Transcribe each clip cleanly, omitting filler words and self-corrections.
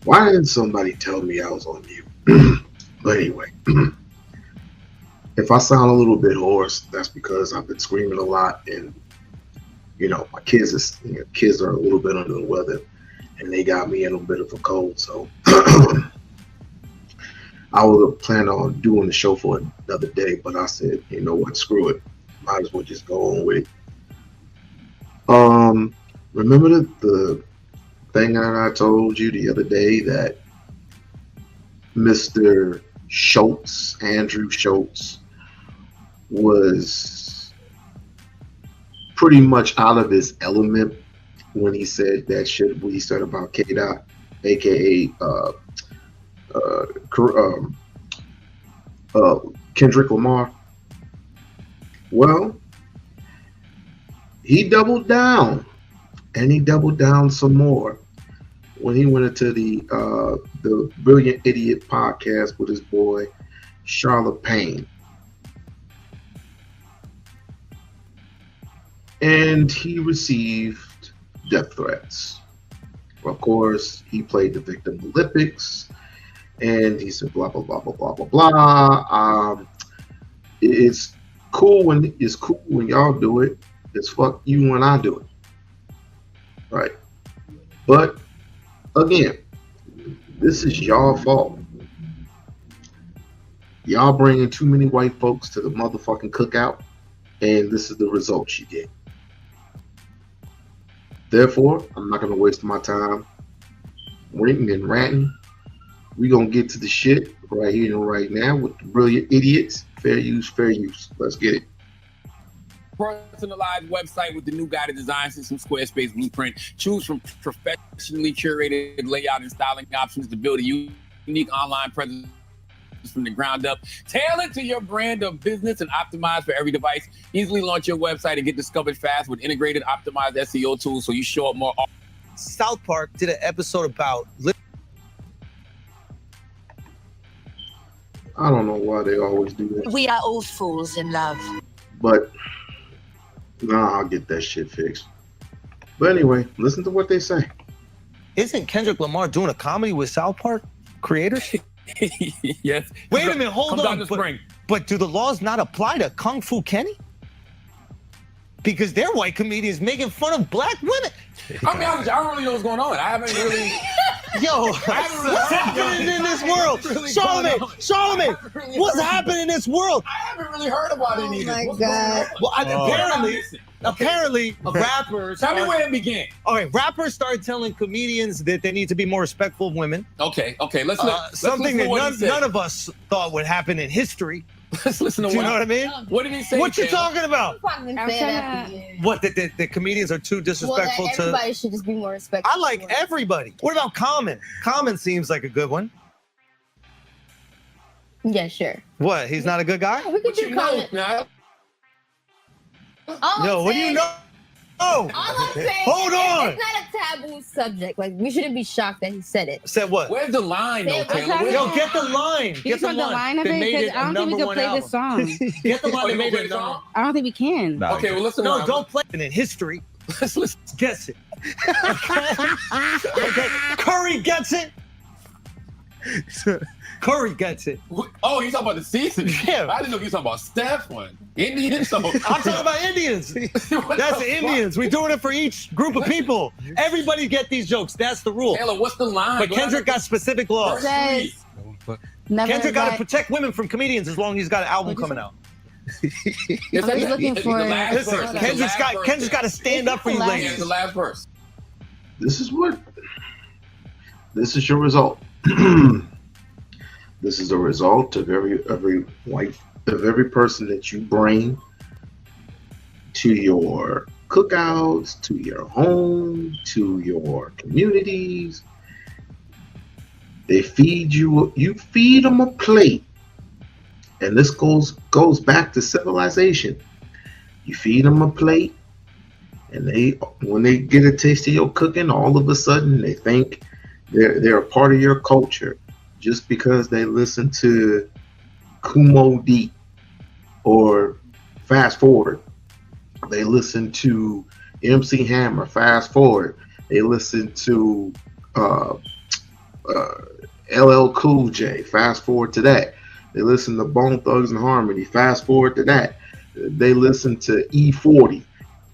Why didn't somebody tell me I was on mute? But anyway, if I sound a little bit hoarse, that's because I've been screaming a lot, and my kids are a little bit under the weather, and they got me in a bit of a cold. So I was planning on doing the show for another day, but I said, you know what, screw it, might as well just go on with it. Remember the thing that I told you the other day that Mr. Schultz, Andrew Schultz, was pretty much out of his element when he said that shit what he said about K Dot, aka Kendrick Lamar. Well, he doubled down, and he doubled down some more when he went into the Brilliant Idiot podcast with his boy Charlotte Payne. And he received death threats. Of course, he played the victim Olympics, and he said blah blah blah blah blah blah blah. It's cool when y'all do it. It's fuck you when I do it, right? But again, this is y'all fault. Y'all bringing too many white folks to the motherfucking cookout, and this is the result you get. Therefore, I'm not going to waste my time ranting and ranting. We're going to get to the shit right here and right now with the Brilliant Idiots. Fair use, fair use. Let's get it. Personalized website with the new guided design system, Squarespace Blueprint. Choose from professionally curated layout and styling options to build a unique online presence from the ground up. Tailored to your brand of business and optimized for every device. Easily launch your website and get discovered fast with integrated optimized SEO tools so you show up more often. South Park did an episode about... I don't know why they always do that. We are all fools in love. But I'll get that shit fixed. But anyway, listen to what they say. Isn't Kendrick Lamar doing a comedy with South Park creators? Yes. Wait a minute, hold on. Spring. But do the laws not apply to Kung Fu Kenny? Because they're white comedians making fun of black women. I mean, I don't really know what's going on. I haven't really... Yo, what's happening in this world? Charlamagne, what's happening in this world? I haven't really heard about it either. Oh my God. Well, apparently, rappers... Tell me where it began. All right, rappers started telling comedians that they need to be more respectful of women. Okay, let's something listen that none of us thought would happen in history. Let's listen to Do you know what I mean? What did he say? What you talking about? What? What, the comedians are too disrespectful Well, everybody should just be more respectful. I like everybody. What about Common? Common seems like a good one. Yeah, sure. What, he's not a good guy? We could do comment. Yo, what do you know? Oh, All I'm saying hold on. It's not a taboo subject. Like, we shouldn't be shocked that he said it. Said what? Where's the line, though, Taylor? Yo, get the line. You just want the line of it? Because I don't think we can play this song. Get the line that made it song. I don't think we can. No, okay, well, listen. No, don't play it in history. Let's guess it. Okay. Curry gets it. Curry gets it. Oh, you talking about the season? Yeah. I didn't know you were talking about Steph one. Indians? I'm talking about Indians. That's the Indians. We're doing it for each group of people. Everybody get these jokes. That's the rule. Taylor, what's the line? But Kendrick got specific laws. Says, Kendrick got to protect women from comedians as long as he's got an album coming out. I'm looking for... Listen, Kendrick's got to stand up for you ladies. It's the last verse. This is your result. This is a result of every person that you bring to your cookouts, to your home, to your communities. They feed you feed them a plate. And this goes back to civilization. You feed them a plate, and when they get a taste of your cooking, all of a sudden they think they're a part of your culture just because they listen to Kumo Deep or Fast Forward. They listen to MC Hammer, Fast Forward. They listen to LL Cool J. Fast forward to that. They listen to Bone Thugs and Harmony. Fast forward to that. They listen to E40.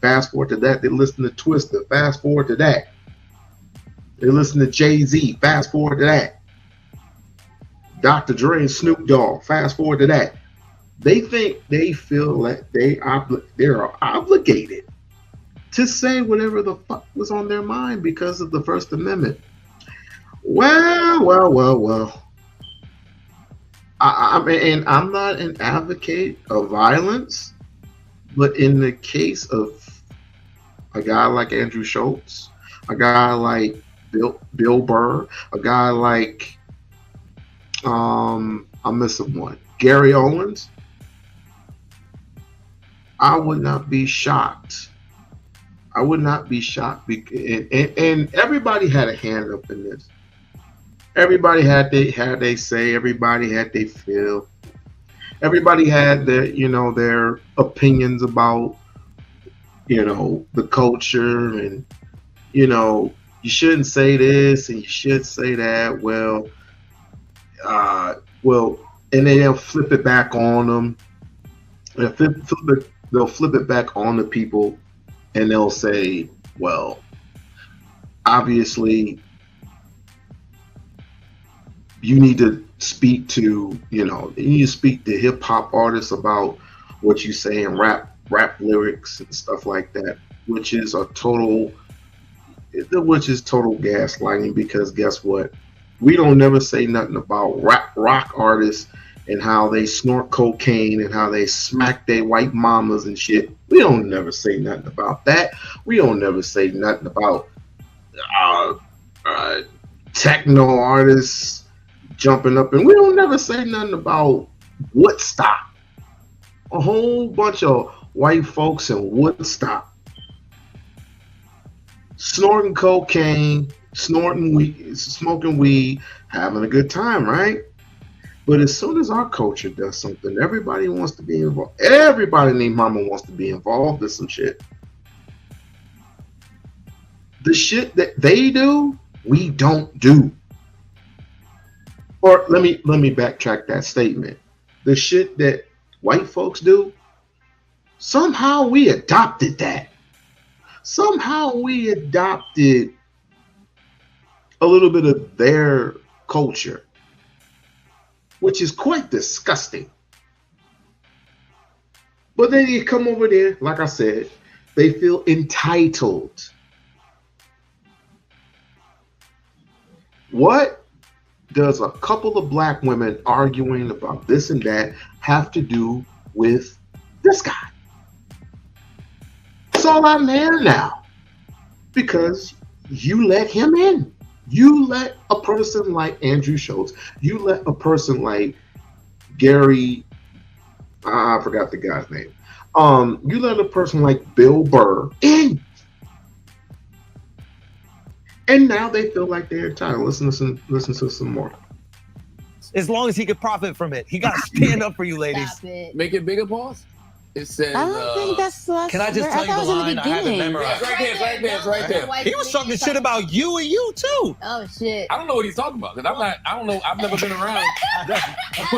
Fast forward to that. They listen to Twista. Fast forward to that. They listen to Jay-Z. Fast forward to that. Dr. Dre and Snoop Dogg. Fast forward to that. They feel like they are obligated to say whatever the fuck was on their mind because of the First Amendment. Well. I mean, I'm not an advocate of violence, but in the case of a guy like Andrew Schultz, a guy like Bill Burr, a guy like I'm missing one, Gary Owens, I would not be shocked. I would not be shocked, and everybody had a hand up in this. Everybody had they say. Everybody had they feel. Everybody had their opinions about the culture, and you shouldn't say this and you should say that. Well, and then they'll flip it back on them. They'll flip it back on the people, and they'll say, well, obviously, you need to speak to hip hop artists about what you say in rap lyrics and stuff like that, which is total gaslighting, because guess what? We don't never say nothing about rock artists and how they snort cocaine and how they smack their white mamas and shit. We don't never say nothing about that. We don't never say nothing about techno artists jumping up, and we don't never say nothing about Woodstock. A whole bunch of white folks in Woodstock snorting cocaine, snorting weed, smoking weed, having a good time, right? But as soon as our culture does something, everybody wants to be involved. Everybody named Mama wants to be involved in some shit. The shit that they do, we don't do. Or let me backtrack that statement. The shit that white folks do, somehow we adopted that. Somehow we adopted a little bit of their culture, which is quite disgusting. But then you come over there, like I said, they feel entitled. What does a couple of black women arguing about this and that have to do with this guy? It's all out there now because you let him in. You let a person like Andrew Schultz, you let a person like Gary, I forgot the guy's name. You let a person like Bill Burr in. And now they feel like they're entitled. Listen to some more. As long as he could profit from it. He got to stand up for you, ladies. Stop it. Make it bigger, pause. It says. I don't think that's the last. Can I just tell you the line? I have it memorized. It's right there. He was talking shit about you and you too. Oh shit. I don't know what he's talking about, because I don't know. I've never been around. You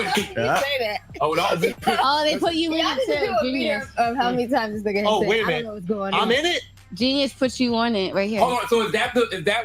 say that. Oh, no. Oh, they put you in Yeah, I it just do too. a Genius. video of how many times this nigga has Oh, said, wait a I minute. don't know what's going on. I'm in it. Genius put you on it right here. Hold on. So is that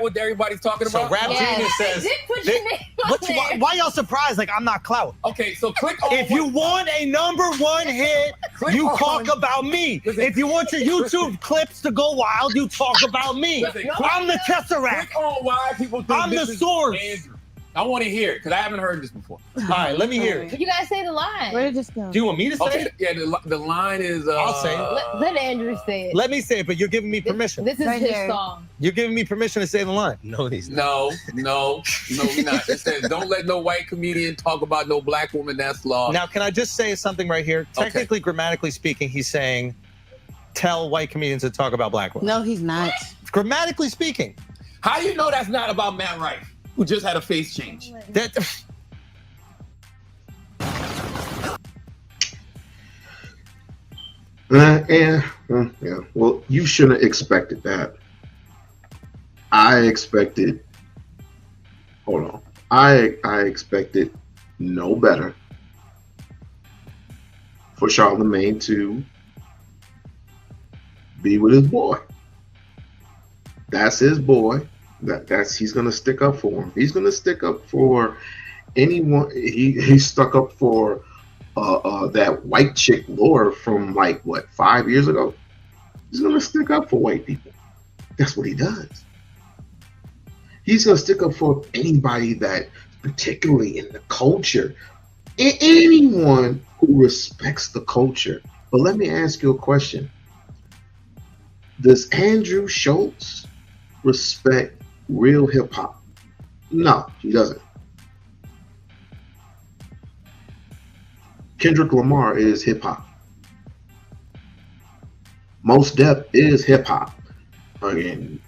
what everybody's talking So about? Rap Yes. Genius says, Did put your name on there. why y'all surprised like I'm not clout? Okay, so click on. If you want a #1 hit, Click you on- talk about me. Listen, If you want your YouTube clips to go wild, you talk about me. Listen, I'm the Tesseract. Click on why people think I'm this the is source. Andrew. I want to hear it because I haven't heard this before. All right, let me hear it. You gotta say the line. Where did this go? Do you want me to say Okay, it? yeah, the line is. I'll say it. Let Andrew say it. Let me say it, but you're giving me permission. This is Right his here. song. You're giving me permission to say the line. No, he's not. No, we're not. It says, don't let no white comedian talk about no black woman. That's law. Now, can I just say something right here? Okay. Technically, grammatically speaking, he's saying, tell white comedians to talk about black women. No, he's not. Grammatically speaking. How do you know that's not about Matt Rife, who just had a face change? That Yeah. Well, you shouldn't have expected that. I expected hold on. I expected no better for Charlemagne to be with his boy. That's his boy. That's he's gonna stick up for him. He's gonna stick up for anyone. He stuck up for that white chick Laura from like what 5 years ago. He's gonna stick up for white people. That's what he does. He's gonna stick up for anybody that, particularly in the culture, anyone who respects the culture. But let me ask you a question. Does Andrew Schultz respect real hip hop? No, he doesn't. Kendrick Lamar is hip hop. Mos Def is hip hop. Again,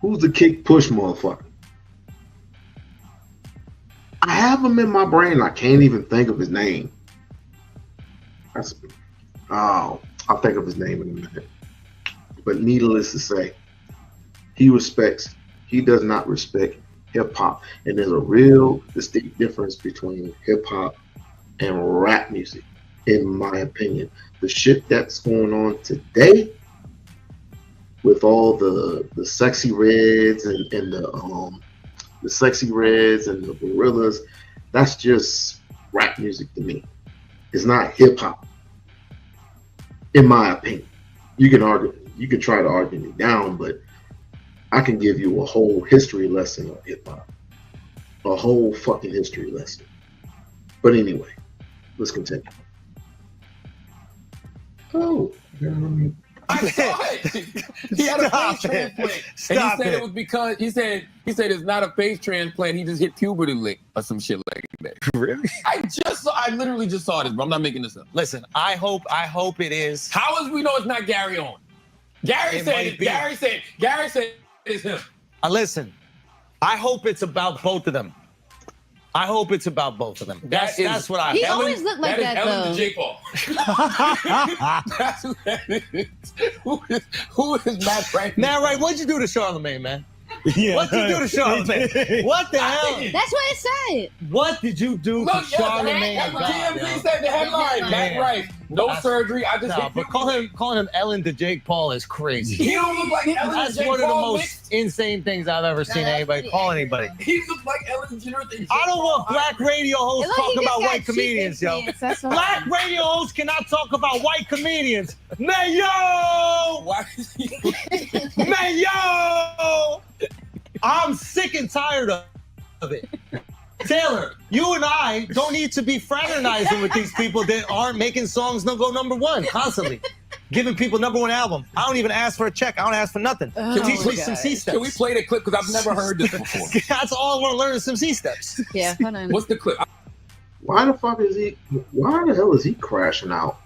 who's the kick push motherfucker? I have him in my brain. I can't even think of his name. I'll think of his name in a minute. But needless to say, he does not respect hip hop. And there's a real distinct difference between hip hop and rap music, in my opinion. The shit that's going on today with all the sexy reds and the sexy reds and the gorillas, that's just rap music to me. It's not hip hop, in my opinion. You can try to argue me down, but I can give you a whole history lesson of hip hop, a whole fucking history lesson. But anyway, let's continue. Oh, I saw it. He had a face transplant. Stop and he said it. it was because he said it's not a face transplant. He just hit puberty lick or some shit like that. Really? I literally just saw this, but I'm not making this up. Listen, I hope it is. How is we know it's not Gary on? Gary said it's him. Listen, I hope it's about both of them. I hope it's about both of them. That's what I. He always looked like that, Ellen though. J. Paul. That's who that is. Who is Matt Frank? Now, right? What'd you do to Charlemagne, man? Yeah. What'd you do to Charlemagne? What the hell? That's what it said. What did you do to Charlemagne? That's what TMZ said the headline. Matt Rife, surgery. I just hit but calling him Ellen to Jake Paul is crazy. He don't look like Ellen That's to Jake one of the Paul most mixed. insane things I've ever seen anybody call anybody. He looks like Ellen Jenner. I don't want black radio hosts It look like talking he about just white got cheap comedians, yo. implants, that's all. Black radio hosts cannot talk about white comedians. Man, yo! Why is he? Man, yo! I'm sick and tired of it. Taylor, you and I don't need to be fraternizing with these people that aren't making songs no go #1 constantly. Giving people #1 album. I don't even ask for a check. I don't ask for nothing. Teach me some C steps. Can we play the clip? Because I've never heard this before. That's all I want to learn is some C steps. Yeah, hold on. What's the clip? why the hell is he crashing out?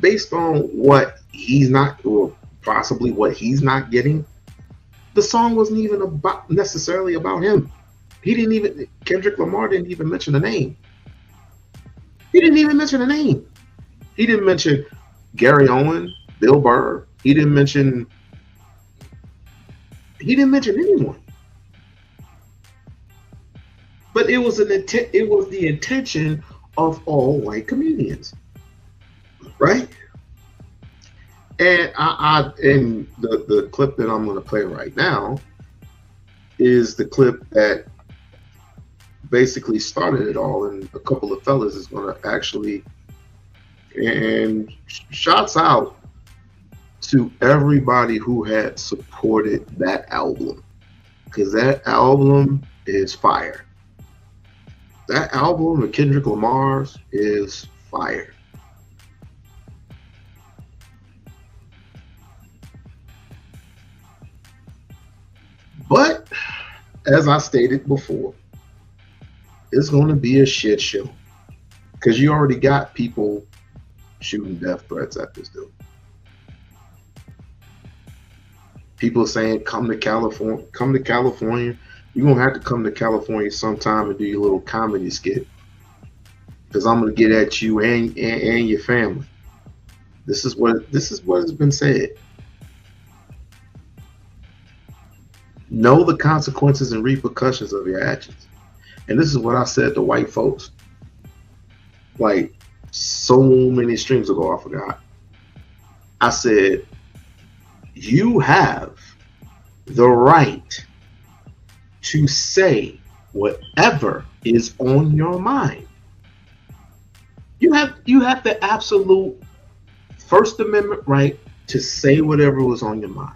Based on what he's not, or possibly what he's not getting, the song wasn't even necessarily about him. Kendrick Lamar didn't even mention a name. He didn't even mention a name. He didn't mention Gary Owen, Bill Burr. He didn't mention anyone. But it was the intention of all white comedians, right? And and the clip that I'm going to play right now is the clip that basically started it all, and a couple of fellas is going to actually, and shouts out to everybody who had supported that album, because that album is fire. That album of Kendrick Lamar's is fire. But as I stated before, it's going to be a shit show, because you already got people shooting death threats at this dude. People saying, come to California. You're going to have to come to California sometime and do your little comedy skit, because I'm going to get at you and your family. This is what has been said. Know the consequences and repercussions of your actions. And this is what I said to white folks, like so many streams ago, I forgot. I said, you have the right to say whatever is on your mind. You have the absolute First Amendment right to say whatever was on your mind.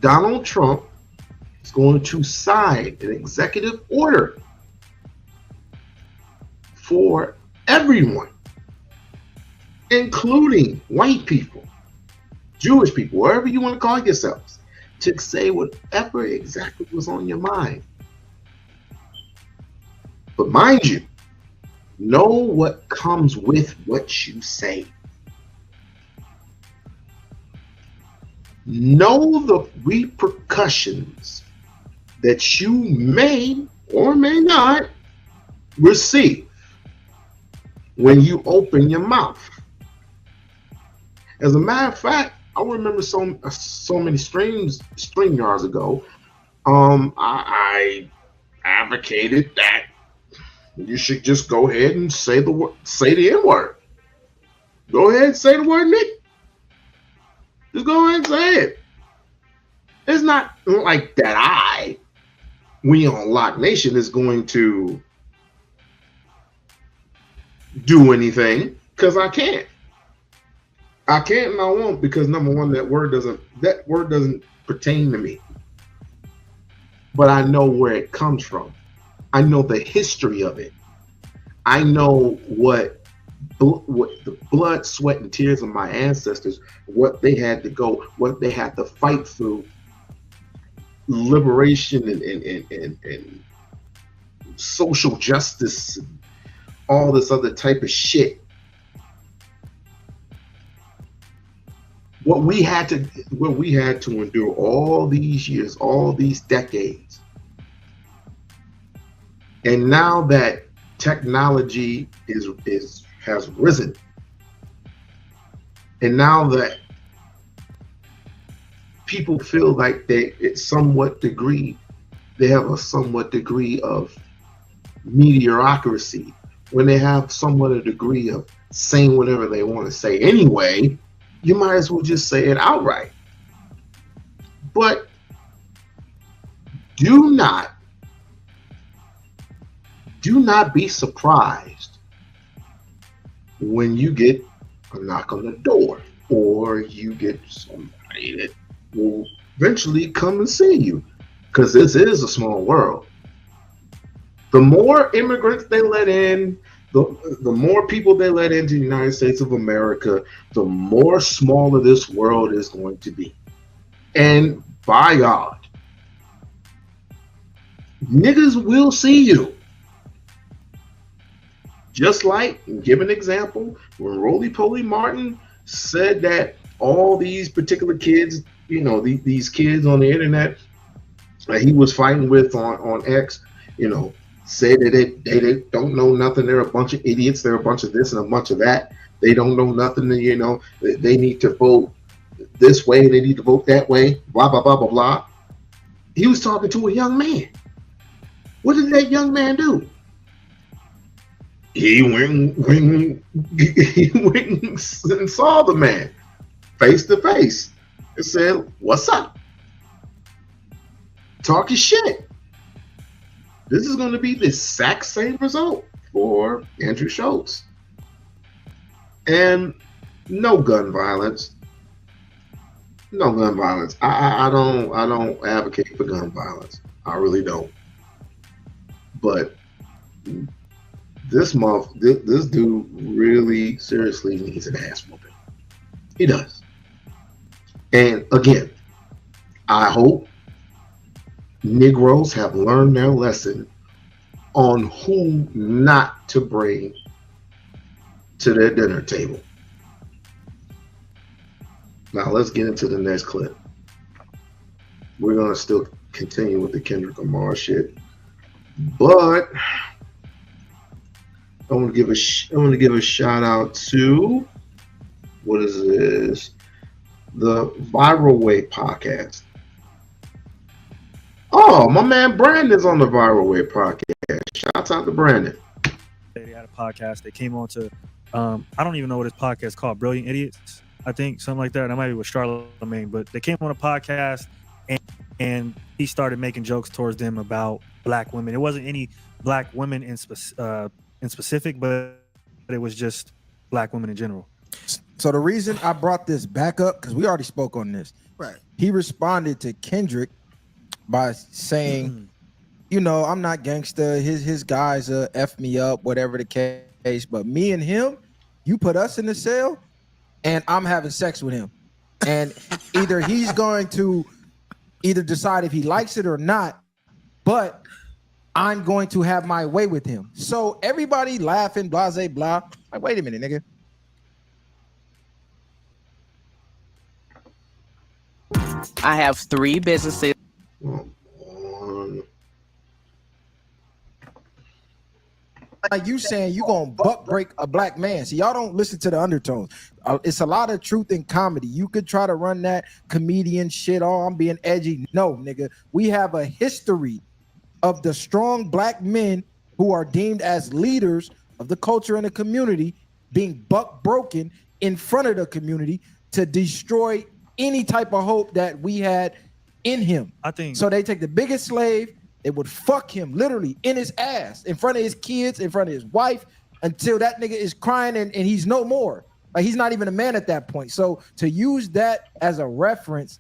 Donald Trump is going to sign an executive order for everyone, including white people, Jewish people, wherever you want to call yourselves, to say whatever exactly was on your mind. But mind you, know what comes with what you say. Know the repercussions that you may or may not receive when you open your mouth. As a matter of fact, I remember so many StreamYards ago, I advocated that you should just go ahead and say the N-word. Go ahead and say the word nigga. Just go ahead and say it. It's not like that We-On-Loc Nation is going to do anything, because I can't. I can't and I won't, because number one, that word doesn't pertain to me. But I know where it comes from. I know the history of it. I know what the blood, sweat, and tears of my ancestors, what they had to go, what they had to fight through, liberation and social justice, and all this other type of shit. What we had to endure all these years, all these decades. And now that technology has risen, and now that people feel like they have a somewhat degree of mediocrity, when they have somewhat a degree of saying whatever they want to say anyway, you might as well just say it outright. But do not be surprised when you get a knock on the door, or you get somebody that will eventually come and see you, because this is a small world. The more immigrants they let in, the more people they let into the United States of America, the more smaller this world is going to be. And by God, niggas will see you. Just like, give an example, when Roly-Poly Martin said that all these particular kids, these kids on the internet that he was fighting with on X, say that they don't know nothing. They're a bunch of idiots. They're a bunch of this and a bunch of that. They don't know nothing. They need to vote this way. They need to vote that way. Blah, blah, blah, blah, blah. He was talking to a young man. What did that young man do? He went and saw the man face to face and said, "What's up?" Talking shit. This is going to be the exact same result for Andrew Schultz. And no gun violence. No gun violence. I don't advocate for gun violence. I really don't. But this dude really seriously needs an ass whooping. He does. And again, I hope Negroes have learned their lesson on who not to bring to their dinner table. Now let's get into the next clip. We're gonna still continue with the Kendrick Lamar shit, but I want to give a shout out to, what is this? the Viral Way podcast. Oh, my man Brandon's on the Viral Way podcast. Shout out to Brandon. They had a podcast. They came on to, I don't even know what his podcast is called, Brilliant Idiots, I think, something like that. That might be with Charlamagne, but they came on a podcast and he started making jokes towards them about black women. It wasn't any black women in specific, but it was just black women in general. So the reason I brought this back up, because we already spoke on this. Right. He responded to Kendrick by saying, you know, I'm not gangster. His guys F me up, whatever the case. But me and him, you put us in the cell and I'm having sex with him. And either he's going to either decide if he likes it or not, but I'm going to have my way with him. So everybody laughing, blase, blah. Like, wait a minute, nigga. I have 3 businesses. Like you saying you gonna buck break a black man. See, y'all don't listen to the undertones. It's a lot of truth in comedy. You could try to run that comedian shit. Oh, I'm being edgy. No, nigga. We have a history of the strong black men who are deemed as leaders of the culture and the community being buck broken in front of the community to destroy any type of hope that we had in him. I think so. They take the biggest slave. They would fuck him literally in his ass, in front of his kids, in front of his wife, until that nigga is crying and he's no more. Like, he's not even a man at that point. So to use that as a reference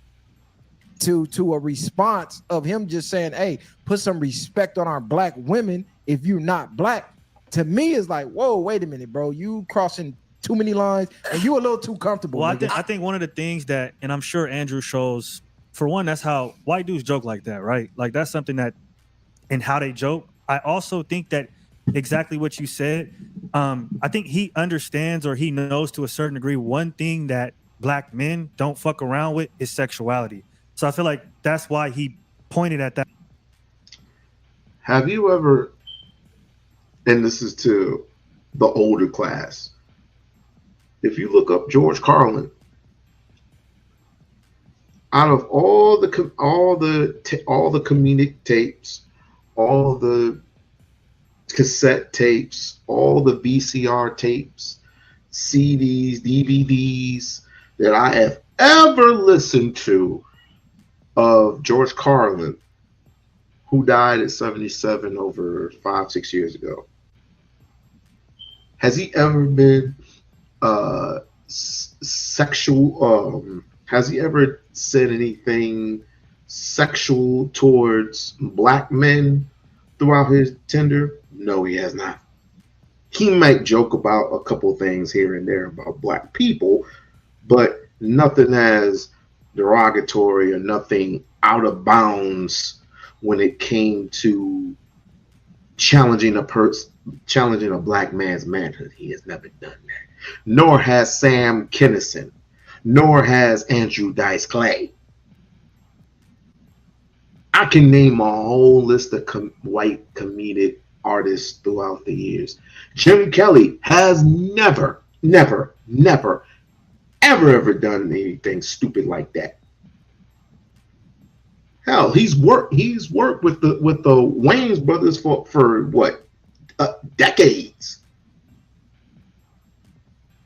to a response of him just saying, hey, put some respect on our black women if you're not black, to me is like, whoa, wait a minute, bro. You crossing too many lines and you a little too comfortable. Well, I think one of the things that, and I'm sure Andrew shows, for one, that's how white dudes joke like that, right? Like, that's something that, and how they joke. I also think that exactly what you said, I think he understands, or he knows to a certain degree, one thing that black men don't fuck around with is sexuality. So I feel like that's why he pointed at that. Have you ever, and this is to the older class, if you look up George Carlin, out of all the comedic tapes, all the cassette tapes, all the VCR tapes, CDs, DVDs that I have ever listened to of George Carlin, who died at 77 over 5-6 years ago, has he ever been sexual? Has he ever said anything sexual towards black men throughout his tenure? No, he has not. He might joke about a couple things here and there about black people, but nothing as derogatory or nothing out of bounds when it came to challenging a black man's manhood. He has never done that. Nor has Sam Kinison, nor has Andrew Dice Clay. I can name a whole list of white comedic artists throughout the years. Jim Kelly has never, ever done anything stupid like that. Hell, he's worked with the Wayans brothers for what, decades.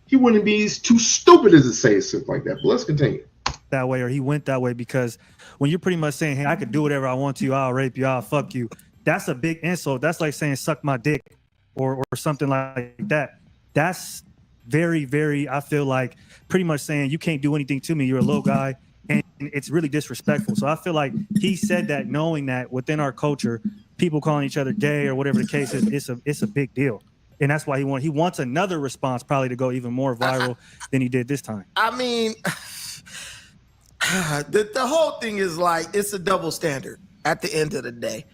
He wouldn't be too stupid as to say something like that. But let's continue. That way, or he went that way, because when you're pretty much saying, hey, I could do whatever I want to you, I'll rape you, I'll fuck you, that's a big insult. That's like saying suck my dick or something like that. That's very, very, I feel like, pretty much saying you can't do anything to me, you're a little guy, and it's really disrespectful. So I feel like he said that knowing that within our culture, people calling each other gay or whatever the case is, it's a big deal. And that's why he wants another response probably to go even more viral than he did this time. I mean, the whole thing is like, it's a double standard at the end of the day.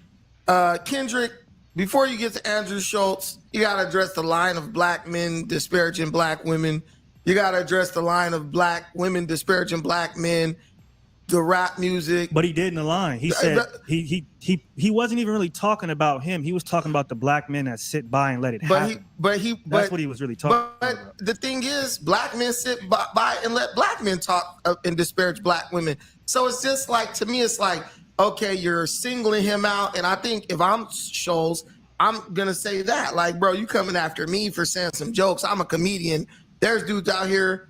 Kendrick, before you get to Andrew Schultz, you got to address the line of black men disparaging black women. You got to address the line of black women disparaging black men. the rap music. But he did in the line. He said he wasn't even really talking about him. He was talking about the black men that sit by and let it happen. That's what he was really talking about. But the thing is, black men sit by and let black men talk and disparage black women. So it's just like, to me, it's like, okay, you're singling him out. And I think if I'm Schultz, I'm going to say that. Like, bro, you coming after me for saying some jokes. I'm a comedian. There's dudes out here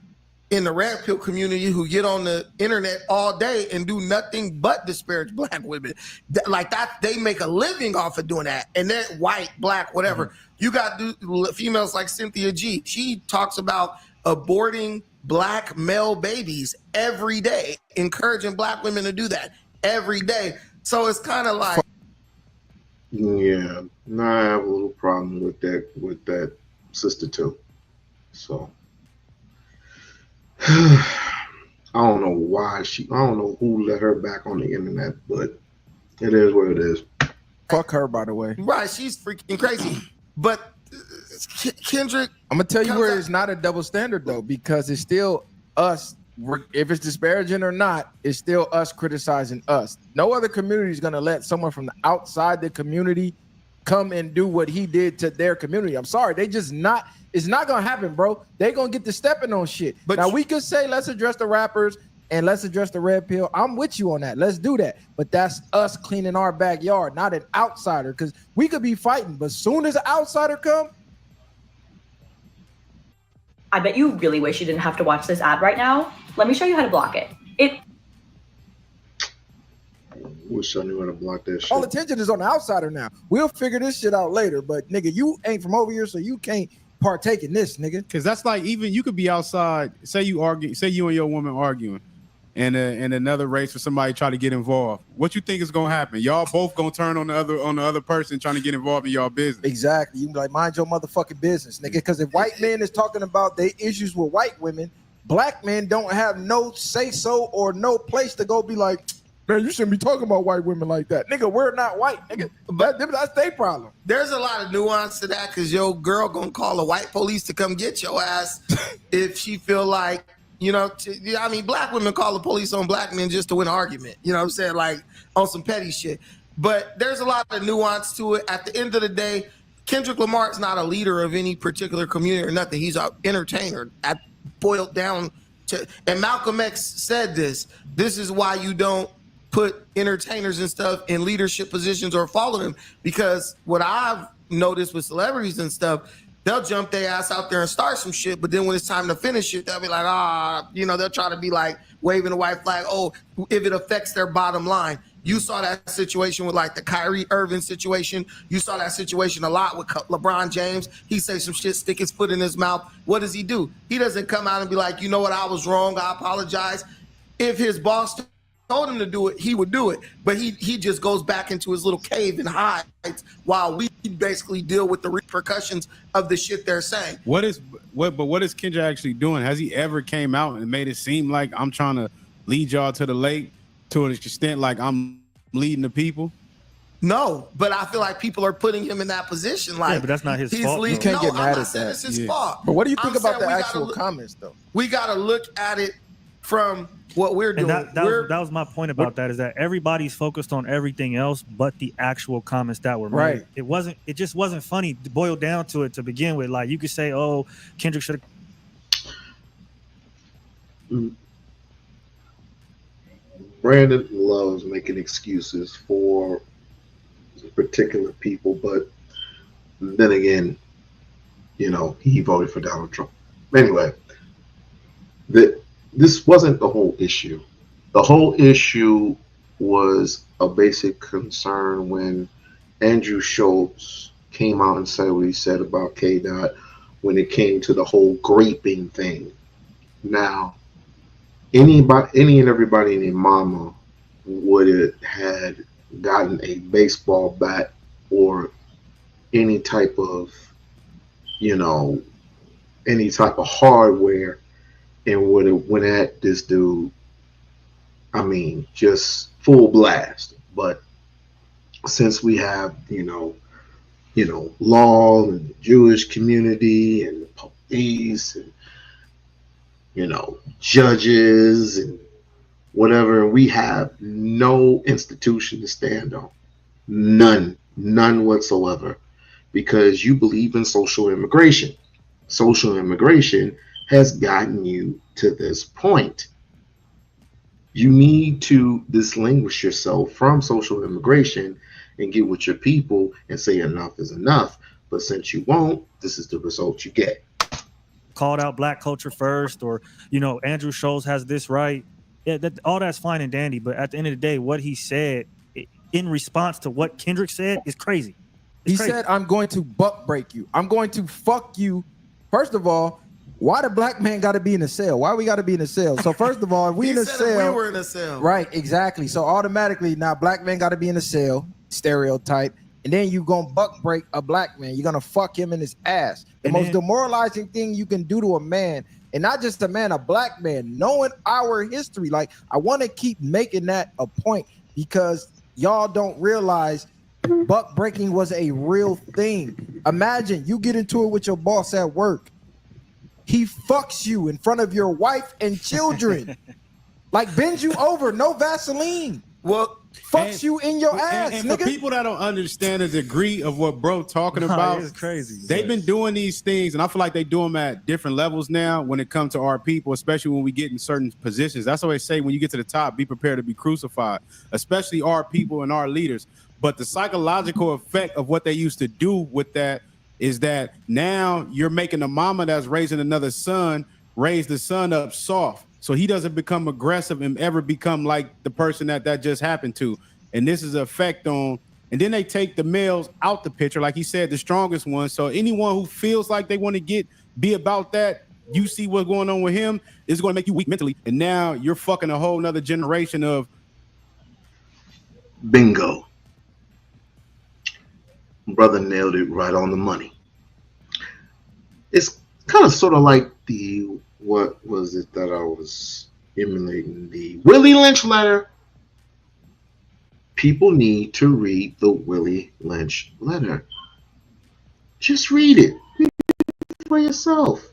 in the red pill community who get on the internet all day and do nothing but disparage black women. Like that, they make a living off of doing that. And they're white, black, whatever. Mm-hmm. You got females like Cynthia G. She talks about aborting black male babies every day, encouraging black women to do that every day. So it's kind of like, yeah, no, I have a little problem with that sister too. So I don't know why I don't know who let her back on the internet, but it is what it is. Fuck her, by the way. Right, she's freaking crazy. But Kendrick, I'm gonna tell you where it's not a double standard though, because it's still us. If it's disparaging or not, it's still us criticizing us. No other community is gonna let someone from the outside the community come and do what he did to their community. I'm sorry, they just not. It's not gonna happen, bro. They gonna get to stepping on shit. But now we could say let's address the rappers and let's address the red pill. I'm with you on that. Let's do that. But that's us cleaning our backyard, not an outsider. Because we could be fighting, but soon as an outsider come, I bet you really wish you didn't have to watch this ad right now. Let me show you how to block it. Wish I knew how to block that shit. All attention is on the outsider now. We'll figure this shit out later. But nigga, you ain't from over here, so you can't partake in this, nigga. Because that's like, even you could be outside, say you and your woman arguing, and another race or somebody try to get involved. What you think is gonna happen? Y'all both gonna turn on the other person trying to get involved in y'all business. Exactly. You be like, mind your motherfucking business, nigga. Because if white men is talking about their issues with white women, black men don't have no say so or no place to go be like, man, you shouldn't be talking about white women like that. Nigga, we're not white, nigga. But that's their problem. There's a lot of nuance to that, because your girl gonna call the white police to come get your ass if she feel like, black women call the police on black men just to win an argument. You know what I'm saying? Like on some petty shit. But there's a lot of nuance to it. At the end of the day, Kendrick Lamar's not a leader of any particular community or nothing. He's an entertainer. I boiled down to, and Malcolm X said this. This is why you don't put entertainers and stuff in leadership positions or follow them, because what I've noticed with celebrities and stuff, they'll jump their ass out there and start some shit, but then when it's time to finish it, they'll be like, they'll try to be like waving the white flag, if it affects their bottom line. You saw that situation with like the Kyrie Irving situation. You saw that situation a lot with LeBron James. He say some shit, stick his foot in his mouth. What does he do? He doesn't come out and be like, you know what, I was wrong, I apologize. If his boss told him to do it, he would do it. But he just goes back into his little cave and hides while we basically deal with the repercussions of the shit they're saying. What is Kendrick actually doing? Has he ever came out and made it seem like I'm trying to lead y'all to the lake to an extent like I'm leading the people? No, but I feel like people are putting him in that position. Like, yeah, but that's not his fault. You can't get mad at that. It's his fault. But what do you think about the actual comments, though? We got to look at it from what we're doing. And that was my point about that, is that everybody's focused on everything else but the actual comments that were made. Right. It just wasn't funny to boil down to it to begin with. Like, you could say, Kendrick should have. Brandon loves making excuses for particular people, but then again, he voted for Donald Trump. Anyway, this wasn't the whole issue. The whole issue was a basic concern when Andrew Schultz came out and said what he said about K-Dot when it came to the whole graping thing. Now, any and everybody and their mama would have had gotten a baseball bat or any type of hardware and would have went at this dude. I mean, just full blast. But since we have law and the Jewish community and the police and judges and whatever. We have no institution to stand on. None whatsoever, because you believe in social immigration. Social immigration has gotten you to this point. You need to distinguish yourself from social immigration and get with your people and say enough is enough. But since you won't, this is the result you get. Called out black culture first, or Andrew Schultz has this right. Yeah, all that's fine and dandy, but at the end of the day, what he said in response to what Kendrick said is crazy. He said, "I'm going to buck break you. I'm going to fuck you." First of all, why the black man got to be in a cell? Why we got to be in a cell? So first of all, if we in a cell, we were in a cell, right? Exactly. So automatically now, black man got to be in a cell. Stereotype. And then you gonna buck break a black man. You're gonna fuck him in his ass. The most demoralizing thing you can do to a man, and not just a man, a black man, knowing our history. Like, I want to keep making that a point because y'all don't realize buck breaking was a real thing. Imagine you get into it with your boss at work. He fucks you in front of your wife and children. Like, bends you over, no Vaseline. Well, fucks you in your ass, and nigga. for people that don't understand the degree of what bro talking about, it's crazy. They've been doing these things, and I feel like they do them at different levels now when it comes to our people, especially when we get in certain positions. That's why they say when you get to the top, be prepared to be crucified, especially our people and our leaders. But the psychological effect of what they used to do with that is that now you're making a mama that's raising another son raise the son up soft, so he doesn't become aggressive and ever become like the person that just happened to. And this is an effect on, and then they take the males out the picture, like he said, the strongest one. So anyone who feels like they want to be about that, you see what's going on with him, is going to make you weak mentally. And now you're fucking a whole nother generation of bingo. Brother nailed it right on the money. It's kind of sort of like what was it that I was emulating? The Willie Lynch letter. People need to read the Willie Lynch letter. Just read it. Read it for yourself.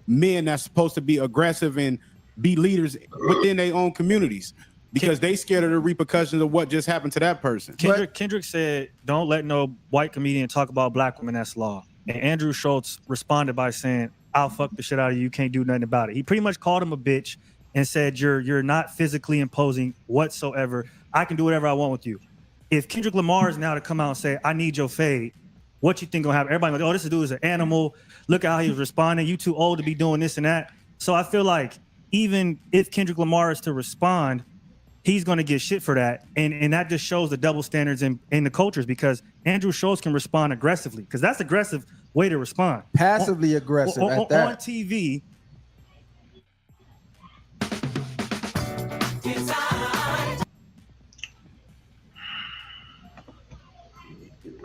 Men that's supposed to be aggressive and be leaders within their own communities because they scared of the repercussions of what just happened to that person. Kendrick said, "Don't let no white comedian talk about black women. That's law." And Andrew Schultz responded by saying, "I'll fuck the shit out of you. You can't do nothing about it." He pretty much called him a bitch and said, "You're not physically imposing whatsoever. I can do whatever I want with you." If Kendrick Lamar is now to come out and say, "I need your fade," what you think gonna happen? Everybody like, "Oh, this dude is an animal. Look how he was responding. You too old to be doing this and that." So I feel like even if Kendrick Lamar is to respond, he's going to get shit for that. And that just shows the double standards in the cultures, because Andrew Schultz can respond aggressively, because that's aggressive way to respond. Passively aggressive at that. On TV.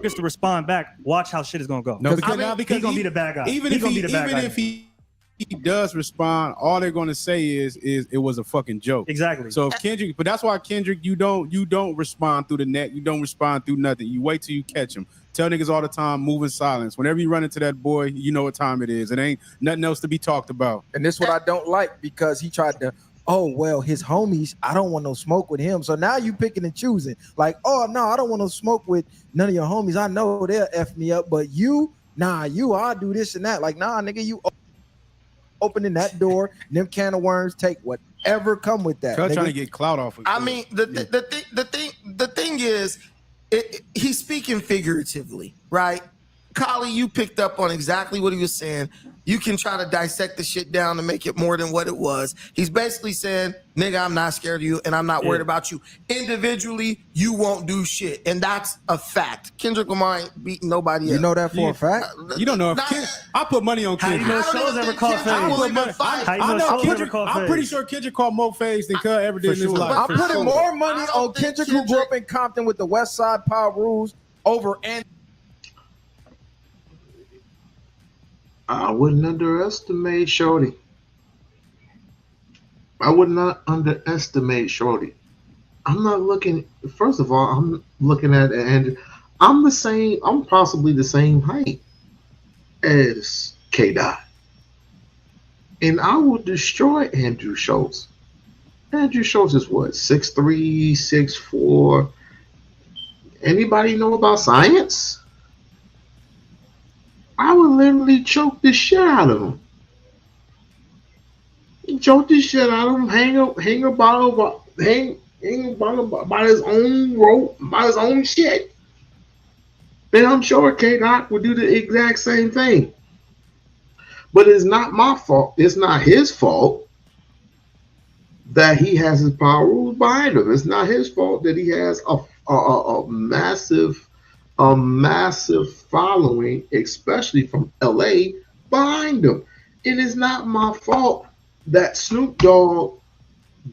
Just to respond back, watch how shit is going to go. No, because he's going to be the bad guy. Even if he does respond, all they're going to say is it was a fucking joke. Exactly. So if Kendrick, but that's why Kendrick, you don't respond through the net. You don't respond through nothing. You wait till you catch him. Tell niggas all the time, move in silence. Whenever you run into that boy, you know what time it is. It ain't nothing else to be talked about. And this is what I don't like, because he tried to, oh, well, his homies, I don't want no smoke with him. So now you picking and choosing. Like, oh, no, I don't want no smoke with none of your homies. I know they'll F me up, but I'll do this and that. Like, nah, nigga, you opening that door, them can of worms, take whatever come with that. Trying to get clout off of it. I mean, the thing is, he's speaking figuratively, right? Kali, you picked up on exactly what he was saying. You can try to dissect the shit down to make it more than what it was. He's basically saying, nigga, I'm not scared of you and I'm not worried about you. Individually, you won't do shit. And that's a fact. Kendrick Lamar ain't beating nobody else. You know that for a fact? You don't know if I put money on Kendrick. How you know Schultz ever called Faze? I'm pretty sure Kendrick called more Faze than Cuz ever did in his life. I'm putting more money on Kendrick, who grew up in Compton with the West Side Power Rules, over and I wouldn't underestimate Shorty. I would not underestimate Shorty. I'm not looking, first of all, I'm looking at, and I'm possibly the same height as K-Dot. And I will destroy Andrew Schultz Andrew Schultz is what, 6'3", 6'4". Anybody know about science? I would literally choke the shit out of him. Choke the shit out of him, hang a bottle by his own rope, by his own shit. Then I'm sure K-Dot would do the exact same thing. But it's not my fault. It's not his fault that he has his power rules behind him. It's not his fault that he has a massive following, especially from LA, behind him. It is not my fault that Snoop Dogg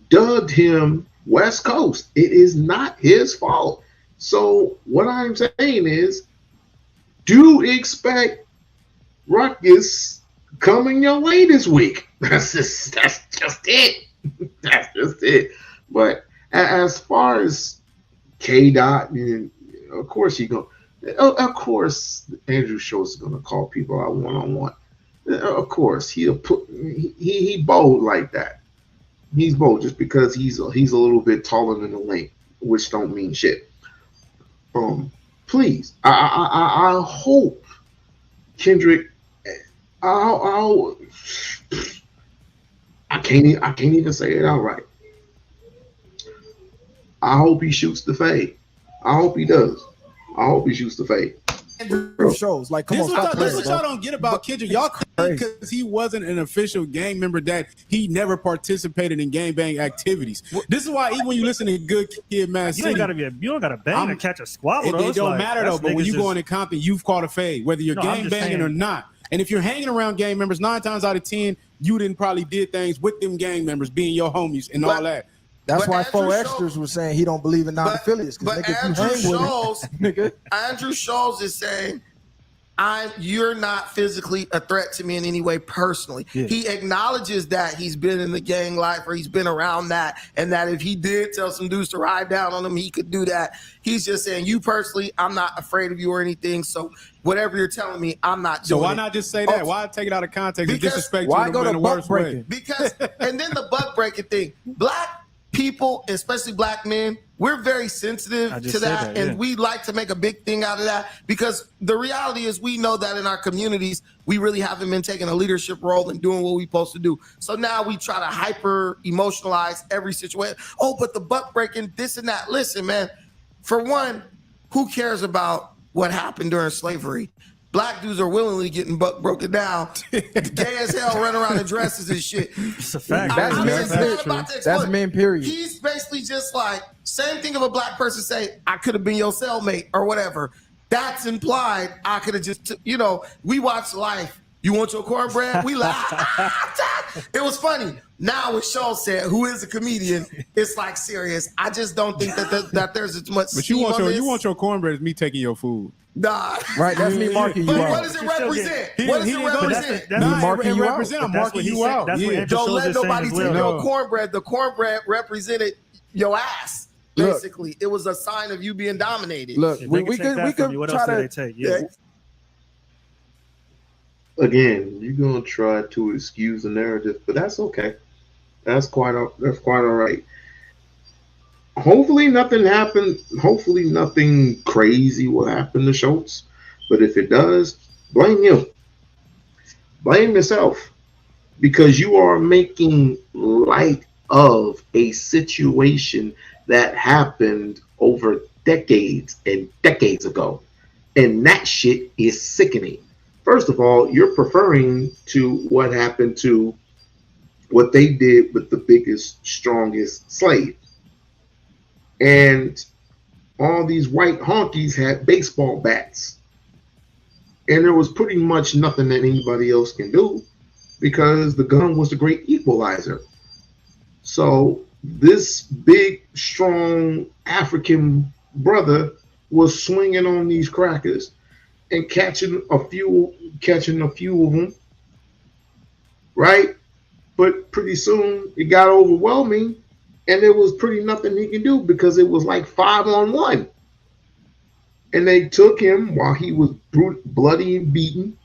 dubbed him West Coast. It is not his fault. So what I'm saying is, do expect ruckus coming your way this week. That's just it. That's just it. But as far as K-Dot, of course of course Andrew Schultz is gonna call people out one-on-one. Of course he bold like that. He's bold just because he's a little bit taller than the length, which don't mean shit. Please, I hope Kendrick. I can't even say it outright. I hope he shoots the fade. I hope he does. I hope he shoots the fade. Shows like, come on, this is what y'all don't get about Kendrick. Y'all crazy because he wasn't an official gang member, that he never participated in gang bang activities. This is why even when you listen to Good Kid, Mad City, you don't gotta bang to catch a squabble. It don't matter though. But when you go into Compton, you've caught a fade, whether you're gang banging or not. And if you're hanging around gang members, 9 times out of 10, you didn't probably did things with them gang members being your homies and all that. That's why Four Extras was saying he don't believe in non-affiliates. But Andrew Schultz is saying, you're not physically a threat to me in any way personally. Yeah. He acknowledges that he's been in the gang life, or he's been around that, and that if he did tell some dudes to ride down on him, he could do that. He's just saying, you personally, I'm not afraid of you or anything. So whatever you're telling me, I'm not doing. So why not just say that? Why take it out of context and disrespect you in the worst way? Because and then the buck breaking thing. Black people, especially black men, we're very sensitive to that, and we like to make a big thing out of that, because the reality is we know that in our communities we really haven't been taking a leadership role and doing what we're supposed to do. So now we try to hyper emotionalize every situation. Oh, but the buck breaking, this and that. Listen, man, for one, who cares about what happened during slavery? Black dudes are willingly getting broken down, gay as hell, running around in dresses and shit. It's a fact. That's men, period. He's basically just like, same thing of a black person say, I could have been your cellmate or whatever. That's implied. I could have just, we watch Life. You want your cornbread? We laugh. It was funny. Now what Schultz said, who is a comedian, it's like serious. I just don't think that there's as much. But you want your cornbread as me taking your food. Nah. Right, that's me marking you out. But what does it represent? What does it represent? I'm marking you out. Don't let nobody take your cornbread. The cornbread represented your ass. Basically, it was a sign of you being dominated. Look, we could try to take. Yeah. Again, you're gonna try to excuse the narrative, but that's okay. That's quite all right. Hopefully nothing happened. Hopefully nothing crazy will happen to Schultz. But if it does, blame him. Blame yourself, because you are making light of a situation that happened over decades and decades ago. And that shit is sickening. First of all, you're preferring to what happened to what they did with the biggest, strongest slave. And all these white honkies had baseball bats. And there was pretty much nothing that anybody else can do, because the gun was the great equalizer. So this big, strong African brother was swinging on these crackers and catching a few of them, right? But pretty soon it got overwhelming, and there was pretty nothing he can do, because it was like 5-on-1. And they took him while he was bloody and beaten.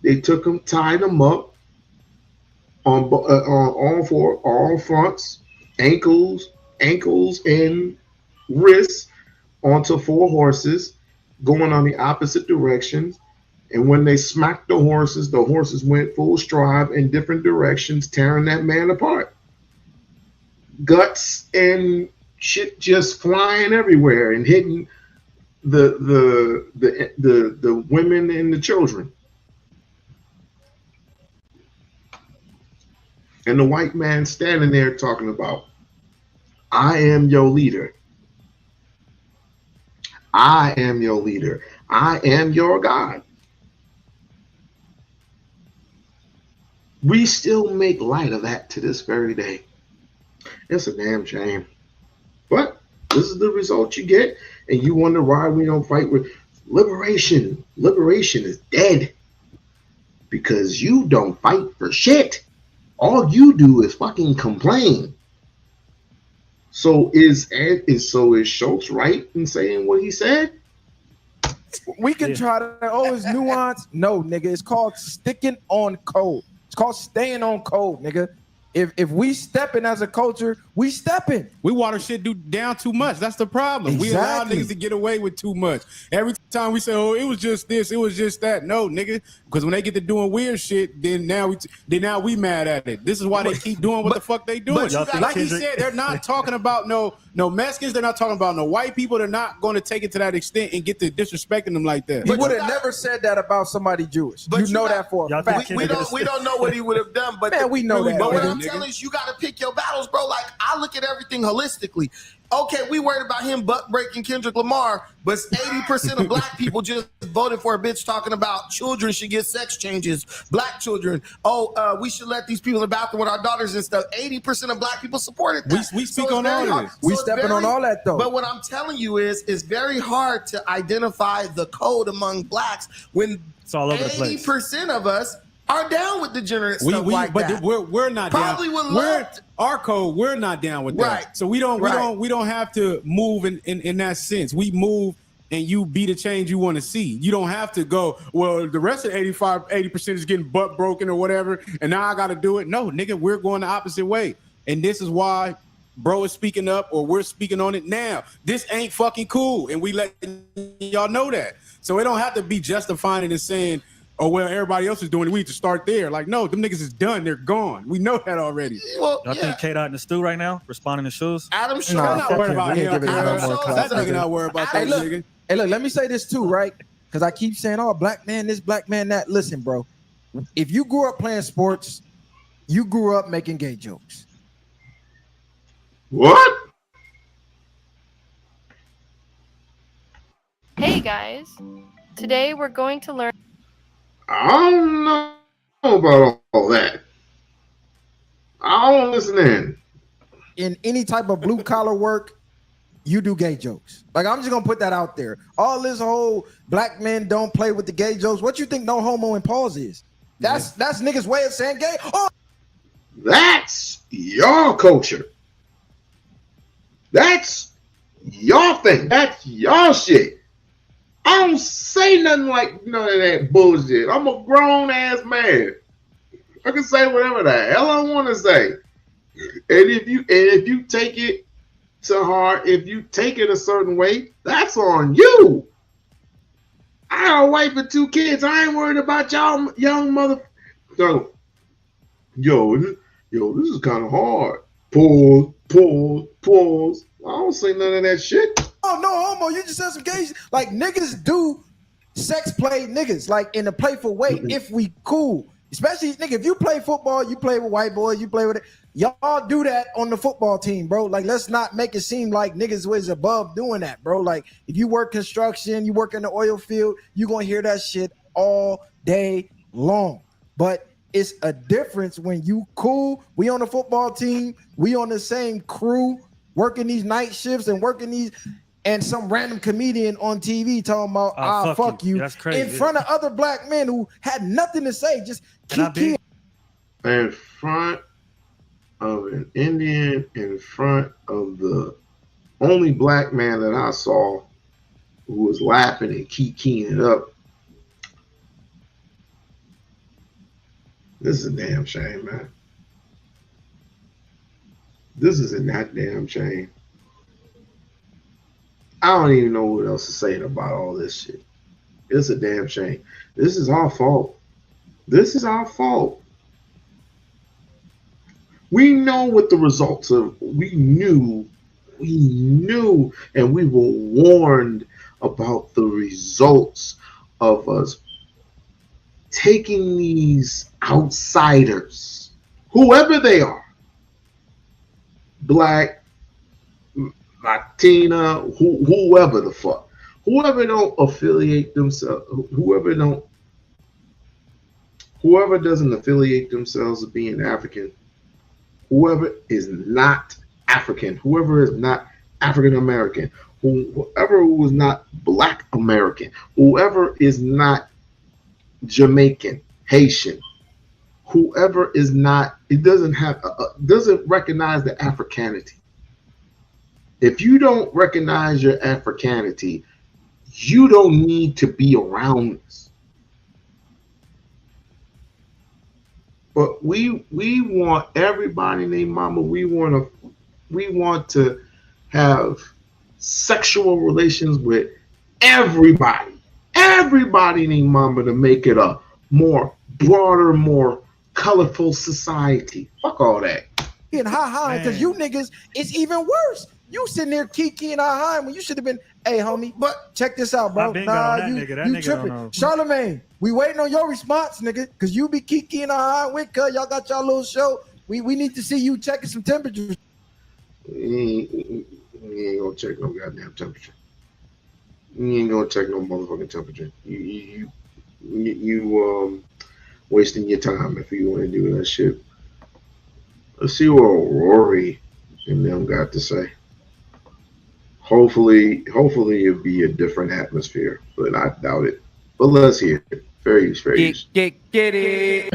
They took him, tied him up on all fronts, ankles, and wrists onto 4 horses going on the opposite directions. And when they smacked the horses went full stride in different directions, tearing that man apart. Guts and shit just flying everywhere and hitting the women and the children. And the white man standing there talking about, I am your leader. I am your leader. I am your God. We still make light of that to this very day. It's a damn shame. But this is the result you get, and you wonder why we don't fight with liberation. Liberation is dead because you don't fight for shit. All you do is fucking complain. So is Schultz right in saying what he said? We can try to always nuance. No, nigga, it's called sticking on code. It's called staying on code, nigga. If we stepping as a culture, we stepping. We water shit down too much. That's the problem. Exactly. We allow niggas to get away with too much. Every time we say, "Oh, it was just this, it was just that." No, nigga, because when they get to doing weird shit, then now we mad at it. This is why they keep doing what the fuck they doing. Like he said, they're not talking about no Mexicans. They're not talking about no white people. They're not going to take it to that extent and get to disrespecting them like that. He would have never said that about somebody Jewish. But you know that for a fact. We don't know what he would have done, but man, we know that. But what I'm telling you got to pick your battles, bro. Like, I look at everything holistically. Okay, we worried about him butt breaking Kendrick Lamar, but 80% of black people just voted for a bitch talking about children should get sex changes, black children. We should let these people in the bathroom with our daughters and stuff. 80% of black people supported that. We speak on all of this. We stepping on all that though. But what I'm telling you is, it's very hard to identify the code among blacks when it's all over the place. 80% of us are down with degenerate stuff like that. We're not Probably down. would love Our code, we're not down with that. Right. So we don't have to move in that sense. We move and you be the change you want to see. You don't have to go, well, the rest of 80% is getting butt broken or whatever, and now I got to do it. No, nigga, we're going the opposite way. And this is why bro is speaking up, or we're speaking on it now. This ain't fucking cool, and we let y'all know that. So it don't have to be justifying it and saying, oh, well, everybody else is doing it. We need to start there. Like, no, them niggas is done. They're gone. We know that already. Well, y'all think K-Dot in the stew right now, responding to shoes? Adam Schultz. I'm not worried about him. That nigga not worried about that nigga. Hey, look, let me say this too, right? Because I keep saying, oh, black man this, black man that. Listen, bro, if you grew up playing sports, you grew up making gay jokes. What? Hey guys, today we're going to learn. I don't know about all that. I don't listen in. In any type of blue collar work, you do gay jokes. Like, I'm just gonna put that out there. All this whole black men don't play with the gay jokes. What you think no homo in pause is? That's niggas' way of saying gay. Oh, that's your culture. That's your thing. That's your shit. I don't say nothing like none of that bullshit. I'm a grown ass man. I can say whatever the hell I want to say. And if you take it to heart, if you take it a certain way, that's on you. I got a wife and 2 kids. I ain't worried about y'all young mother. So, yo, this is kind of hard. Pause. I don't say none of that shit. Oh, no homo. You just said some gay shit. Like, niggas do sex play niggas, like, in a playful way, if we cool. Especially, nigga, if you play football, you play with white boys, you play with it. Y'all do that on the football team, bro. Like, let's not make it seem like niggas was above doing that, bro. Like, if you work construction, you work in the oil field, you're going to hear that shit all day long. But it's a difference when you cool. We on the football team. We on the same crew, working these night shifts and working these, and some random comedian on TV talking about, fuck you. That's crazy. In front of other black men who had nothing to say. Just keep killing. In front of an Indian, in front of the only black man that I saw who was laughing and keying it up. This is a damn shame, man. This is a that damn shame. I don't even know what else to say about all this shit. It's a damn shame. This is our fault. This is our fault. We know what the results of. We knew, and we were warned about the results of us taking these outsiders, whoever they are, Black, Latina, whoever the fuck, whoever don't affiliate themselves, whoever doesn't affiliate themselves as being African, whoever is not African, whoever is not African American, whoever who is not Black American, whoever is not Jamaican, Haitian, whoever is not, it doesn't have, doesn't recognize the Africanity. If you don't recognize your Africanity, you don't need to be around us. But we want everybody named Mama. We want to have sexual relations with everybody named Mama to make it a more broader, more colorful society. Fuck all that. And ha because you niggas, it's even worse. You sitting there kikiing ha when you should have been, hey homie, but check this out, bro. Nah, you tripping. Charlemagne, we waiting on your response, nigga, because you be kikiing ha with cuz y'all got y'all little show. We need to see you checking some temperatures. You ain't gonna check no goddamn temperature. You ain't gonna check no motherfucking temperature. You wasting your time if you want to do that shit. Let's see what Rory and them got to say. Hopefully it'll be a different atmosphere, but I doubt it. But let's hear it. Fair use. Get it.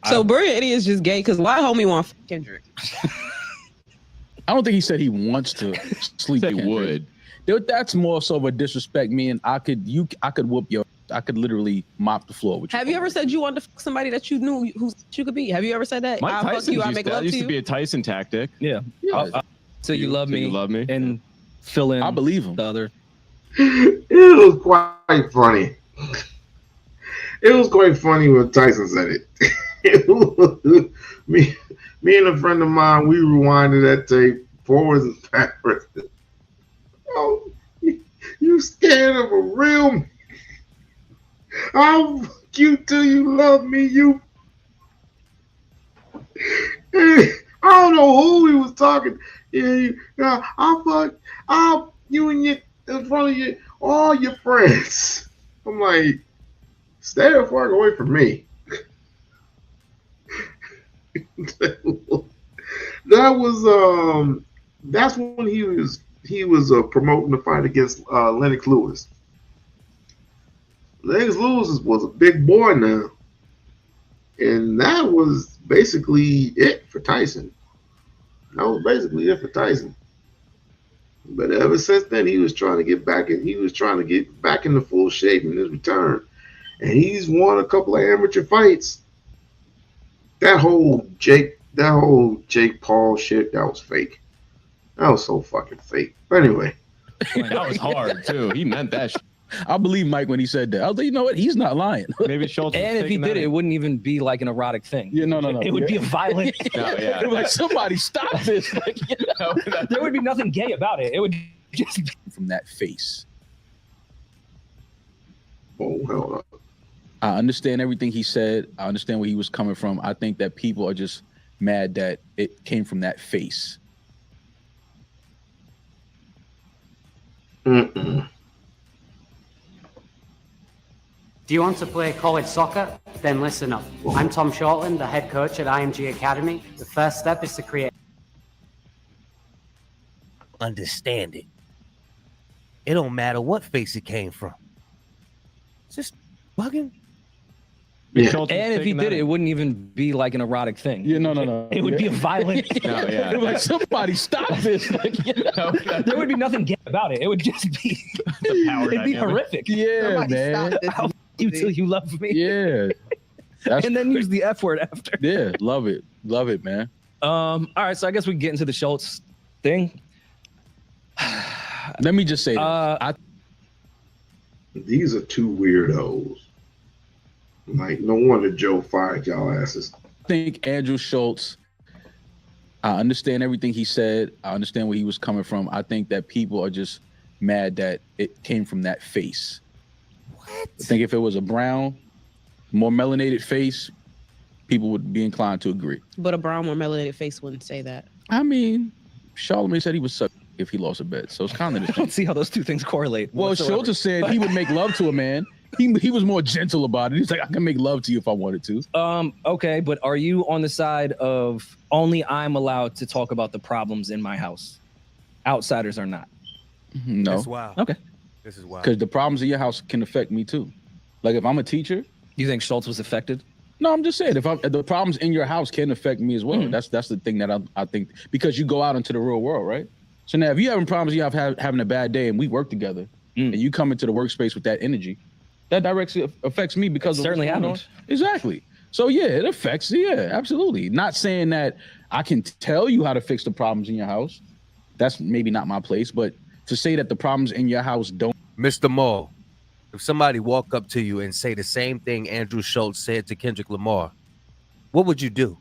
So Brilliant Idiot is just gay because why homie want Kendrick? I don't think he said he wants to sleep with Kendrick. That's more so of a disrespect. Me and I could whoop your. I could literally mop the floor with you. Have you ever said you wanted to fuck somebody that you knew who you could be? Have you ever said that? Mike Tyson used to be a Tyson tactic. Yeah. So you love me, and fill in. I believe him. The other. It was quite funny. It was quite funny when Tyson said it. me and a friend of mine, we rewinded that tape forwards and backwards. Oh, you scared of a real? I'll fuck you till you love me, you. I don't know who he was talking. Yeah, I'll you and you in front of all your friends. I'm like, stay the fuck away from me. That's when he was promoting the fight against Lennox Lewis. Lennox Lewis was a big boy now, and that was basically it for Tyson. But ever since then, he was trying to get back into full shape in his return, and he's won a couple of amateur fights. That whole Jake Paul shit, that was fake. That was so fucking fake. But anyway, that was hard too. He meant that shit. I believe Mike when he said that. I was like, you know what? He's not lying. Maybe Schultz. And if he did it, it wouldn't even be like an erotic thing. Yeah, no. It would be a violent. Like somebody stop this. Like, there would be nothing gay about it. It would just be from that face. Oh, hold up. I understand everything he said. I understand where he was coming from. I think that people are just mad that it came from that face. Do you want to play college soccer? Then listen up. I'm Tom Shortland, the head coach at IMG Academy. The first step is to create. Understand it. It don't matter what face it came from. Just bugging. Yeah. And if he did it, it wouldn't even be like an erotic thing. Yeah, no. It would be a violent. Like somebody stop this. Like, there would be nothing gay about it. It would just be. It'd be horrific. Yeah, somebody man. I'll f you till you love me. Yeah. And then use the F word after. Yeah, love it, man. All right, so I guess we get into the Schultz thing. Let me just say this. These are two weirdos. Like, no wonder Joe fired y'all asses. I think Andrew Schultz, I understand everything he said. I understand where he was coming from. I think that people are just mad that it came from that face. What? I think if it was a brown, more melanated face, people would be inclined to agree. But a brown or melanated face wouldn't say that. I mean, Charlamagne said he would suck if he lost a bet, so it's kind of the I don't see how those two things correlate. Well, Schultz said he would make love to a man. He was more gentle about it. He's like, I can make love to you if I wanted to. Okay, but are you on the side of only I'm allowed to talk about the problems in my house? Outsiders are not. No. That's wild. Okay. This is wild. Because the problems in your house can affect me too. Like if I'm a teacher. You think Schultz was affected? No, I'm just saying if the problems in your house can affect me as well. That's the thing that I think, because you go out into the real world, right? So now if you're having problems, you having a bad day and we work together and you come into the workspace with that energy, that directly affects me because it of certainly what's going happened. on. Exactly. So yeah, it affects. Yeah, absolutely. Not saying that I can tell you how to fix the problems in your house. That's maybe not my place, but to say that the problems in your house don't. Mr. Moore, if somebody walk up to you and say the same thing Andrew Schultz said to Kendrick Lamar, what would you do?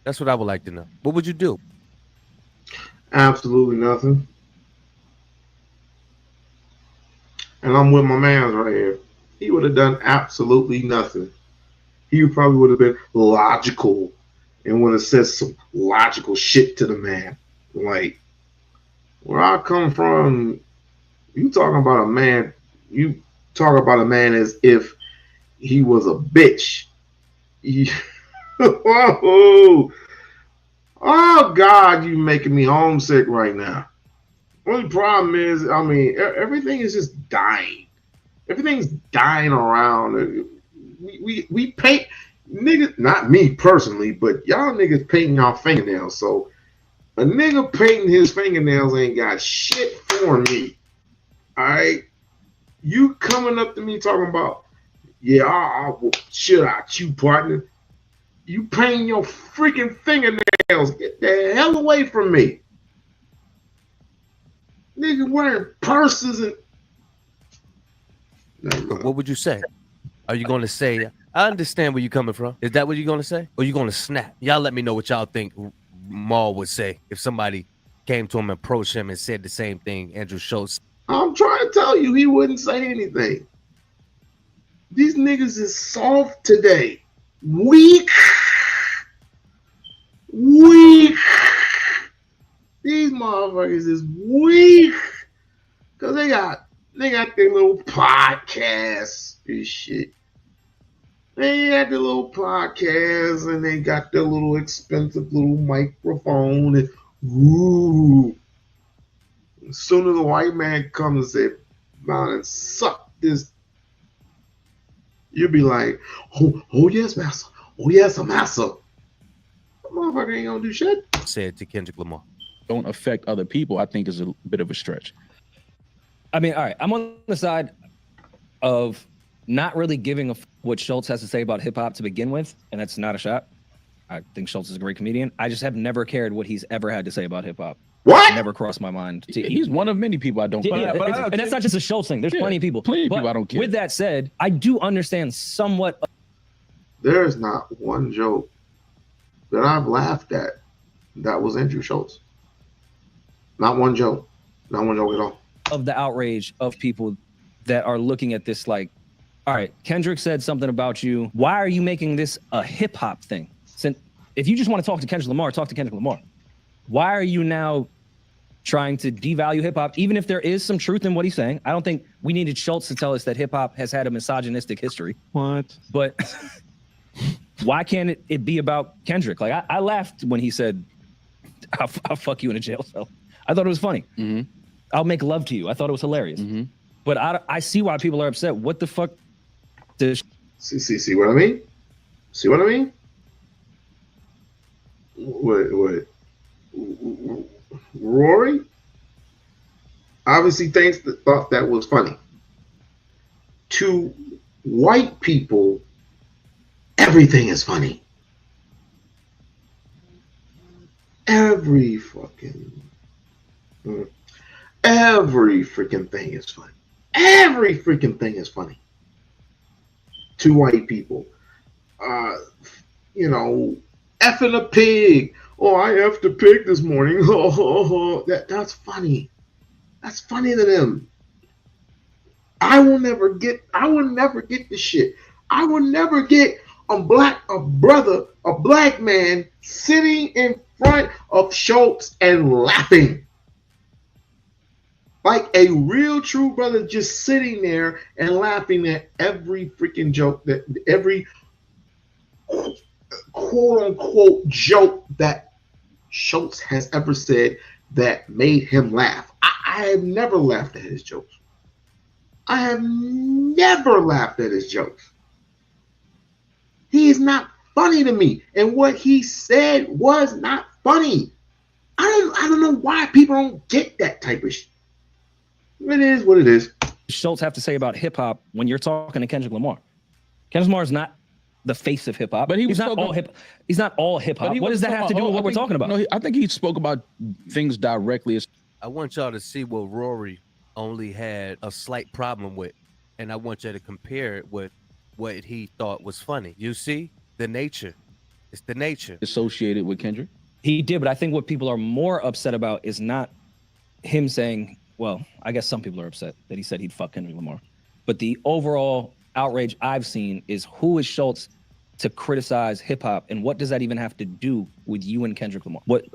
That's what I would like to know. What would you do? Absolutely nothing. And I'm with my man right here. He would have done absolutely nothing. He probably would have been logical and would have said some logical shit to the man. Like, where I come from, you talking about a man, you talk about a man as if he was a bitch. Oh, God, you making me homesick right now. Only problem is, I mean, everything is just dying. Everything's dying around. We paint, niggas, not me personally, but y'all niggas painting y'all fingernails. So a nigga painting his fingernails ain't got shit for me. All right? You coming up to me talking about, yeah, I'll shit out you, partner. You painting your freaking fingernails. Get the hell away from me. Nigga wearing purses and... What would you say? Are you going to say, I understand where you're coming from? Is that what you're going to say? Or you going to snap? Y'all let me know what y'all think Maul would say if somebody came to him and approached him and said the same thing Andrew Schultz. I'm trying to tell you, he wouldn't say anything. These niggas is soft today. Weak. These motherfuckers is weak. Because they got their little podcasts and shit. They got their little podcasts and they got their little expensive little microphone and woo. As soon as a white man comes and say, man, and suck this, you'll be like, oh yes, master. Oh yes, master. That motherfucker ain't gonna do shit. Said to Kendrick Lamar. Don't affect other people, I think is a bit of a stretch. I mean, all right, I'm on the side of not really giving a what Schultz has to say about hip hop to begin with, and that's not a shot. I think Schultz is a great comedian. I just have never cared what he's ever had to say about hip hop. What? Never crossed my mind. He's one of many people I don't. Yeah, and that's not just a Schultz thing. There's plenty of people. Plenty of people I don't care. With that said, I do understand somewhat. There is not one joke that I've laughed at that was Andrew Schultz. Not one joke. Not one joke at all. Of the outrage of people that are looking at this like, all right, Kendrick said something about you. Why are you making this a hip hop thing? Since if you just want to talk to Kendrick Lamar, talk to Kendrick Lamar. Why are you now trying to devalue hip hop, even if there is some truth in what he's saying? I don't think we needed Schultz to tell us that hip hop has had a misogynistic history. What? But why can't it be about Kendrick? Like I laughed when he said, I'll fuck you in a jail cell. I thought it was funny. Mm-hmm. I'll make love to you. I thought it was hilarious. Mm-hmm. But I see why people are upset. What the fuck? See what I mean? See what I mean? What? Rory obviously thought that was funny. To white people, everything is funny. Every freaking thing is funny. Every freaking thing is funny. Two white people, effing a pig. Oh, I effed a pig this morning. That's funny. That's funny to them. I will never get this shit. I will never get a black man sitting in front of Schultz and laughing. Like a real true brother just sitting there and laughing at every freaking joke, that every quote unquote joke that Schultz has ever said that made him laugh. I have never laughed at his jokes. I have never laughed at his jokes. He is not funny to me. And what he said was not funny. I don't know why people don't get that type of shit. It is what it is. Schultz have to say about hip hop when you're talking to Kendrick Lamar? Kendrick Lamar is not the face of hip hop, but he's not all hip. He's not all hip hop. What does that have to do with what we're talking about? No, I think he spoke about things directly. I want y'all to see what Rory only had a slight problem with, and I want you to compare it with what he thought was funny. You see the nature. It's the nature associated with Kendrick. He did, but I think what people are more upset about is not him saying, well, I guess some people are upset that he said he'd fuck Kendrick Lamar. But the overall outrage I've seen is, who is Schultz to criticize hip hop, and what does that even have to do with you and Kendrick Lamar? What?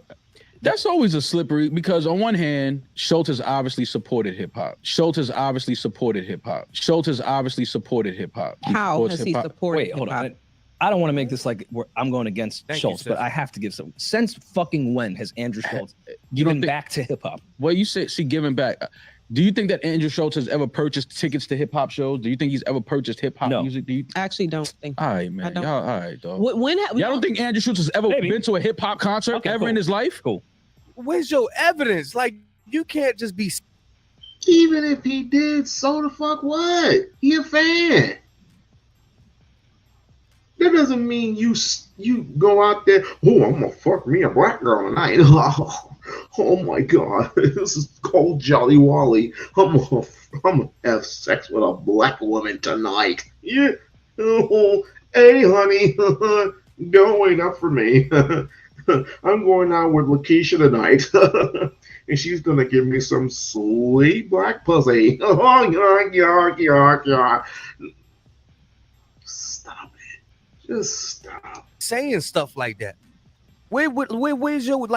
That's always a slippery, because on one hand, Schultz has obviously supported hip hop. Schultz has obviously supported hip hop. Schultz has obviously supported hip hop. How has he supported Wait, hold on. I don't want to make this like I'm going against Schultz, but I have to give some. Since fucking when has Andrew Schultz given back to hip hop? Well, you say giving back. Do you think that Andrew Schultz has ever purchased tickets to hip hop shows? Do you think he's ever purchased hip hop music? Do you? I actually don't think. All right, man. Y'all, all right, dog. Y'all don't think Andrew Schultz has ever been to a hip hop concert ever in his life? Cool. Where's your evidence? Like, you can't just be. Even if he did, so the fuck what? He a fan. That doesn't mean you go out there, oh, I'm gonna fuck me a black girl tonight. Oh my God, this is called Jolly Wally. I'm gonna have sex with a black woman tonight. Yeah. Oh, hey, honey, don't wait up for me. I'm going out with Lakeisha tonight, and she's gonna give me some sweet black pussy. Oh, yark. Stop it. Just stop saying stuff like that. Where's your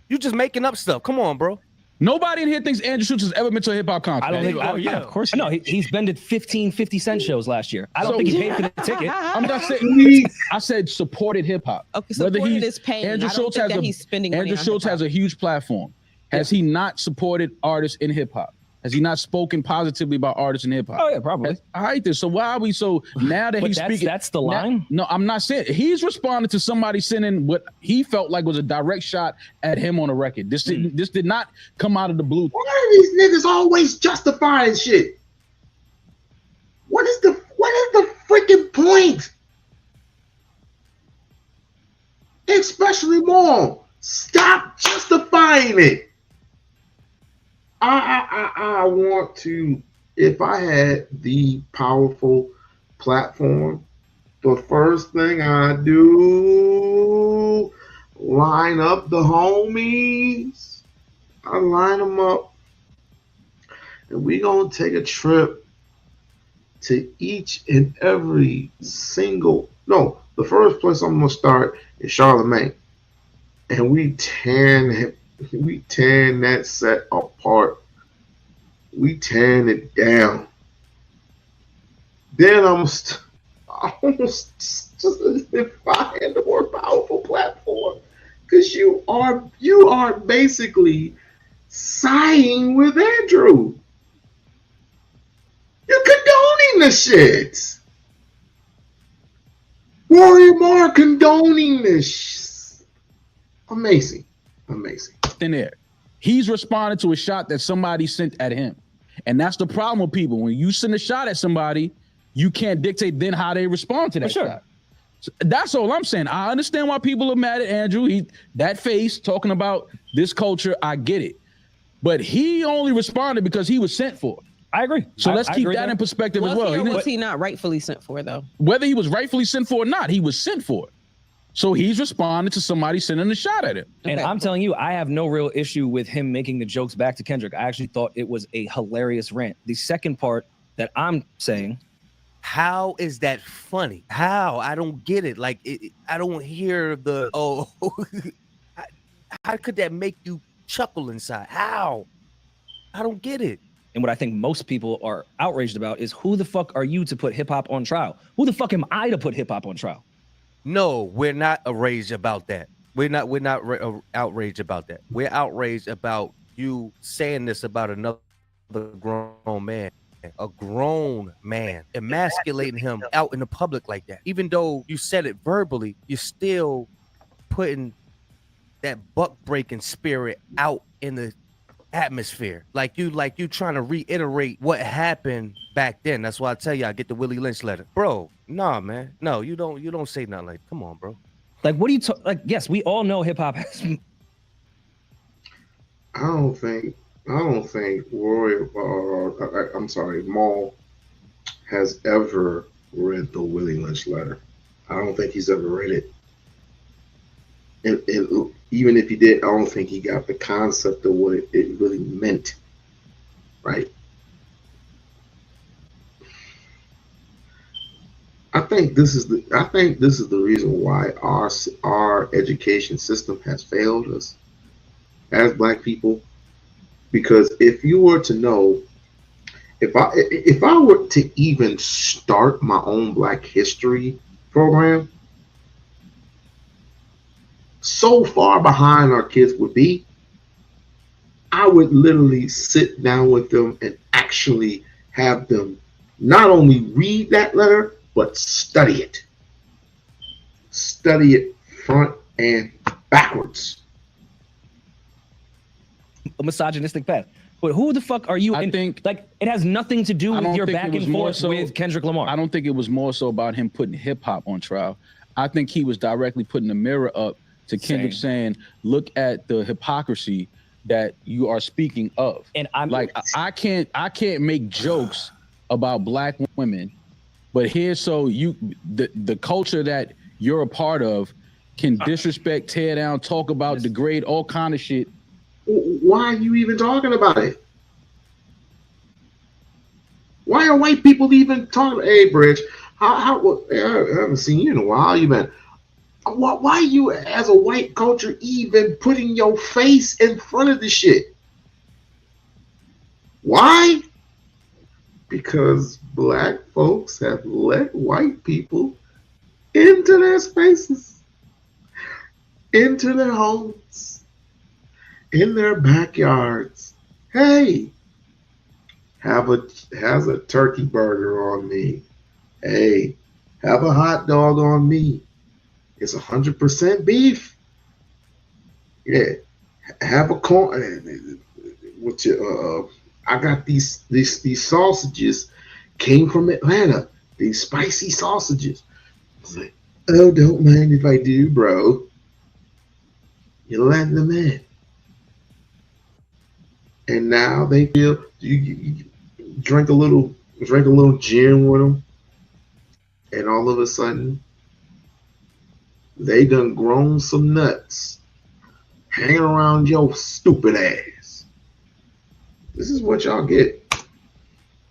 you just making up stuff? Come on, bro. Nobody in here thinks Andrew Schultz has ever been to a hip hop concert. I don't think. Of course. No, he's been to 15 50 Cent shows last year. I don't think he paid for the ticket. I'm not saying. I said supported hip hop. Okay, supported is paying. Andrew Schultz has he's spending money Andrew Schultz has a huge platform. Has he not supported artists in hip hop? Has he not spoken positively about artists in hip hop? Oh yeah, probably. All right, then. So why are we so now that he's speaking? That's the line. No, I'm not saying he's responding to somebody sending what he felt like was a direct shot at him on a record. This did not come out of the blue. Why are these niggas always justifying shit? What is the freaking point? Especially Maul. Stop justifying it. I want to, if I had the powerful platform, the first thing I do, line up the homies. I line them up, and we gonna take a trip to each and every single. No, the first place I'm gonna start is Charlemagne, and we tear that set apart. We tearing it down. Then almost just if I had the more powerful platform, because you are basically siding with Andrew. You're condoning the shit. Rory Moore condoning this. Amazing. In there, he's responding to a shot that somebody sent at him, and that's the problem with people. When you send a shot at somebody, you can't dictate then how they respond to that shot. So that's all I'm saying. I understand why people are mad at Andrew. That face talking about this culture, I get it. But he only responded because he was sent for. I agree. So let's keep that in perspective as well. Was he not rightfully sent for, though? Whether he was rightfully sent for or not, he was sent for. So he's responding to somebody sending a shot at him. And I'm telling you, I have no real issue with him making the jokes back to Kendrick. I actually thought it was a hilarious rant. The second part that I'm saying, how is that funny? How? I don't get it. Like, I don't hear the, how could that make you chuckle inside? How? I don't get it. and what I think most people are outraged about is who the fuck are you to put hip hop on trial? Who the fuck am I to put hip hop on trial? No, we're not outraged about that. We're not outraged about that. We're outraged about you saying this about another grown man. A grown man, emasculating him out in the public like that. Even though you said it verbally, you're still putting that buck breaking spirit out in the atmosphere. Like you trying to reiterate what happened back then. That's why I tell you I get the Willie Lynch letter. Bro, nah, man. No, you don't say nothing like, come on, bro. Like, what do you like? Yes, we all know hip hop has. I don't think Roy, I'm sorry, Maul has ever read the Willie Lynch letter. I don't think he's ever read it. And even if he did, I don't think he got the concept of what it really meant. Right? I think this is the reason why our education system has failed us as Black people. Because if you were to know, if I were to even start my own Black history program, so far behind our kids would be, I would literally sit down with them and actually have them not only read that letter, but study it. Study it front and backwards. A misogynistic path. But who the fuck are you? I think like it has nothing to do with your back and forth with Kendrick Lamar. I don't think it was more so about him putting hip hop on trial. I think he was directly putting the mirror up to Kendrick saying, look at the hypocrisy that you are speaking of. And I'm like, I can't make jokes about Black women, but here's so the culture that you're a part of can disrespect, tear down, talk about, degrade, all kind of shit. Why are you even talking about it? Why are white people even talking? Hey, Bridge, I haven't seen you in a while. You been? Why you, as a white culture, even putting your face in front of the shit? Why? Because Black folks have let white people into their spaces, into their homes, in their backyards. Hey, has a turkey burger on me. Hey, have a hot dog on me. It's 100% beef. Yeah, have a corn. I got these sausages came from Atlanta. These spicy sausages. I was like, oh, don't mind if I do, bro. You're letting them in. And now they feel you drink a little gin with them, and all of a sudden they done grown some nuts hanging around your stupid ass. This is what y'all get.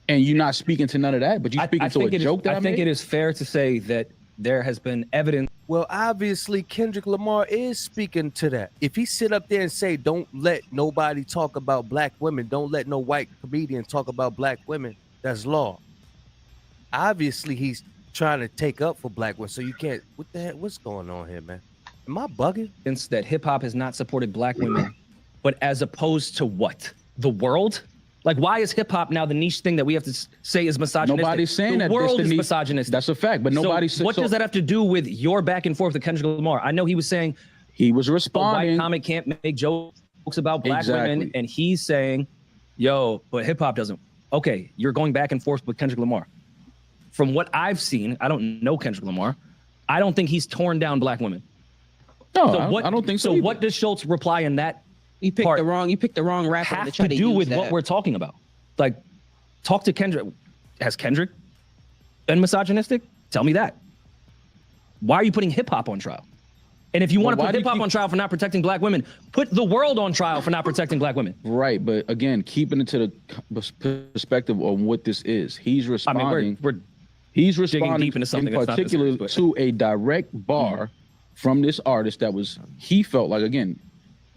And you're not speaking to none of that, but you're speaking to a joke that I think it is fair to say that there has been evidence. Well, obviously, Kendrick Lamar is speaking to that. If he sit up there and say, don't let nobody talk about Black women, don't let no white comedian talk about Black women, that's law. Obviously, he's trying to take up for Black women, so you can't, what the heck, what's going on here, man? Am I bugging? Since that hip hop has not supported Black women, but as opposed to what? The world? Like, why is hip hop now the niche thing that we have to say is misogynistic? Nobody's saying that. The world is misogynistic. That's a fact, but nobody said. What does that have to do with your back and forth with Kendrick Lamar? I know he was saying he was responding. A white comic can't make jokes about Black women, and he's saying, "Yo, but hip hop doesn't." Okay, you're going back and forth with Kendrick Lamar. From what I've seen, I don't know Kendrick Lamar. I don't think he's torn down black women. No, So I don't think so. So either. what does Schultz reply in that? You picked the wrong rapper have to try to to do use with that. what we're talking about. Like, talk to Kendrick. Has Kendrick been misogynistic? Tell me that. Why are you putting hip hop on trial? And if you want to put hip hop on trial for not protecting black women, put the world on trial for not protecting black women. Right, but again, keeping it to the perspective of what this is, he's responding. I mean, we're he's digging responding deep into something in that's not this particular serious, to a direct bar from this artist that was, he felt like, again,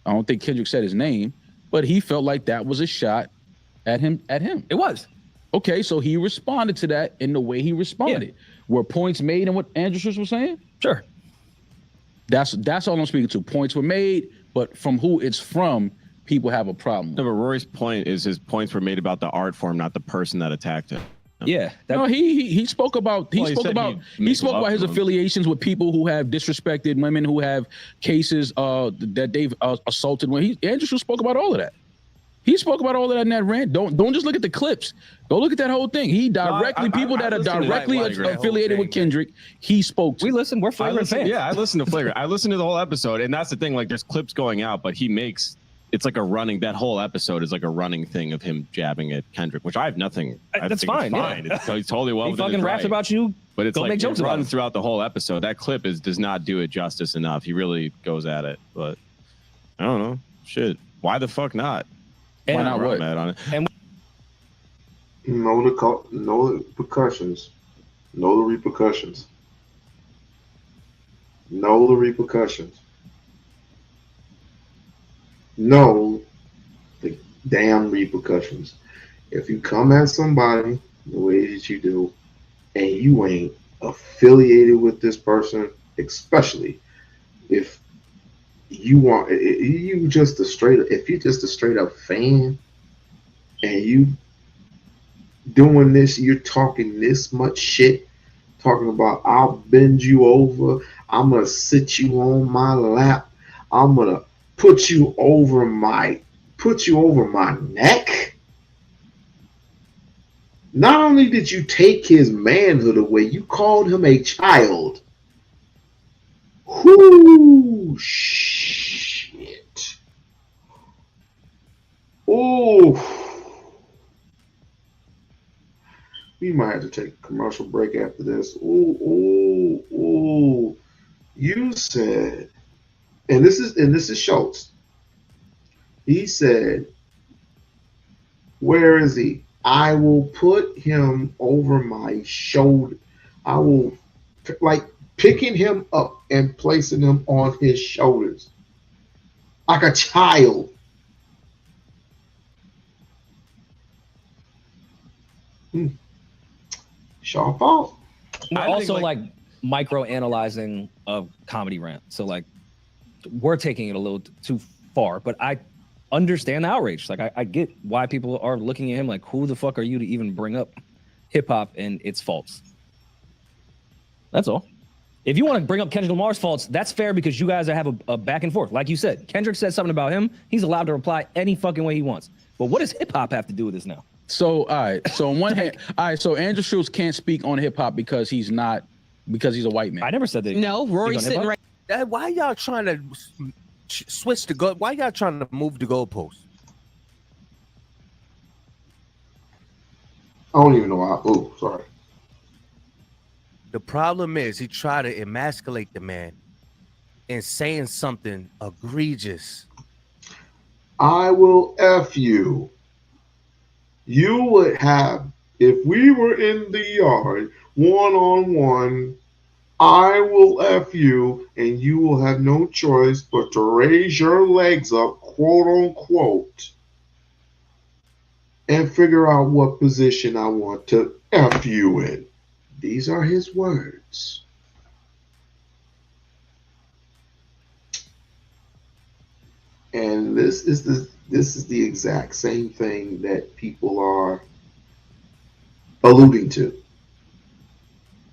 I don't think Kendrick said his name, but he felt like that was a shot at him. It was. Okay, so he responded to that in the way he responded. Were points made in what Andrew Schultz was saying? Sure. That's all I'm speaking to. Points were made, but from who it's from, people have a problem. No, but Rory's point is his points were made about the art form, not the person that attacked him. Yeah. No, he spoke about he spoke about his affiliations with people who have disrespected women, who have cases that they've assaulted women. Andrew Schultz spoke about all of that. He spoke about all of that in that rant. Don't just look at the clips. Go look at that whole thing. He directly people that are directly affiliated with Kendrick, he spoke to. We listen. We're flagrant fans. Yeah, I listened to Flagrant. I listened to the whole episode, and that's the thing. Like, there's clips going out, but it's like a running. That whole episode is like a running thing of him jabbing at Kendrick, which I have nothing. That's fine. It's totally well. He within fucking his raps right. about you. But it's Go like make jokes it about runs him. throughout the whole episode. That clip does not do it justice enough. He really goes at it, but I don't know. Shit, why the fuck not? Why not what? Mad on it. And Know the repercussions. Know the repercussions. Know the repercussions. Know the damn repercussions. If you come at somebody the way that you do, and you ain't affiliated with this person, especially if you're just a straight up fan, and you doing this, you're talking this much shit, talking about I'll bend you over, I'm gonna sit you on my lap, I'm gonna put you over my neck. Not only did you take his manhood away, you called him a child. Whoo, shit. Oh. We might have to take a commercial break after this. Ooh. You said, and this is Schultz. He said, where is he? I will put him over my shoulder. I will, like, picking him up and placing him on his shoulders like a child. Sharp out. We're also like micro analyzing a comedy rant. So like we're taking it a little too far, but I understand the outrage. Like I get why people are looking at him like, who the fuck are you to even bring up hip hop and its faults? That's all. If you want to bring up Kendrick Lamar's faults, that's fair because you guys have a back and forth. Like you said, Kendrick said something about him. He's allowed to reply any fucking way he wants. But what does hip hop have to do with this now? So, all right. So on one hand, so Andrew Schultz can't speak on hip hop because he's a white man. I never said that. No, Rory's sitting right. Why y'all trying to switch the goal? Why y'all trying to move the goalpost? I don't even know why. Oh, sorry. The problem is he tried to emasculate the man and saying something egregious. I will F you. You would have, if we were in the yard, one-on-one, I will F you, and you will have no choice but to raise your legs up, quote unquote, and figure out what position I want to F you in. These are his words. And this is the exact same thing that people are alluding to.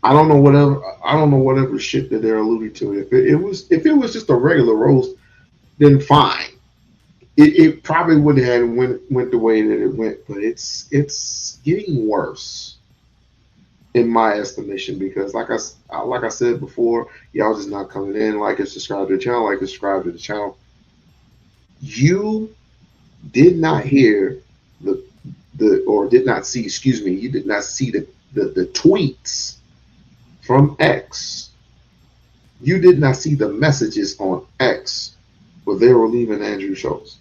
I don't know whatever shit that they're alluding to. If it was just a regular roast, then fine. It probably would have went the way that it went, but it's getting worse. in my estimation, because like I said before, y'all just not coming in. Like it's subscribe to the channel, like it's subscribe to the channel. You did not hear or did not see, excuse me, you did not see the tweets from X. You did not see the messages on X where they were leaving Andrew Schultz.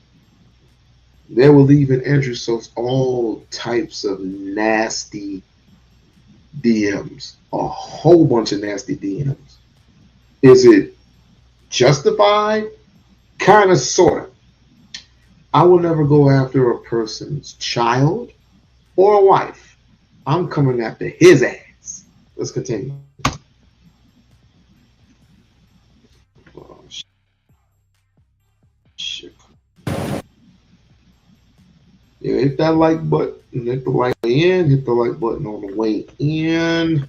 They were leaving Andrew Schultz all types of nasty DMs, a whole bunch of nasty DMs. Is it justified? Kind of, sort of. I will never go after a person's child or a wife. I'm coming after his ass. Let's continue. Oh, shit. Yeah, hit that like button. Hit the like in. Hit the like button on the way in.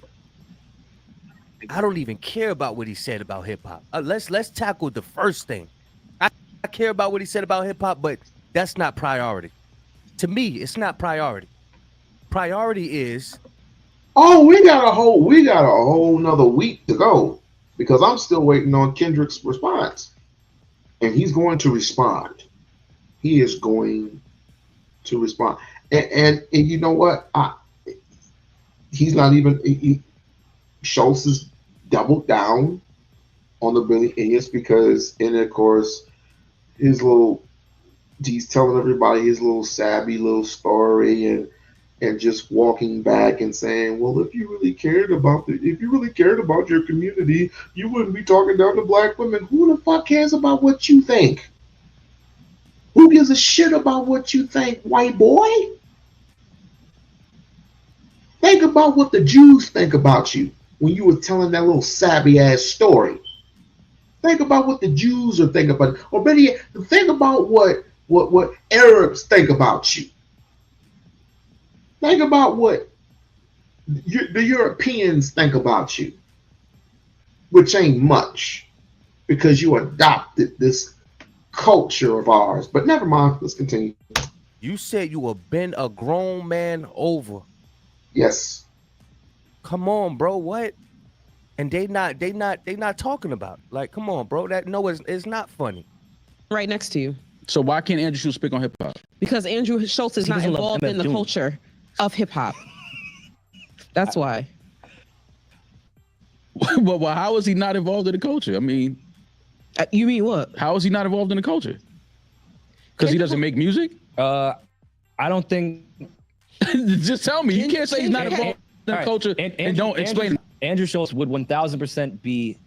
I don't even care about what he said about hip hop. Let's tackle the first thing. I care about what he said about hip hop, but that's not priority. To me, it's not priority. Priority is. Oh, we got a whole nother week to go, because I'm still waiting on Kendrick's response, and he's going to respond. He is going to respond, and you know what? He's not even. Schultz has doubled down on the Brilliant Idiots because, and of course, he's telling everybody his little savvy little story and just walking back and saying, well, if you really cared about your community, you wouldn't be talking down to black women. Who the fuck cares about what you think? Who gives a shit about what you think, white boy? Think about what the Jews think about you when you were telling that little savvy ass story. Think about what the Jews are thinking about, or better yet, think about what Arabs think about you. Think about what the Europeans think about you, which ain't much, because you adopted this culture of ours. But never mind. Let's continue. You said you were been a grown man over. Yes. Come on, bro. What? And they not talking about. Like, come on, bro. That it's not funny. Right next to you. So why can't Andrew Schultz speak on hip hop? Because Andrew Schultz is not involved in the culture of hip hop. That's why. Well, how is he not involved in the culture? I mean, you mean what? How is he not involved in the culture? Because he doesn't make music? I don't think. Just tell me. You can't say he's not involved in the culture and don't explain. Andrew Schultz would 1000% be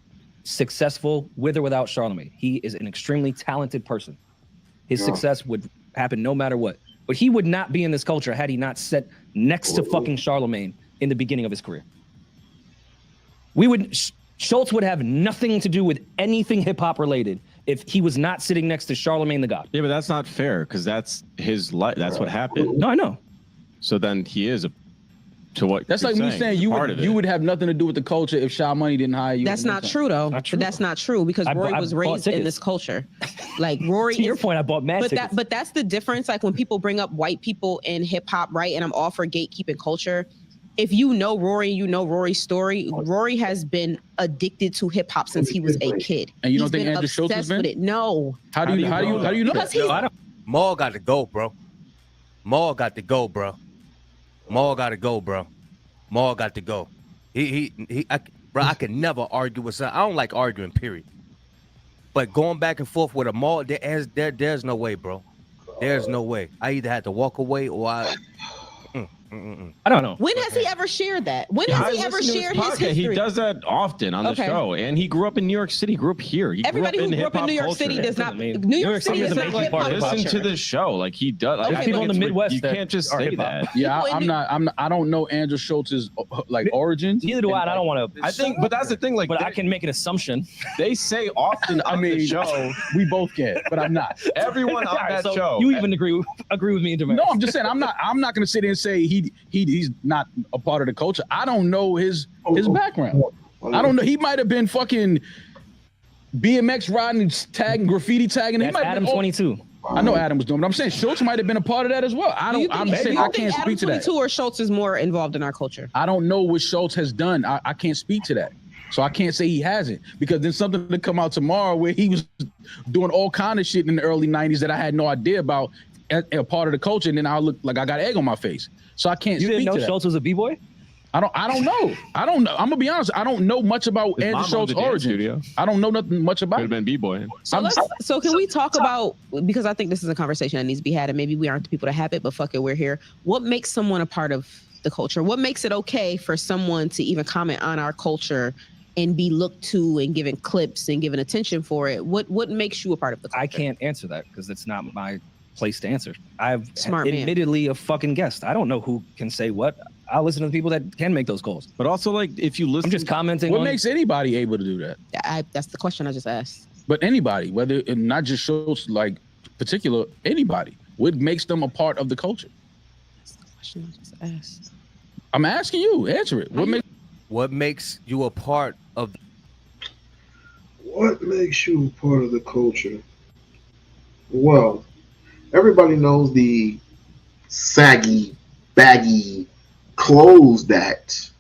successful with or without Charlemagne. He is an extremely talented person. His success would happen no matter what. But he would not be in this culture had he not sat next to fucking Charlemagne in the beginning of his career. Schultz would have nothing to do with anything hip hop related if he was not sitting next to Charlemagne the God. Yeah, but that's not fair because that's his life. That's what happened. No, I know. So then he is to what? That's like me saying you would have nothing to do with the culture if Sha Money didn't hire you. That's not true though. That's not true because Rory was raised in this culture. Like Rory. To your point, I bought mad tickets. But that's the difference. Like when people bring up white people in hip hop, right? And I'm all for gatekeeping culture. If you know Rory, you know Rory's story. Rory has been addicted to hip hop since he was a kid. And you don't think Andrew Schultz has been? No. How do you know that? Maul got to go, bro. Maul got to go, bro. Maul got to go, bro. Maul got to go. I can never argue with something. I don't like arguing, period. But going back and forth with a Maul, there's no way, bro. There's no way. I either had to walk away or I don't know. When has he ever shared that? When has he ever shared his history? He does that often on the show, and he grew up in New York City. Grew up here. Everybody who grew up in New York City does not. New York City is not hip hop. Listen to the show, like he does. There's people in the Midwest. You can't just say that. Yeah, I'm not. I don't know Andrew Schultz's origins. Neither do I. I don't want to. I think, but that's the thing. Like, but I can make an assumption. They say often on the show. We both can, but I'm not. Everyone on that show. You even agree with me, Demaris. No, I'm just saying I'm not going to sit there and say he's not a part of the culture. I don't know his background. I don't know. He might have been fucking BMX riding, tagging, graffiti tagging. That's Adam 22. I know Adam was doing, but I'm saying Schultz might have been a part of that as well. I'm saying I can't speak to that. Or Schultz is more involved in our culture. I don't know what Schultz has done. I can't speak to that. So I can't say he hasn't, because there's something to come out tomorrow where he was doing all kind of shit in the early 90s that I had no idea about, a part of the culture, and then I'll look like I got egg on my face. So I can't speak to that. You didn't know Schultz was a B-boy? I don't know. I'm gonna be honest. I don't know much about Andrew Schultz's origin. I don't know nothing much about. Could have been B-boy. So can we talk about, because I think this is a conversation that needs to be had, and maybe we aren't the people to have it, but fuck it, we're here. What makes someone a part of the culture? What makes it okay for someone to even comment on our culture and be looked to and given clips and given attention for it? What makes you a part of the culture? I can't answer that because it's not my place to answer. I'm Smart man. admittedly a fucking guest. I don't know who can say what. I'll listen to the people that can make those calls. But also, like, if you listen, I'm just commenting. What makes anybody able to do that? That's the question I just asked. But anybody, whether not just Schultz, like particular, anybody, what makes them a part of the culture? That's the question I just asked. I'm asking you, answer it. What makes you a part of? What makes you a part of the culture? Well, everybody knows the saggy, baggy clothes that,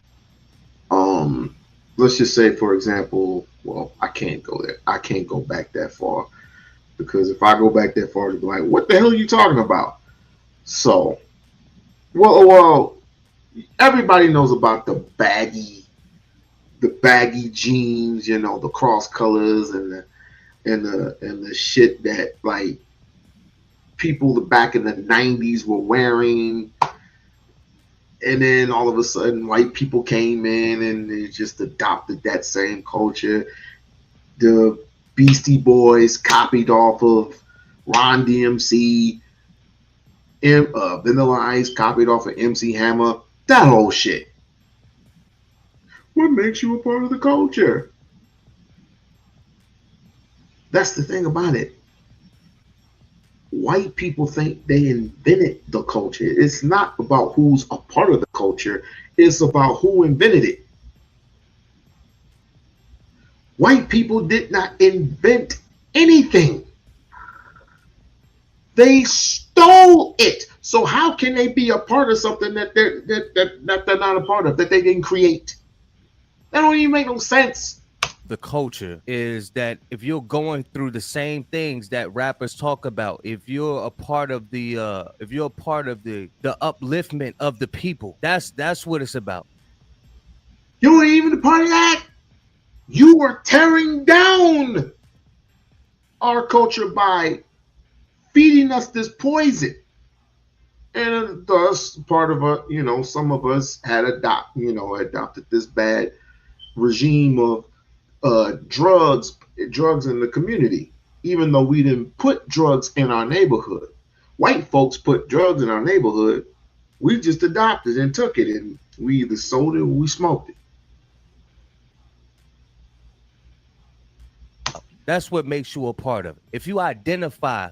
let's just say, for example, well, I can't go there. I can't go back that far, because if I go back that far, they'll be like, what the hell are you talking about? So, well, everybody knows about the baggy jeans, you know, the cross colors and the shit that, like, people back in the 90s were wearing. And then all of a sudden white people came in and they just adopted that same culture. The Beastie Boys copied off of Ron DMC. Vanilla Ice copied off of MC Hammer. That whole shit. What makes you a part of the culture? That's the thing about it. White people think they invented the culture. It's not about who's a part of the culture. It's about who invented it. White people did not invent anything. They stole it. So how can they be a part of something that they're not a part of, that they didn't create? That don't even make no sense. The culture is that if you're going through the same things that rappers talk about, if you're a part of the the upliftment of the people, that's what it's about. You ain't even a part of that. You are tearing down our culture by feeding us this poison. And thus, part of some of us had adopted this bad regime of drugs in the community, even though we didn't put drugs in our neighborhood. White folks put drugs in our neighborhood. We just adopted and took it, and we either sold it or we smoked it. That's what makes you a part of it. If you identify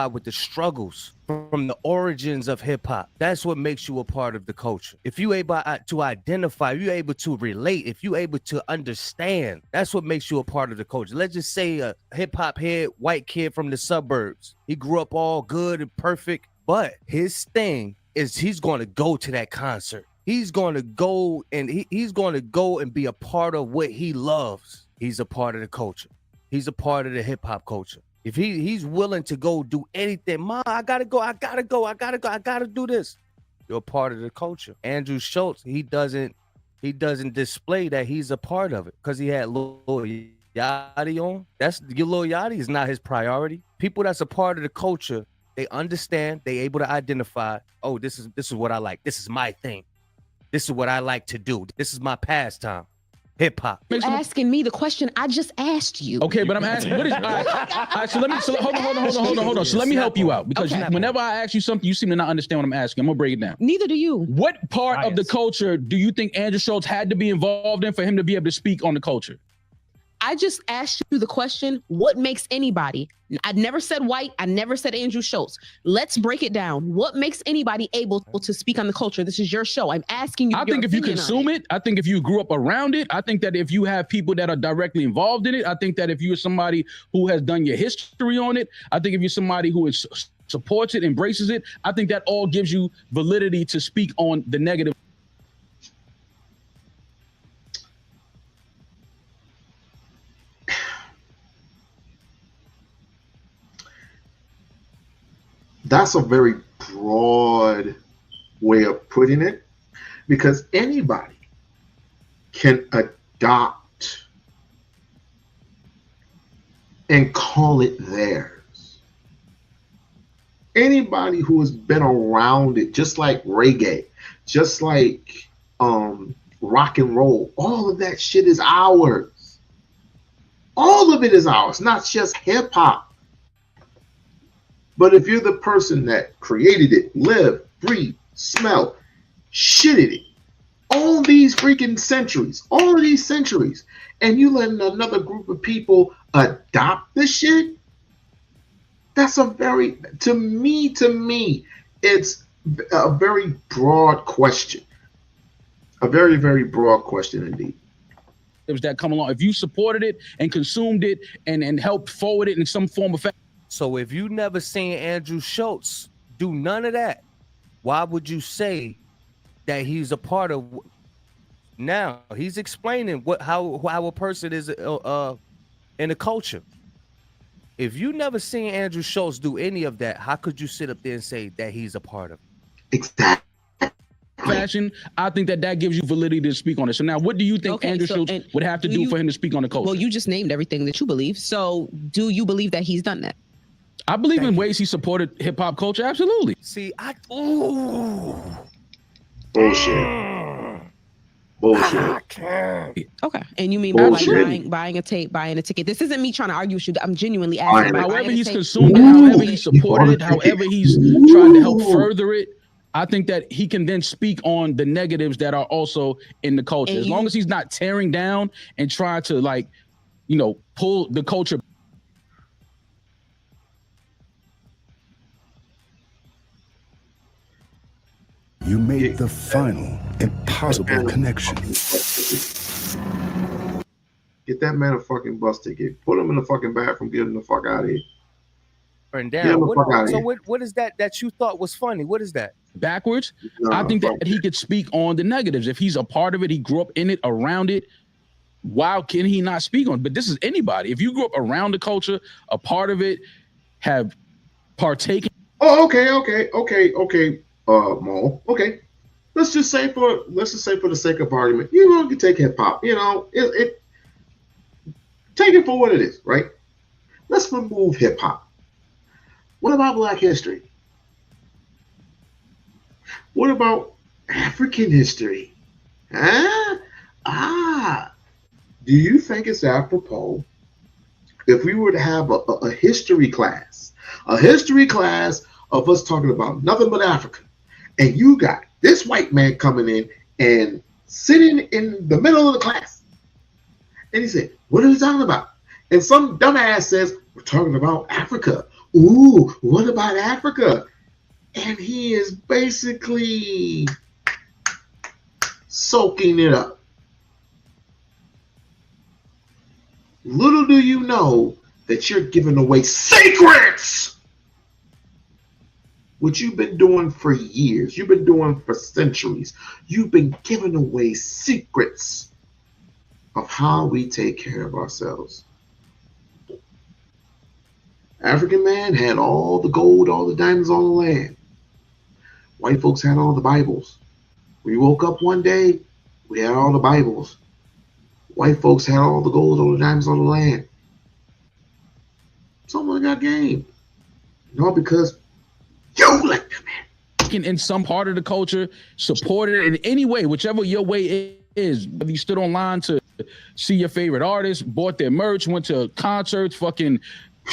with the struggles from the origins of hip hop, that's what makes you a part of the culture. If you able to identify, you're able to relate, if you able to understand, that's what makes you a part of the culture. Let's just say a hip hop head white kid from the suburbs. He grew up all good and perfect, but his thing is he's going to go to that concert. He's going to go and he's going to go and be a part of what he loves. He's a part of the culture. He's a part of the hip hop culture. If he's willing to go do anything, Ma, I gotta do this. You're a part of the culture. Andrew Schultz, he doesn't display that he's a part of it because he had Lil Yachty on. Your Lil Yachty is not his priority. People that's a part of the culture, they understand, they able to identify, oh, this is what I like. This is my thing. This is what I like to do. This is my pastime. Hip hop. You're asking me the question I just asked you. Okay, but I'm asking, what is all right, so hold on. So let me help you out, because whenever I ask you something, you seem to not understand what I'm asking. I'm gonna break it down. Neither do you. What part of the culture do you think Andrew Schultz had to be involved in for him to be able to speak on the culture? I just asked you the question, what makes anybody? I never said white. I never said Andrew Schultz. Let's break it down. What makes anybody able to speak on the culture? This is your show. I'm asking you. I think if you consume it, I think if you grew up around it, I think that if you have people that are directly involved in it, I think that if you're somebody who has done your history on it, I think if you're somebody who supports it, embraces it, I think that all gives you validity to speak on the negative. That's a very broad way of putting it, because anybody can adopt and call it theirs. Anybody who has been around it, just like reggae, just like rock and roll, all of that shit is ours. All of it is ours, not just hip hop. But if you're the person that created it, lived, breathed, smelled, shitted it, all these freaking centuries, all of these centuries, and you let another group of people adopt this shit, that's a very, to me, it's a very broad question. A very, very broad question indeed. That come along. If you supported it and consumed it and helped forward it in some form of fashion. So if you never seen Andrew Schultz do none of that, why would you say that he's a part of? Now he's explaining how a person is in the culture. If you never seen Andrew Schultz do any of that, how could you sit up there and say that he's a part of it? Exactly. Fashion, I think that gives you validity to speak on it. So now, what do you think Andrew Schultz would have to do for him to speak on the culture? Well, you just named everything that you believe. So do you believe that he's done that? I believe in ways he supported hip hop culture. Absolutely. See, bullshit. Okay, and you mean by like buying a tape, buying a ticket? This isn't me trying to argue with you. I'm genuinely asking. However he's consumed it, however he supported it, however he's trying to help further it, I think that he can then speak on the negatives that are also in the culture. As long as he's not tearing down and trying to pull the culture. You made the final impossible connection. Get that man a fucking bus ticket. Put him in the fucking bathroom. Get him the fuck out of here. Burn Get him down. the fuck out of here. What is that you thought was funny? What is that? Backwards. I think that he could speak on the negatives. If he's a part of it, he grew up in it, around it. Why can he not speak on it? But this is anybody. If you grew up around the culture, a part of it, have partaken. Oh, okay. Mo. Okay. Let's just say for the sake of argument, you can take hip hop. It take it for what it is, right? Let's remove hip hop. What about Black history? What about African history? Huh? Do you think it's apropos if we were to have a history class of us talking about nothing but Africa, and you got this white man coming in and sitting in the middle of the class, and he said, "What are we talking about?" And some dumbass says, "We're talking about Africa." Ooh, what about Africa? And he is basically soaking it up. Little do you know that you're giving away secrets, what you've been doing for years, you've been doing for centuries. You've been giving away secrets of how we take care of ourselves. African man had all the gold, all the diamonds on the land. White folks had all the Bibles. We woke up one day, we had all the Bibles. White folks had all the gold, all the diamonds on the land. Someone got game. Because you let them in some part of the culture, supported it in any way, whichever your way is. Whether you stood online to see your favorite artist, bought their merch, went to concerts, fucking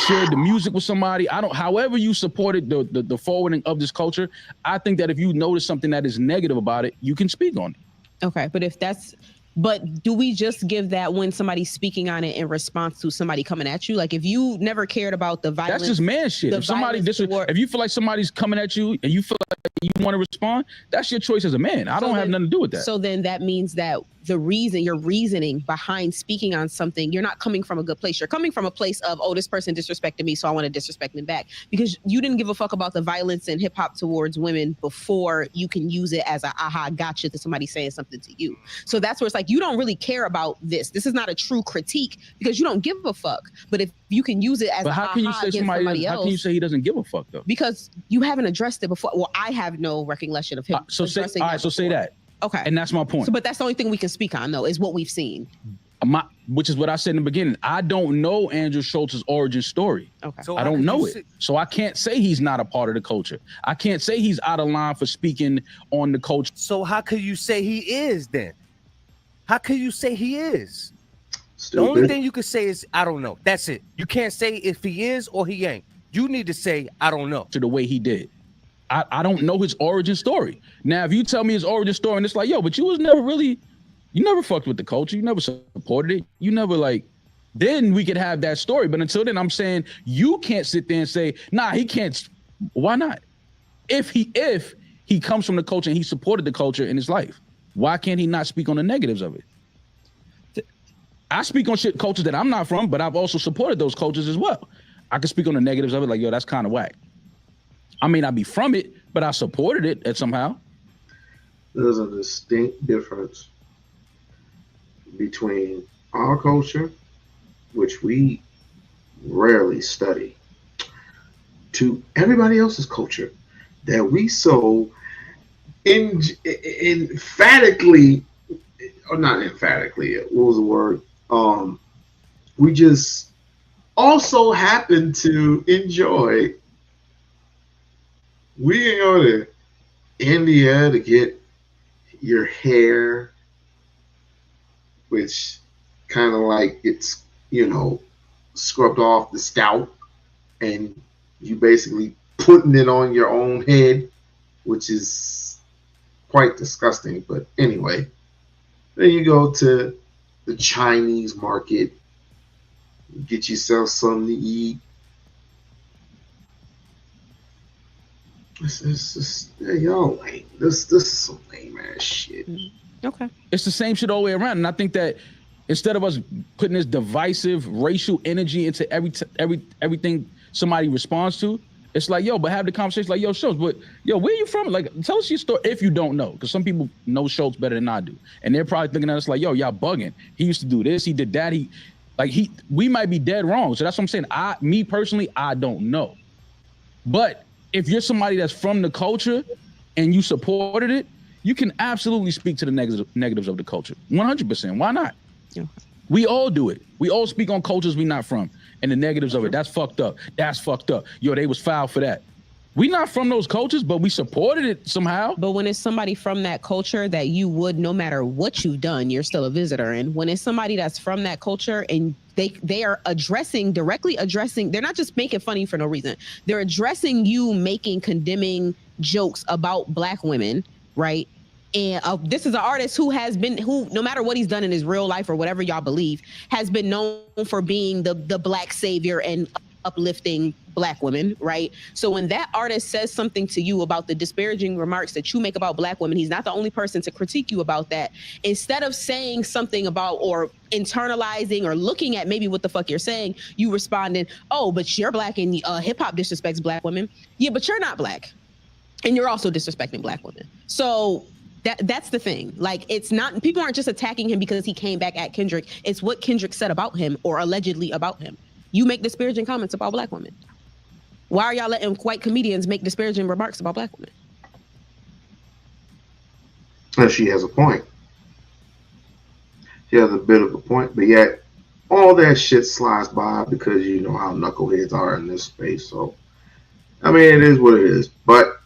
shared the music with somebody. However you supported the forwarding of this culture, I think that if you notice something that is negative about it, you can speak on it. Okay, but if that's But do we just give that when somebody's speaking on it in response to somebody coming at you? Like if you never cared about the violence, that's just man shit. If somebody if you feel like somebody's coming at you and you feel like you want to respond, that's your choice as a man. I don't have nothing to do with that. So then that means that your reasoning behind speaking on something, you're not coming from a good place. You're coming from a place of, oh, this person disrespected me, so I want to disrespect them back. Because you didn't give a fuck about the violence in hip hop towards women before you can use it as a aha gotcha to somebody saying something to you. So that's where it's like, you don't really care about this. This is not a true critique because you don't give a fuck. But if you can use it as but how can you say somebody else, how can you say he doesn't give a fuck though? Because you haven't addressed it before. Well, I have no recollection of him. So say that. Okay. And that's my point. So, but that's the only thing we can speak on, though, is what we've seen. Which is what I said in the beginning. I don't know Andrew Schultz's origin story. Okay. So I don't know it. So I can't say he's not a part of the culture. I can't say he's out of line for speaking on the culture. So how could you say he is then? How could you say he is? Stupid. The only thing you could say is, I don't know. That's it. You can't say if he is or he ain't. You need to say, I don't know. To the way he did. I don't know his origin story. Now, if you tell me his origin story and it's like, yo, but you was never really, you never fucked with the culture. You never supported it. You never then we could have that story. But until then, I'm saying you can't sit there and say, nah, he can't. Why not? If he comes from the culture and he supported the culture in his life, why can't he not speak on the negatives of it? I speak on cultures that I'm not from, but I've also supported those cultures as well. I can speak on the negatives of it, like, yo, that's kind of whack. I may not be from it, but I supported it somehow. There's a distinct difference between our culture, which we rarely study, to everybody else's culture that we so emphatically, or not emphatically, what was the word? We just also happen to enjoy. We can go to India to get your hair, which kind of like it's, scrubbed off the scalp, and you basically putting it on your own head, which is quite disgusting. But anyway, then you go to the Chinese market, get yourself something to eat. This is y'all lame. This is some lame ass shit. Okay. It's the same shit all the way around, and I think that instead of us putting this divisive racial energy into everything somebody responds to, it's like, yo, but have the conversation like, yo, Schultz, but yo, where you from? Like, tell us your story if you don't know, because some people know Schultz better than I do, and they're probably thinking that it's like, yo, y'all bugging. He used to do this, he did that, we might be dead wrong. So that's what I'm saying. Me personally, I don't know, but if you're somebody that's from the culture and you supported it, you can absolutely speak to the negatives of the culture. 100%. Why not? Yeah. We all do it. We all speak on cultures we not from and the negatives of it. That's fucked up. That's fucked up. Yo, they was foul for that. We not from those cultures, but we supported it somehow. But when it's somebody from that culture that you would, no matter what you've done, you're still a visitor. And when it's somebody that's from that culture and they are directly addressing, they're not just making fun of you for no reason. They're addressing you, making condemning jokes about Black women, right? And this is an artist who no matter what he's done in his real life or whatever y'all believe, has been known for being the Black savior and uplifting Black women, right? So when that artist says something to you about the disparaging remarks that you make about Black women, he's not the only person to critique you about that. Instead of saying something about or internalizing or looking at maybe what the fuck you're saying, you responded, oh, but you're Black and hip hop disrespects Black women. Yeah, but you're not Black. And you're also disrespecting Black women. So that's the thing. Like, it's not, people aren't just attacking him because he came back at Kendrick. It's what Kendrick said about him or allegedly about him. You make disparaging comments about Black women. Why are y'all letting white comedians make disparaging remarks about Black women? And she has a point. She has a bit of a point, but yet all that shit slides by because you know how knuckleheads are in this space. So, I mean, it is what it is. But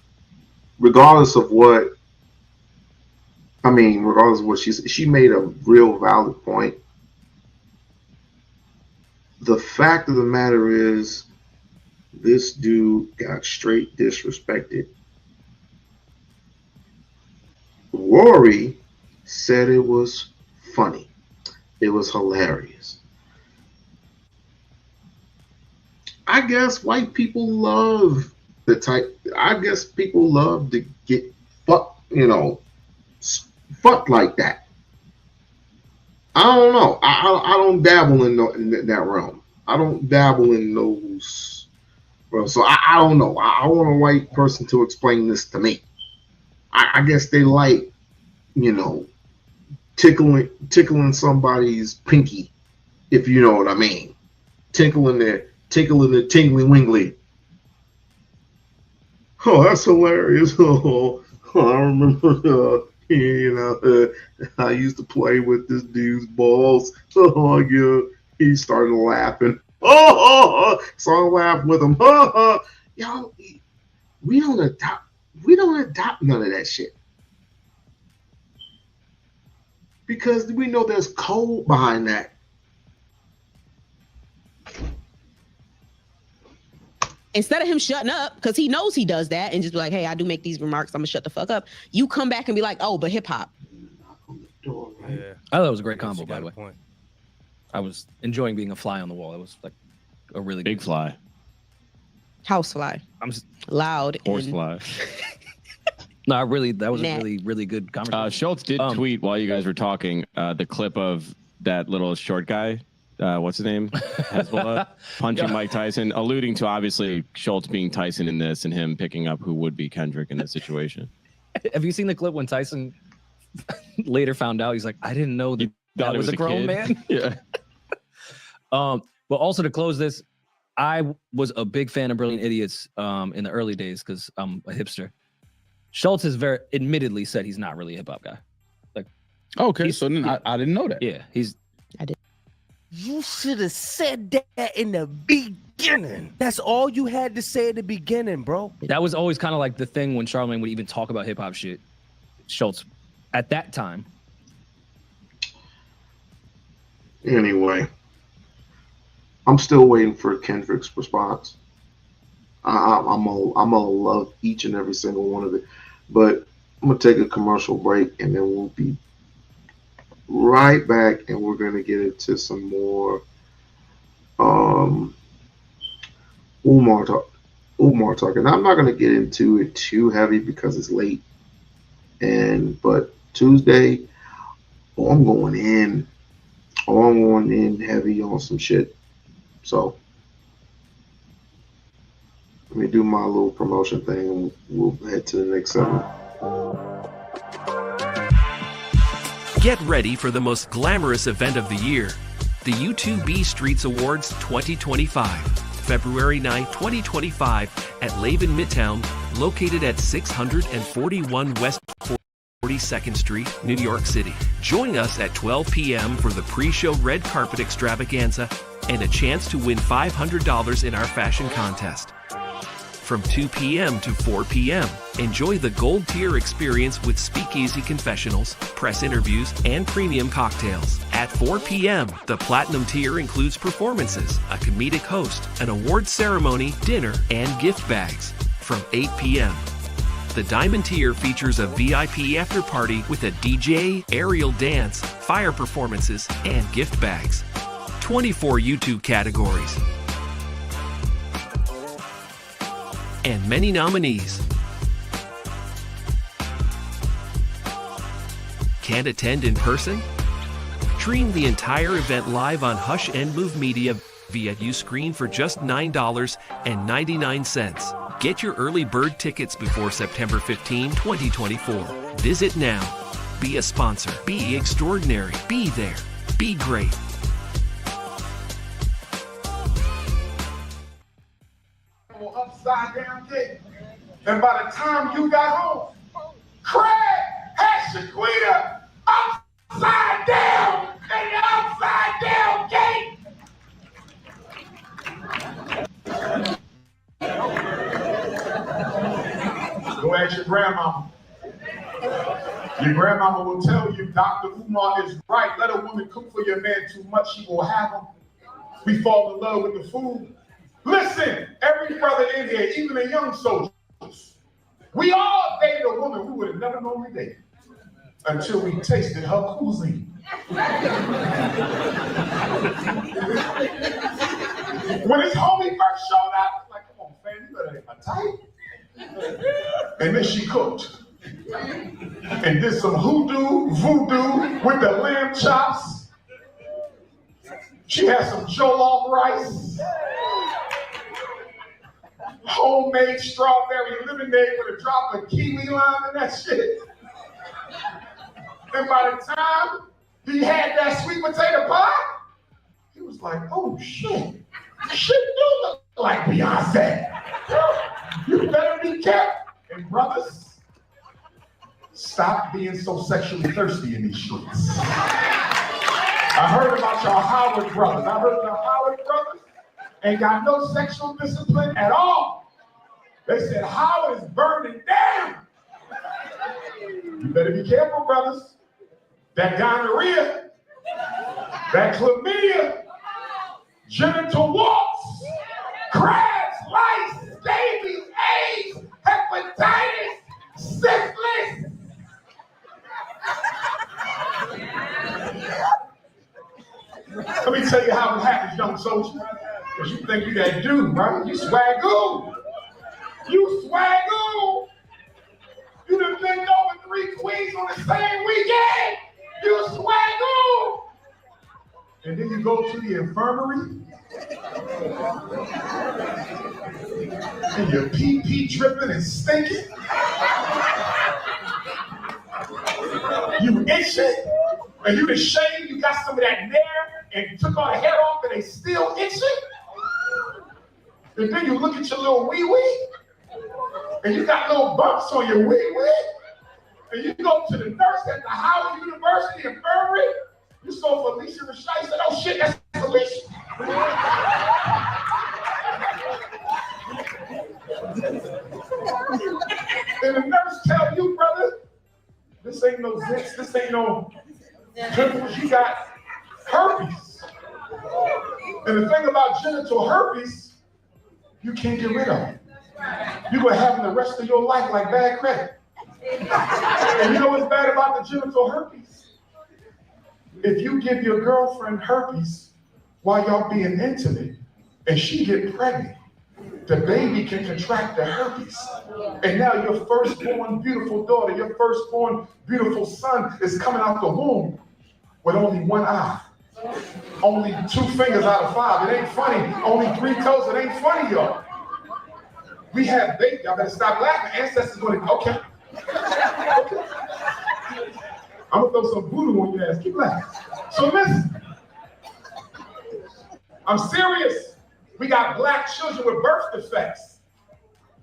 regardless of what she said, she made a real valid point. The fact of the matter is, this dude got straight disrespected. Rory said it was funny. It was hilarious. I guess white people love the type. I guess people love to get fucked, fucked like that. I don't know. I don't dabble in that realm. I don't dabble in those. Bro, so I don't know. I want a white person to explain this to me. I guess they like, tickling somebody's pinky, if you know what I mean. Tickling the tingly wingly. Oh, that's hilarious. Oh, I remember, I used to play with this dude's balls. Oh, yeah. He started laughing. So I laughed with him. Y'all, we don't adopt none of that shit. Because we know there's code behind that. Instead of him shutting up, because he knows he does that, and just be like, hey, I do make these remarks, I'm gonna shut the fuck up. You come back and be like, oh, but hip hop. Yeah. I thought it was a great combo, by the way. I was enjoying being a fly on the wall. It was like a really big fly. House fly. I'm just loud. Horse fly. No, that was a really good conversation. Schultz did tweet while you guys were talking the clip of that little short guy. What's his name? Hezbollah punching Mike Tyson, alluding to obviously Schultz being Tyson in this and him picking up who would be Kendrick in this situation. Have you seen the clip when Tyson later found out? He's like, I didn't know that was a grown man. Yeah. But also to close this, I was a big fan of Brilliant Idiots in the early days because I'm a hipster. Schultz has very admittedly said he's not really a hip hop guy. Like, okay, so then I didn't know that. Yeah, I did. You should have said that in the beginning. That's all you had to say at the beginning, bro. That was always kind of like the thing when Charlamagne would even talk about hip hop shit. Schultz, at that time. Anyway, I'm still waiting for Kendrick's response. I'm gonna love each and every single one of it, but I'm gonna take a commercial break and then we'll be right back, and we're gonna get into some more Umar talk. And I'm not gonna get into it too heavy because it's late. But Tuesday, I'm going in heavy on some shit. So let me do my little promotion thing and we'll head to the next segment. Get ready for the most glamorous event of the year, the U2B Streets Awards 2025, February 9, 2025 at Laven Midtown, located at 641 West 42nd Street, New York City. Join us at 12 p.m. for the pre-show red carpet extravaganza and a chance to win $500 in our fashion contest. From 2 p.m. to 4 p.m., enjoy the gold tier experience with speakeasy confessionals, press interviews, and premium cocktails. At 4 p.m., the platinum tier includes performances, a comedic host, an awards ceremony, dinner, and gift bags. From 8 p.m., the diamond tier features a VIP after party with a DJ, aerial dance, fire performances, and gift bags. 24 YouTube categories. And many nominees. Can't attend in person? Stream the entire event live on Hush and Move Media via Uscreen for just $9.99. Get your early bird tickets before September 15, 2024. Visit now. Be a sponsor. Be extraordinary. Be there. Be great. Upside down kick. And by the time you got home, Craig had Shaquita upside down in the upside down gate. Go ask your grandmama. Your grandmama will tell you Dr. Umar is right. Let a woman cook for your man too much, she will have him. We fall in love with the food. Listen, every brother in here, even the young soldiers, we all dated a woman we would have never known we dated until we tasted her cuisine. When his homie first showed up, like, come on, fam, you better have a type. And then she cooked. And did some voodoo with the lamb chops. She had some jollof rice. Homemade strawberry lemonade with a drop of kiwi lime in that shit. And by the time he had that sweet potato pie, he was like, oh shit, shit do look like Beyonce. You better be careful. And brothers, stop being so sexually thirsty in these streets. I heard about y'all Howard brothers. I heard y'all Howard brothers ain't got no sexual discipline at all. They said Howard is burning down. You better be careful, brothers. That gonorrhea, that chlamydia, genital warts, crabs, lice, scabies, AIDS, hepatitis, syphilis. Let me tell you how it happens, young soldier. Because you think you that dude, right? You swagoo. You swagoo. You done been over 3 queens on the same weekend. You swagoo. And then you go to the infirmary. And your pee dripping and stinking. You itching. And you the shame, you got some of that nair and took all the hair off and they still itching. And then you look at your little wee-wee and you got little bumps on your wee-wee. And you go to the nurse at the Howard University Infirmary. You saw Felicia Rashad. You said, oh shit, that's Felicia. And the nurse tell you, brother, this ain't no zits, this ain't no pimples, you got herpes. And the thing about genital herpes, you can't get rid of it. You're gonna have it the rest of your life like bad credit. And you know what's bad about the genital herpes? If you give your girlfriend herpes while y'all being intimate and she get pregnant, the baby can contract the herpes. And now your firstborn beautiful daughter, your firstborn beautiful son is coming out the womb with only 1 eye. Only 2 fingers out of 5. It ain't funny. Only 3 toes. It ain't funny, y'all. We have baby. Y'all better stop laughing. Ancestors going to, okay. I'm going to throw some voodoo on your ass. Keep laughing. So listen. I'm serious. We got black children with birth defects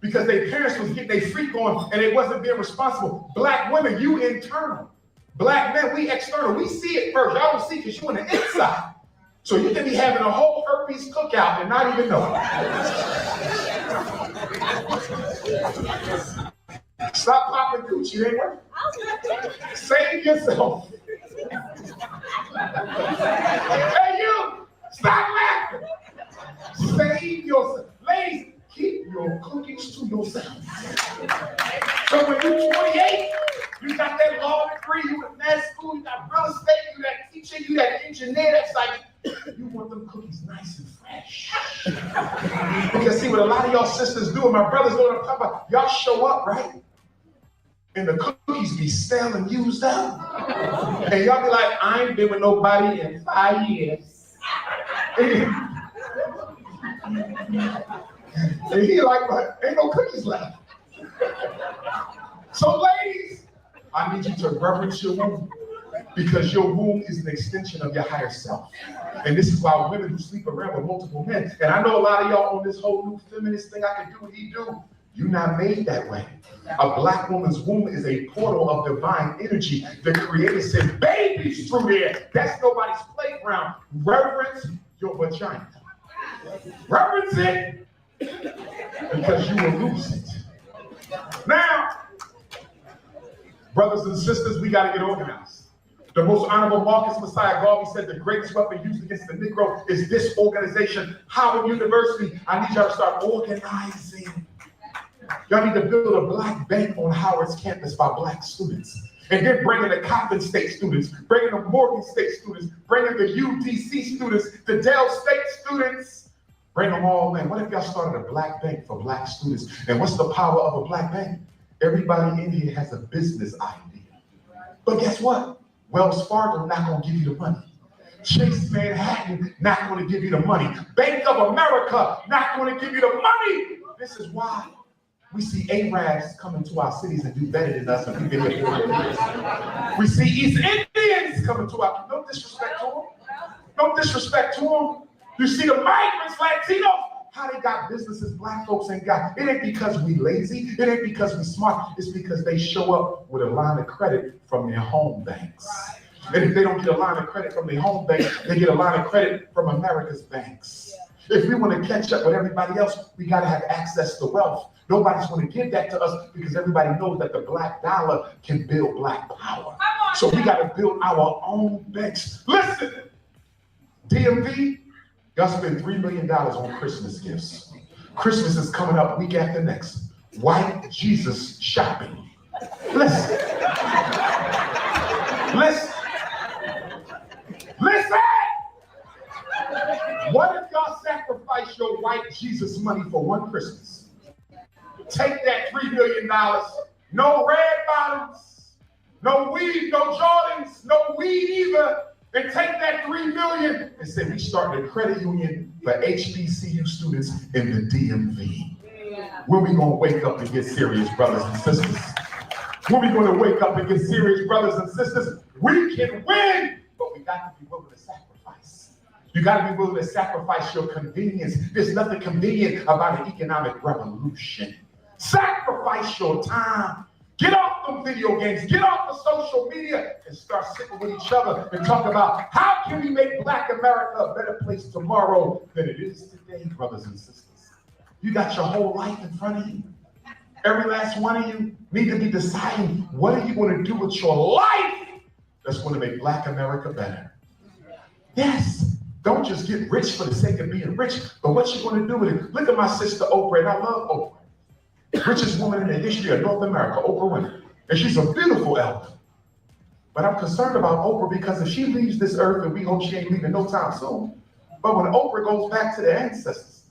because their parents was getting their freak on and they wasn't being responsible. Black women, you internal. Black men, we external. We see it first. Y'all don't see because you on the inside. So you can be having a whole herpes cookout and not even know it. Stop popping Gucci, it ain't working. Save yourself. Hey, you, stop laughing. Save yourself. Ladies, keep your cookies to yourself. So when you're 28, you got that law degree, you in med school, you got real estate, you that teacher, you that engineer, that's like, you want them cookies nice and fresh. Because see what a lot of y'all sisters do, and my brothers know what I'm talking about, y'all show up, right? And the cookies be stale and used up. And y'all be like, I ain't been with nobody in 5 years. And he like, but ain't no cookies left. So ladies, I need you to reverence your womb because your womb is an extension of your higher self. And this is why women who sleep around with multiple men, and I know a lot of y'all on this whole new feminist thing, I can do what he do. You're not made that way. A black woman's womb is a portal of divine energy. The Creator sent babies through there. That's nobody's playground. Reverence your vagina. Reverence it because you will lose it. Now, brothers and sisters, we got to get organized. The most honorable Marcus Messiah Garvey said the greatest weapon used against the Negro is disorganization. Howard University, I need y'all to start organizing. Y'all need to build a black bank on Howard's campus by black students. And then bringing the Coppin State students, bringing the Morgan State students, bringing the UDC students, the Dell State students, bring them all in. What if y'all started a black bank for black students? And what's the power of a black bank? Everybody in here has a business idea. But guess what? Wells Fargo not gonna give you the money. Chase Manhattan not gonna give you the money. Bank of America not gonna give you the money. This is why we see Arabs coming to our cities and do better than us, and we've been here 40 years. We see East Indians coming to our, no disrespect to them. No disrespect to them. You see the migrants, Latinos, how they got businesses black folks ain't got. It ain't because we lazy, it ain't because we smart, it's because they show up with a line of credit from their home banks. And if they don't get a line of credit from their home bank, they get a line of credit from America's banks. If we want to catch up with everybody else, we got to have access to wealth. Nobody's going to give that to us because everybody knows that the black dollar can build black power. So we got to build our own banks. Listen, DMV, y'all spend $3 million on Christmas gifts. Christmas is coming up week after next. White Jesus shopping. Listen. Listen. Listen. What if y'all sacrifice your white Jesus money for one Christmas? Take that $3 million, no red bottoms, no weed, no Jordans, no weed either, and take that $3 million and say we start a credit union for HBCU students in the DMV. When we gonna wake up and get serious, brothers and sisters? When we gonna wake up and get serious, brothers and sisters? We can win, but we got to be willing to sacrifice. You got to be willing to sacrifice your convenience. There's nothing convenient about an economic revolution. Sacrifice your time. Get off them video games. Get off the social media and start sitting with each other and talk about how can we make Black America a better place tomorrow than it is today, brothers and sisters. You got your whole life in front of you. Every last one of you need to be deciding what are you going to do with your life that's going to make Black America better. Yes. Don't just get rich for the sake of being rich, but what you going to do with it? Look at my sister Oprah, and I love Oprah. Richest woman in the history of North America, Oprah Winfrey. And she's a beautiful elder. But I'm concerned about Oprah because if she leaves this earth, and we hope she ain't leaving no time soon, but when Oprah goes back to their ancestors,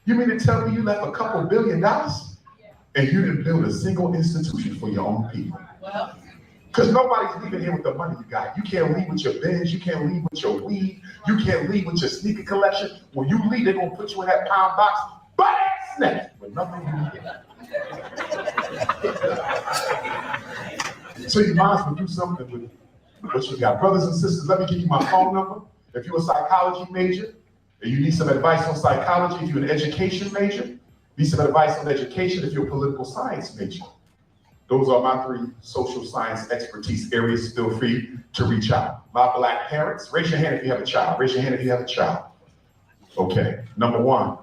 you mean to tell me you left a couple $1 billion and you didn't build a single institution for your own people? Because nobody's leaving here with the money you got. You can't leave with your Benz, you can't leave with your weed, you can't leave with your sneaker collection. When you leave, they're gonna put you in that pound box, butt-ass naked, with nothing you get. So you might as well do something with what you got. Brothers and sisters, let me give you my phone number. If you're a psychology major, and you need some advice on psychology, if you're an education major, need some advice on education if you're a political science major. Those are my 3 social science expertise areas. Feel free to reach out. My Black parents, raise your hand if you have a child. Raise your hand if you have a child. Okay, number 1,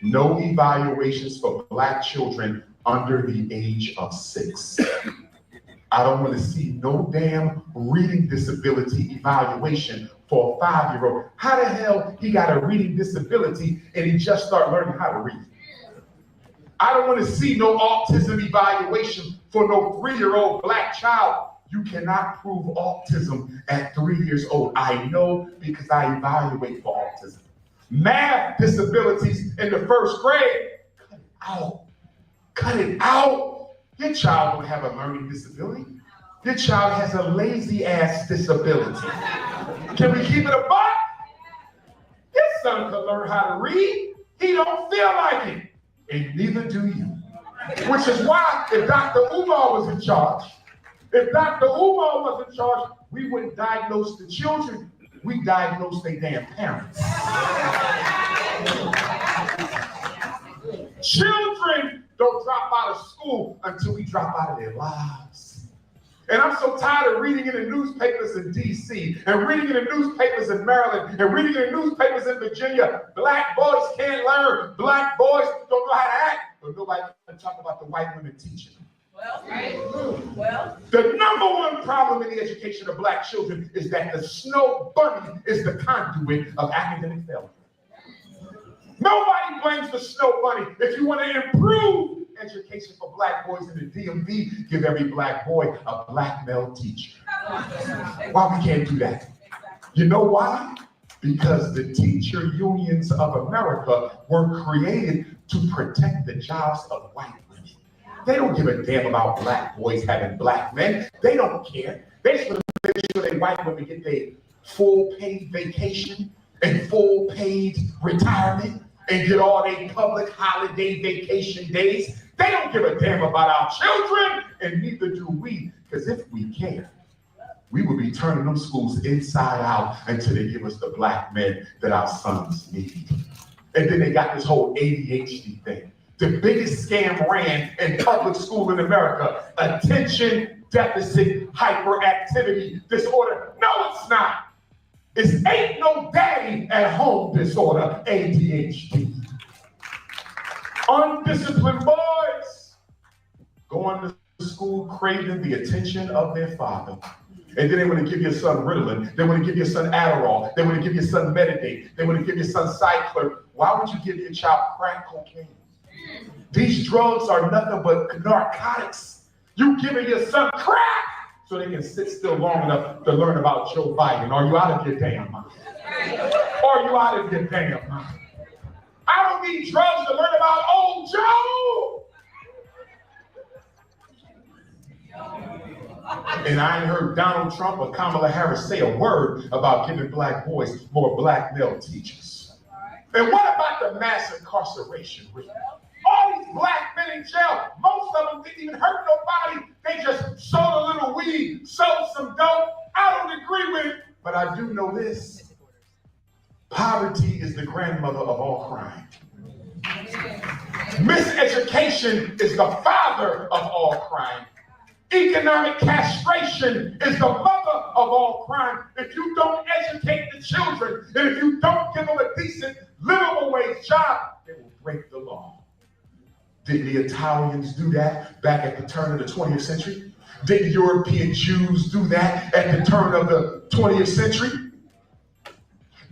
no evaluations for Black children under the age of 6. I don't want to see no damn reading disability evaluation for a 5-year-old. How the hell he got a reading disability and he just started learning how to read? I don't want to see no autism evaluation for no 3-year-old Black child. You cannot prove autism at 3 years old. I know because I evaluate for autism. Math disabilities in the 1st grade, cut it out. Cut it out. Your child don't have a learning disability. Your child has a lazy ass disability. Can we keep it a buck? His son could learn how to read. He don't feel like it. And neither do you. Which is why if Dr. Umar was in charge, we wouldn't diagnose the children, we diagnose their damn parents. Children don't drop out of school until we drop out of their lives. And I'm so tired of reading in the newspapers in DC, and reading in the newspapers in Maryland, and reading in the newspapers in Virginia. Black boys can't learn. Black boys don't know how to act. But nobody can talk about the white women teaching. Well, the number 1 problem in the education of Black children is that the snow bunny is the conduit of academic failure. Nobody blames the snow bunny. If you want to improve education for black boys in the DMV, give every black boy a black male teacher. Why we can't do that? You know why? Because the teacher unions of America were created to protect the jobs of white women. They don't give a damn about black boys having black men. They don't care. They just want to make sure that white women get their full paid vacation and full paid retirement and get all their public holiday vacation days. They don't give a damn about our children, and neither do we, because if we cared, we would be turning them schools inside out until they give us the black men that our sons need. And then they got this whole ADHD thing. The biggest scam ran in public school in America, attention deficit hyperactivity disorder. No, it's not. It's ain't no daddy at home disorder, ADHD. Undisciplined boys going to school craving the attention of their father. And then they want to give your son Ritalin. They want to give your son Adderall. They want to give your son Meditate. They want to give your son Cycler. Why would you give your child crack cocaine? These drugs are nothing but narcotics. You giving your son crack so they can sit still long enough to learn about Joe Biden. Are you out of your damn mind? Are you out of your damn mind? I don't need drugs to learn about old Joe. And I ain't heard Donald Trump or Kamala Harris say a word about giving black boys more black male teachers. And what about the mass incarceration rate? All these black men in jail, most of them didn't even hurt nobody. They just sold a little weed, sold some dope. I don't agree with it, but I do know this. Poverty is the grandmother of all crime. Miseducation is the father of all crime. Economic castration is the mother of all crime. If you don't educate the children, and if you don't give them a decent livable wage job, they will break the law. Did the Italians do that back at the turn of the 20th century? Did European Jews do that at the turn of the 20th century?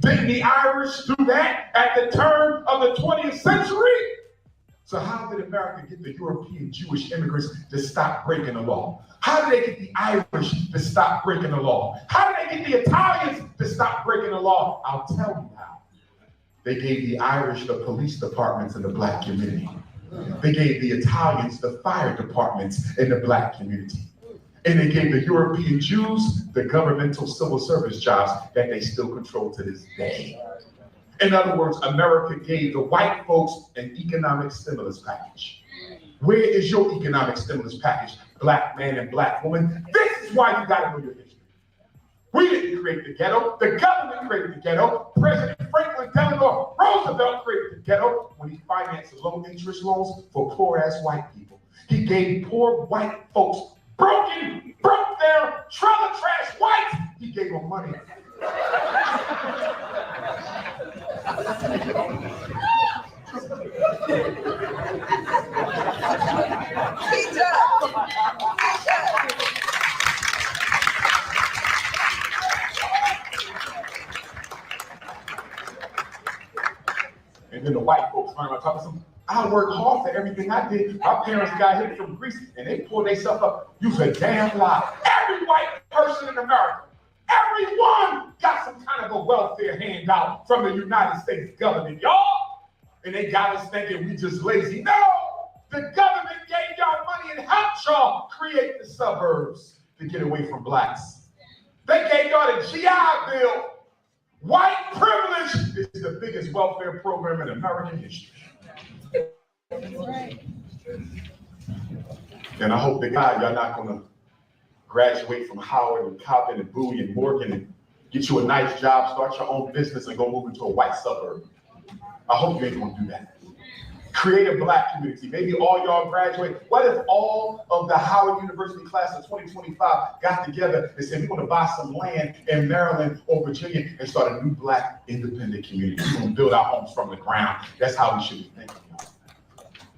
Did the Irish do that at the turn of the 20th century? So how did America get the European Jewish immigrants to stop breaking the law? How did they get the Irish to stop breaking the law? How did they get the Italians to stop breaking the law? I'll tell you how. They gave the Irish the police departments in the black community. They gave the Italians the fire departments in the black community. And they gave the European Jews the governmental civil service jobs that they still control to this day. In other words, America gave the white folks an economic stimulus package. Where is your economic stimulus package, black man and black woman? This is why you gotta know your history. We didn't create the ghetto. The government created the ghetto. President Franklin Delano Roosevelt created the ghetto when he financed low interest loans for poor ass white people. He gave poor white folks broke down, trailer trash whites. He gave them money. And then the white folks learn on top of some. I worked hard for everything I did. My parents got hit from Greece and they pulled themselves up. Use a damn lie. Every white person in America, everyone got some kind of a welfare handout from the United States government, y'all. And they got us thinking we just lazy. No, the government gave y'all money and helped y'all create the suburbs to get away from blacks. They gave y'all the GI Bill. White privilege is the biggest welfare program in American history. And I hope to God y'all not gonna graduate from Howard and Coppin and Bowie and Morgan and get you a nice job, start your own business and go move into a white suburb. I hope you ain't gonna do that. Create a black community. Maybe all y'all graduate. What if all of the Howard University class of 2025 got together and said, we're gonna buy some land in Maryland or Virginia and start a new black independent community. We're gonna build our homes from the ground. That's how we should be thinking.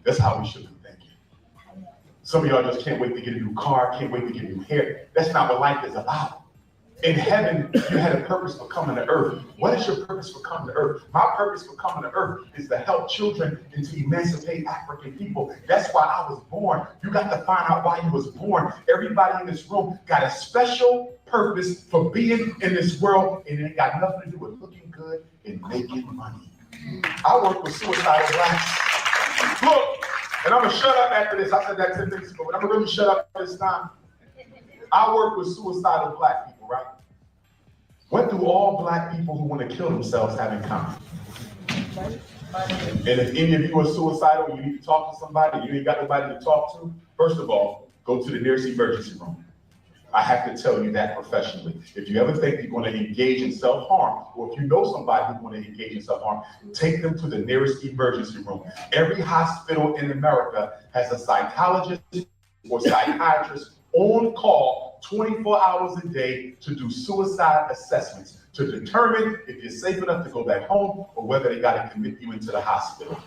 That's how we should be thinking. Some of y'all just can't wait to get a new car, can't wait to get new hair. That's not what life is about. In heaven, you had a purpose for coming to earth. What is your purpose for coming to earth? My purpose for coming to earth is to help children and to emancipate African people. That's why I was born. You got to find out why you was born. Everybody in this room got a special purpose for being in this world, and it ain't got nothing to do with looking good and making money. I work with suicidal blacks. Look, and I'm going to shut up after this. I said that 10 minutes ago, but I'm going to really shut up this time. I work with suicidal black people, right? What do all black people who want to kill themselves have in common? And if any of you are suicidal and you need to talk to somebody, you ain't got nobody to talk to, first of all, go to the nearest emergency room. I have to tell you that professionally. If you ever think you're going to engage in self-harm, or if you know somebody who's going to engage in self-harm, take them to the nearest emergency room. Every hospital in America has a psychologist or psychiatrist on call 24 hours a day to do suicide assessments to determine if you're safe enough to go back home or whether they got to commit you into the hospital.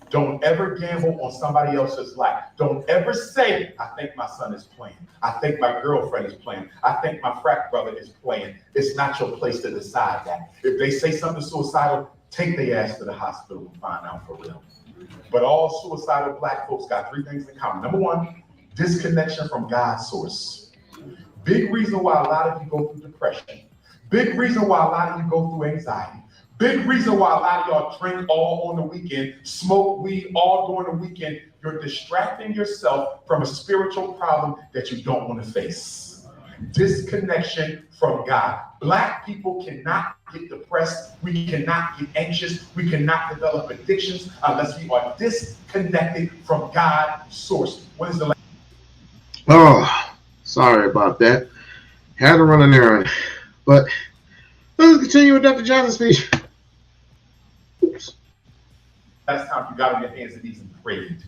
Don't ever gamble on somebody else's life. Don't ever say, I think my son is playing. I think my girlfriend is playing. I think my frat brother is playing. It's not your place to decide that. If they say something suicidal, take their ass to the hospital and find out for real. But all suicidal black folks got three things in common. Number one, disconnection from God's source. Big reason why a lot of you go through depression. Big reason why a lot of you go through anxiety. Big reason why a lot of y'all drink all on the weekend, smoke weed all during the weekend. You're distracting yourself from a spiritual problem that you don't want to face. Disconnection from God. Black people cannot get depressed. We cannot get anxious. We cannot develop addictions unless we are disconnected from God's source. When is the last? Oh, sorry about that. Had to run an errand. But let's continue with Dr. Johnson's speech. Oops. Last time you got on your hands and knees and prayed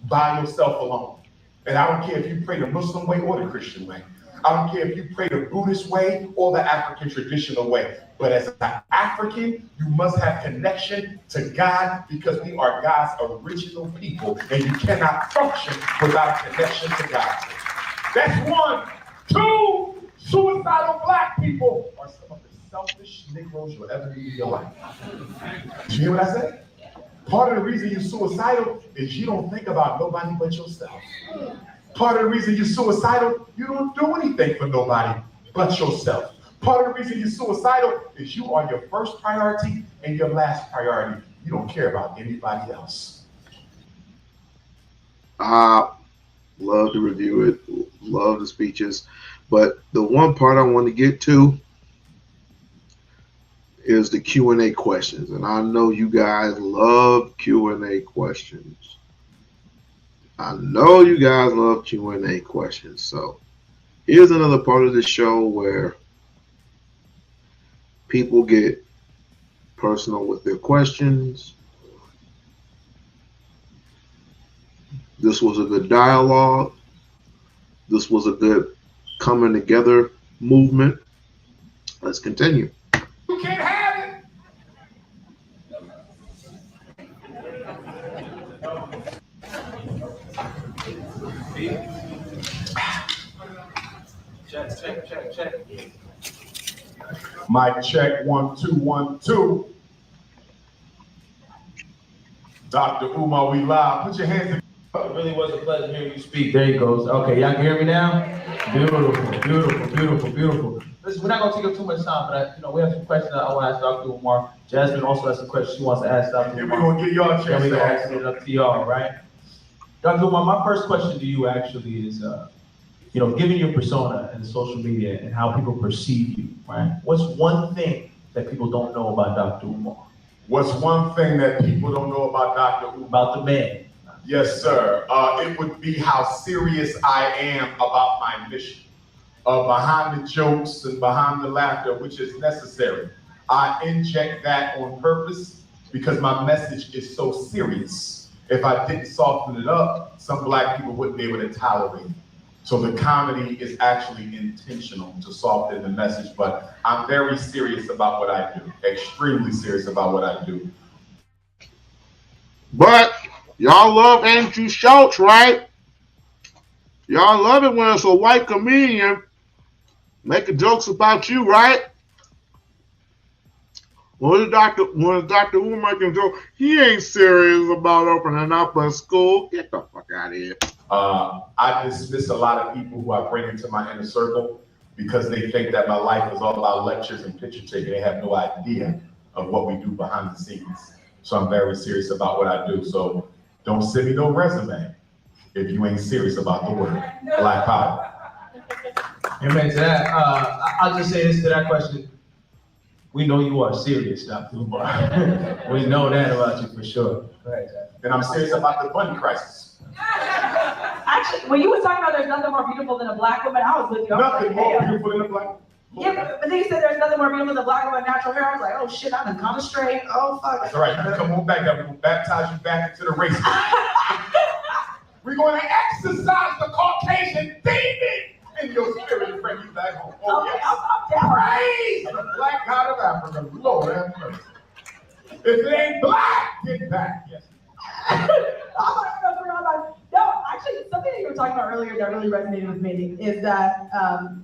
by yourself alone. And I don't care if you pray the Muslim way or the Christian way. I don't care if you pray the Buddhist way or the African traditional way. But as an African, you must have connection to God because we are God's original people. And you cannot function without a connection to God. That's one. Two, suicidal black people are some of the selfish Negroes you'll ever meet in your life. Did you hear what I said? Part of the reason you're suicidal is you don't think about nobody but yourself. Part of the reason you're suicidal, you don't do anything for nobody but yourself. Part of the reason you're suicidal is you are your first priority and your last priority. You don't care about anybody else. Love to review it, love the speeches, but the one part I want to get to is the Q&A questions, and I know you guys love Q&A questions. I know you guys love Q&A questions, so here's another part of the show where people get personal with their questions. This was a good dialogue. This was a good coming together movement. Let's continue. You can't have it. Check. Mic check 1 2 1 2. Dr. Umar, we live. Put your hands in. It really was a pleasure hearing you speak. There you go. Okay, y'all can hear me now? Beautiful. Listen, we're not gonna take up too much time, but we have some questions I want to ask Dr. Umar. Jasmine also has some questions she wants to ask Dr. Umar. And we're gonna get y'all a chance. Then we're gonna ask it up to y'all, right? Dr. Umar, my first question to you actually is, given your persona and social media and how people perceive you, right? What's one thing that people don't know about Dr. Umar? What's one thing that people don't know about Dr. Umar? About the man. Yes, sir. It would be how serious I am about my mission. Behind the jokes and behind the laughter, which is necessary. I inject that on purpose because my message is so serious. If I didn't soften it up, some black people wouldn't be able to tolerate it. So the comedy is actually intentional to soften the message, but I'm very serious about what I do. Extremely serious about what I do. But y'all love Andrew Schultz, right? Y'all love it when it's a white comedian making jokes about you, right? When Dr. Umar making joke, he ain't serious about opening up a school. Get the fuck out of here. I dismiss a lot of people who I bring into my inner circle because they think that my life is all about lectures and picture taking. They have no idea of what we do behind the scenes. So I'm very serious about what I do. So don't send me no resume if you ain't serious about the work. Black power. Amen to that. I'll just say this to that question. We know you are serious, Dr. Umar. We know that about you for sure. Right. And I'm serious about the bunny crisis. Actually, when you were talking about there's nothing more beautiful than a black woman, I was with you. Nothing more beautiful than a black woman. Yeah, but then you said there's nothing more beautiful than a black woman with natural hair. I was like, oh shit, I'm kind of straight. Oh fuck. That's all right. You come on back. We're gonna baptize you back into the race. We're going to exercise the Caucasian demon in your spirit and bring you back home. Oh yes. Praise the black God of Africa. Lord have mercy. If it ain't black, get back. Yes. No, actually, something that you were talking about earlier that really resonated with me is that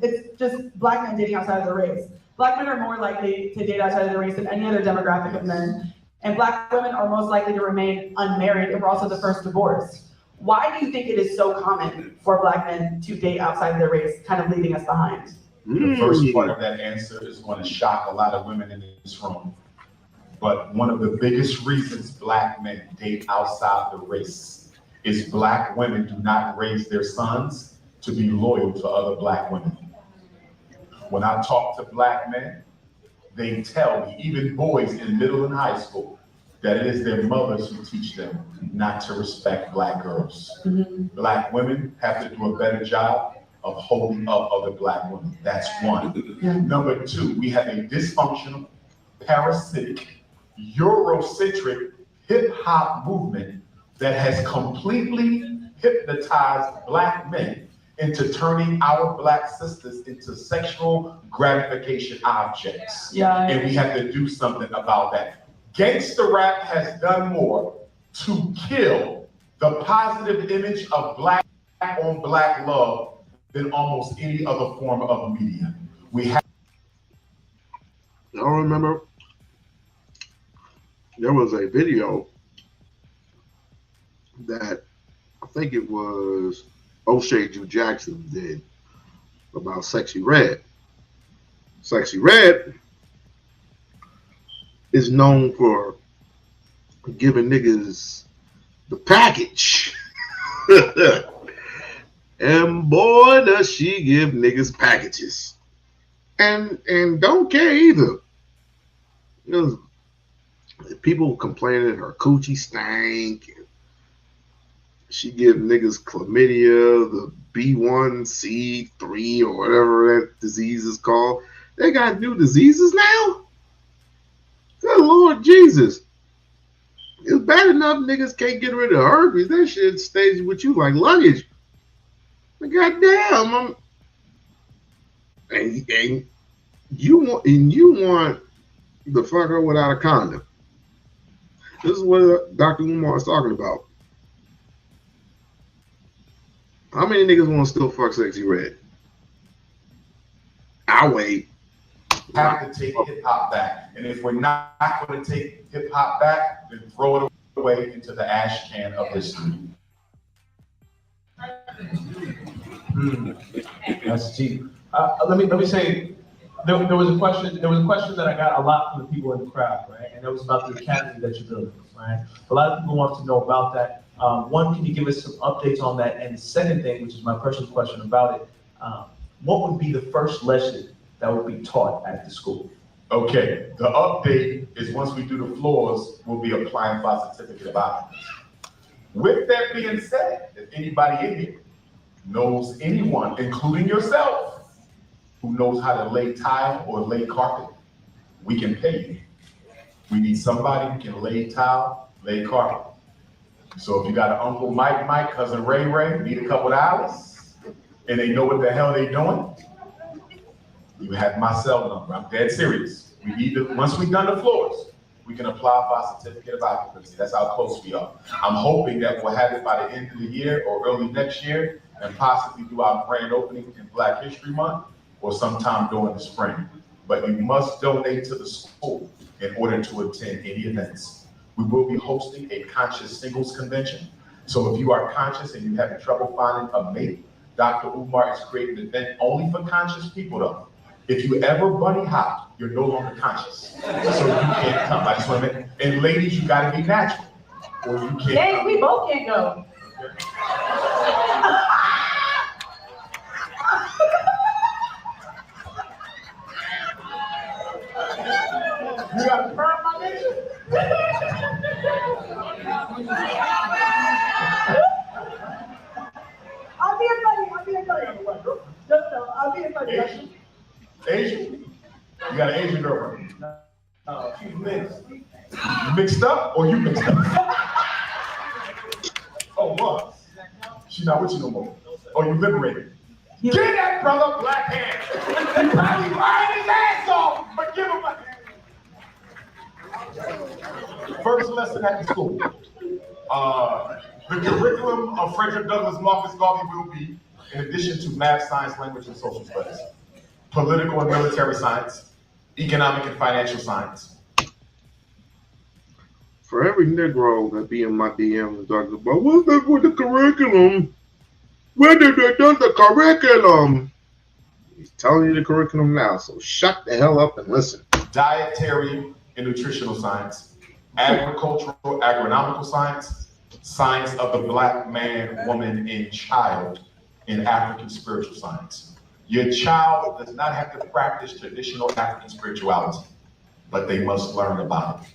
it's just black men dating outside of the race. Black men are more likely to date outside of the race than any other demographic of men. And black women are most likely to remain unmarried and we're also the first divorced. Why do you think it is so common for black men to date outside of their race, kind of leaving us behind? The first part of that answer is going to shock a lot of women in this room. But one of the biggest reasons black men date outside the race is black women do not raise their sons to be loyal to other black women. When I talk to black men, they tell me, even boys in middle and high school, that it is their mothers who teach them not to respect black girls. Black women have to do a better job of holding up other black women. That's one. Number two, we have a dysfunctional, parasitic, Eurocentric hip-hop movement that has completely hypnotized black men into turning our black sisters into sexual gratification objects. And we have to do something about that. Gangsta rap has done more to kill the positive image of black on black love than almost any other form of media. We have. Y'all remember there was a video that I think it was O'Shea Jew Jackson did about Sexy Red. Sexy Red is known for giving niggas the package. And boy, does she give niggas packages. And don't care either. You know, people complaining her coochie stank. She give niggas chlamydia, the B1C3 or whatever that disease is called. They got new diseases now? Good Lord Jesus. It's bad enough niggas can't get rid of herpes. That shit stays with you like luggage. But goddamn, and you want the fucker without a condom. This is what Dr. Umar is talking about. How many niggas want to still fuck Sexy Red? I'll wait. Have to take hip hop back. And if we're not going to take hip hop back, then throw it away into the ash can of history. That's cheap. Let me say, there was a question that I got a lot from the people in the crowd, right? And it was about the academy that you're building, right? A lot of people want to know about that. One, can you give us some updates on that? And the second thing, which is my personal question about it, what would be the first lesson that would be taught at the school? Okay, the update is once we do the floors, we'll be applying for our certificate of occupancy. With that being said, if anybody in here knows anyone, including yourself, who knows how to lay tile or lay carpet, we can pay you. We need somebody who can lay tile, lay carpet. So if you got an Uncle Mike, cousin Ray, need a couple of hours, and they know what the hell they doing, you have my cell number. I'm dead serious. We need to, once we've done the floors, we can apply for our certificate of occupancy. That's how close we are. I'm hoping that we'll have it by the end of the year or early next year and possibly do our grand opening in Black History Month. or sometime during the spring. But you must donate to the school in order to attend any events. We will be hosting a conscious singles convention. So if you are conscious and you're having trouble finding a mate, Dr. Umar is creating an event only for conscious people though. If you ever bunny hop, you're no longer conscious. So you can't come. I just want to make, and ladies, you gotta be natural. Or you can't. Hey, we both can't go. You got a perm, my nigga? I'll be a buddy. No, I'll be a buddy. Asian? You got an Asian girlfriend? She's mixed. You mixed up or you mixed up? Oh, what? She's not with you no more. Oh, you liberated. Give that brother black hand. He probably lying his ass off, but give him a hand. First lesson at the school. The curriculum of Frederick Douglass Marcus Garvey will be, in addition to math, science, language, and social studies, political and military science, economic and financial science. For every Negro that be in my DM and talking about, what's that with the curriculum? Where did they do the curriculum? He's telling you the curriculum now, so shut the hell up and listen. Dietary and nutritional science, agricultural, agronomical science, science of the black man, woman, and child, in African spiritual science. Your child does not have to practice traditional African spirituality, but they must learn about it.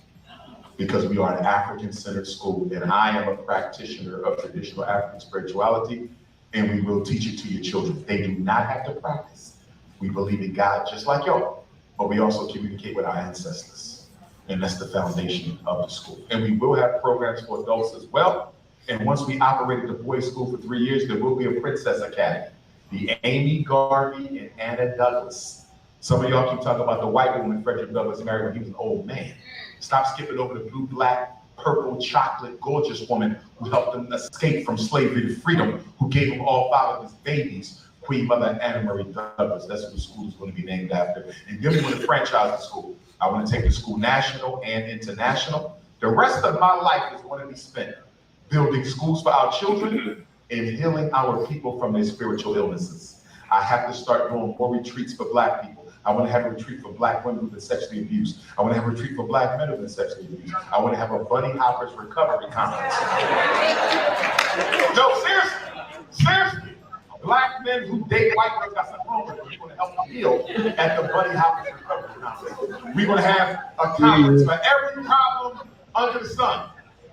Because we are an African-centered school, and I am a practitioner of traditional African spirituality, and we will teach it to your children. They do not have to practice. We believe in God just like y'all, but we also communicate with our ancestors, and that's the foundation of the school. And we will have programs for adults as well. And once we operate at the boys' school for 3 years, there will be a Princess Academy. The Amy Garvey and Anna Douglas. Some of y'all keep talking about the white woman Frederick Douglass married when he was an old man. Stop skipping over the blue, black, purple, chocolate, gorgeous woman who helped him escape from slavery to freedom, who gave him all 5 of his babies, Queen Mother Anna Marie Douglas. That's what the school is going to be named after. And then we want to franchise the school. I want to take the school national and international. The rest of my life is going to be spent building schools for our children and healing our people from their spiritual illnesses. I have to start doing more retreats for black people. I want to have a retreat for black women who've been sexually abused. I want to have a retreat for black men who've been sexually abused. I want to have a Bunny Hoppers recovery conference. No, seriously. Black men who date white girls got something wrong with them. We're going to help them heal at the Bunny Hoppers recovery conference. We're going to have a conference for every problem under the sun.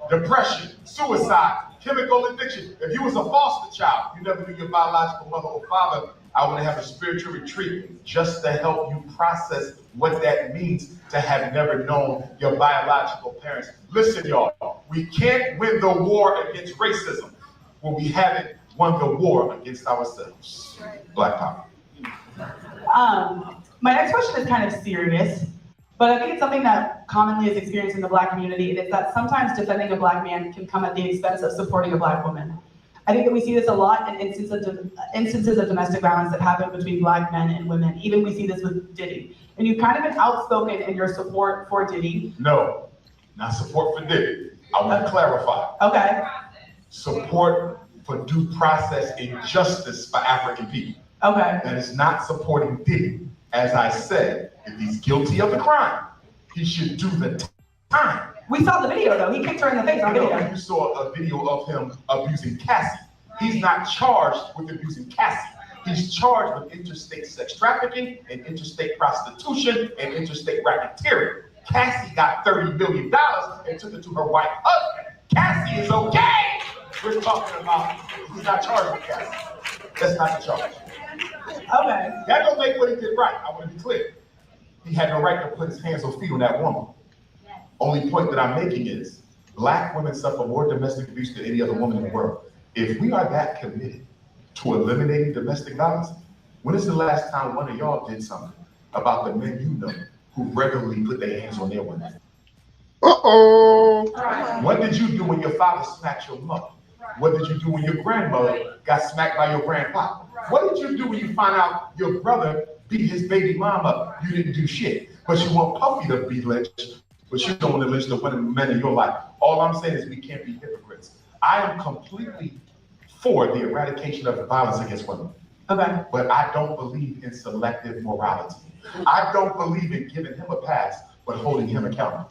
Depression, suicide, chemical addiction. If you was a foster child, you never knew your biological mother or father, I want to have a spiritual retreat just to help you process what that means to have never known your biological parents. Listen, y'all, we can't win the war against racism when we haven't won the war against ourselves. Black power. My next question is kind of serious, but I think it's something that commonly is experienced in the black community, and it's that sometimes defending a black man can come at the expense of supporting a black woman. I think that we see this a lot in instances of domestic violence that happen between black men and women. Even we see this with Diddy. And you've kind of been outspoken in your support for Diddy. No, not support for Diddy. I want to clarify. Okay. Support for due process and justice for African people. Okay. That is not supporting Diddy. As I said, if he's guilty of the crime, he should do the time. We saw the video though. He kicked her in the face on video. You saw a video of him abusing Cassie. He's not charged with abusing Cassie. He's charged with interstate sex trafficking and interstate prostitution and interstate racketeering. Cassie got $30 million and took it to her white husband. Cassie is okay. We're talking about he's not charged with Cassie. That's not the charge. Okay. That don't make what he did right. I want to be clear. He had no right to put his hands or feet on that woman. Only point that I'm making is black women suffer more domestic abuse than any other woman in the world. If we are that committed to eliminating domestic violence, when is the last time one of y'all did something about the men you know who regularly put their hands on their women? Uh-oh. What did you do when your father smacked your mother? What did you do when your grandmother got smacked by your grandpa? What did you do when you find out your brother beat his baby mama, you didn't do shit. But you want Puffy to be lynched, but you don't want to lynch the men in your life. All I'm saying is we can't be hypocrites. I am completely for the eradication of violence against women. Okay. But I don't believe in selective morality. I don't believe in giving him a pass, but holding him accountable.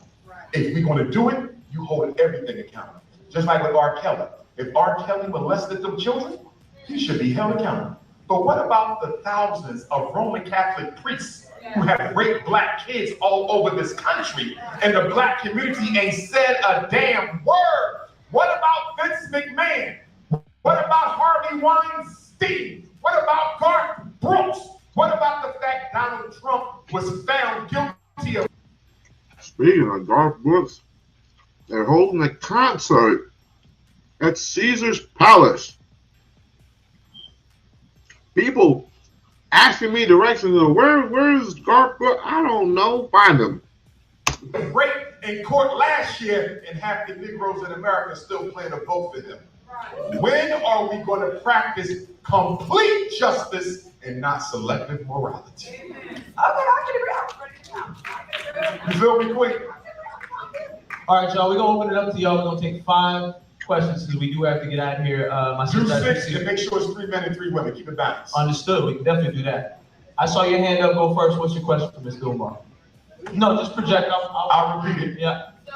If we're going to do it, you hold everything accountable. Just like with R. Kelly. If R. Kelly molested them children, he should be held accountable. But what about the thousands of Roman Catholic priests who have raped black kids all over this country, and the black community ain't said a damn word? What about Vince McMahon? What about Harvey Weinstein? What about Garth Brooks? What about the fact Donald Trump was found guilty of? Speaking of Garth Brooks, they're holding a concert at Caesar's Palace. People asking me directions of where's Garth Brooks? I don't know. Find him. Rape in court last year, and half the Negroes in America still plan to vote for him. When are we going to practice complete justice and not selective morality? You feel me, quick? All right, y'all, we're gonna open it up to y'all. We're gonna take 5 questions because we do have to get out of here. My Do sister, 6 and make sure it's 3 men and 3 women. Keep it balanced. Understood. We can definitely do that. I saw your hand up. Go first. What's your question for Ms. Umar? No, just project. I'll repeat it. Yeah. So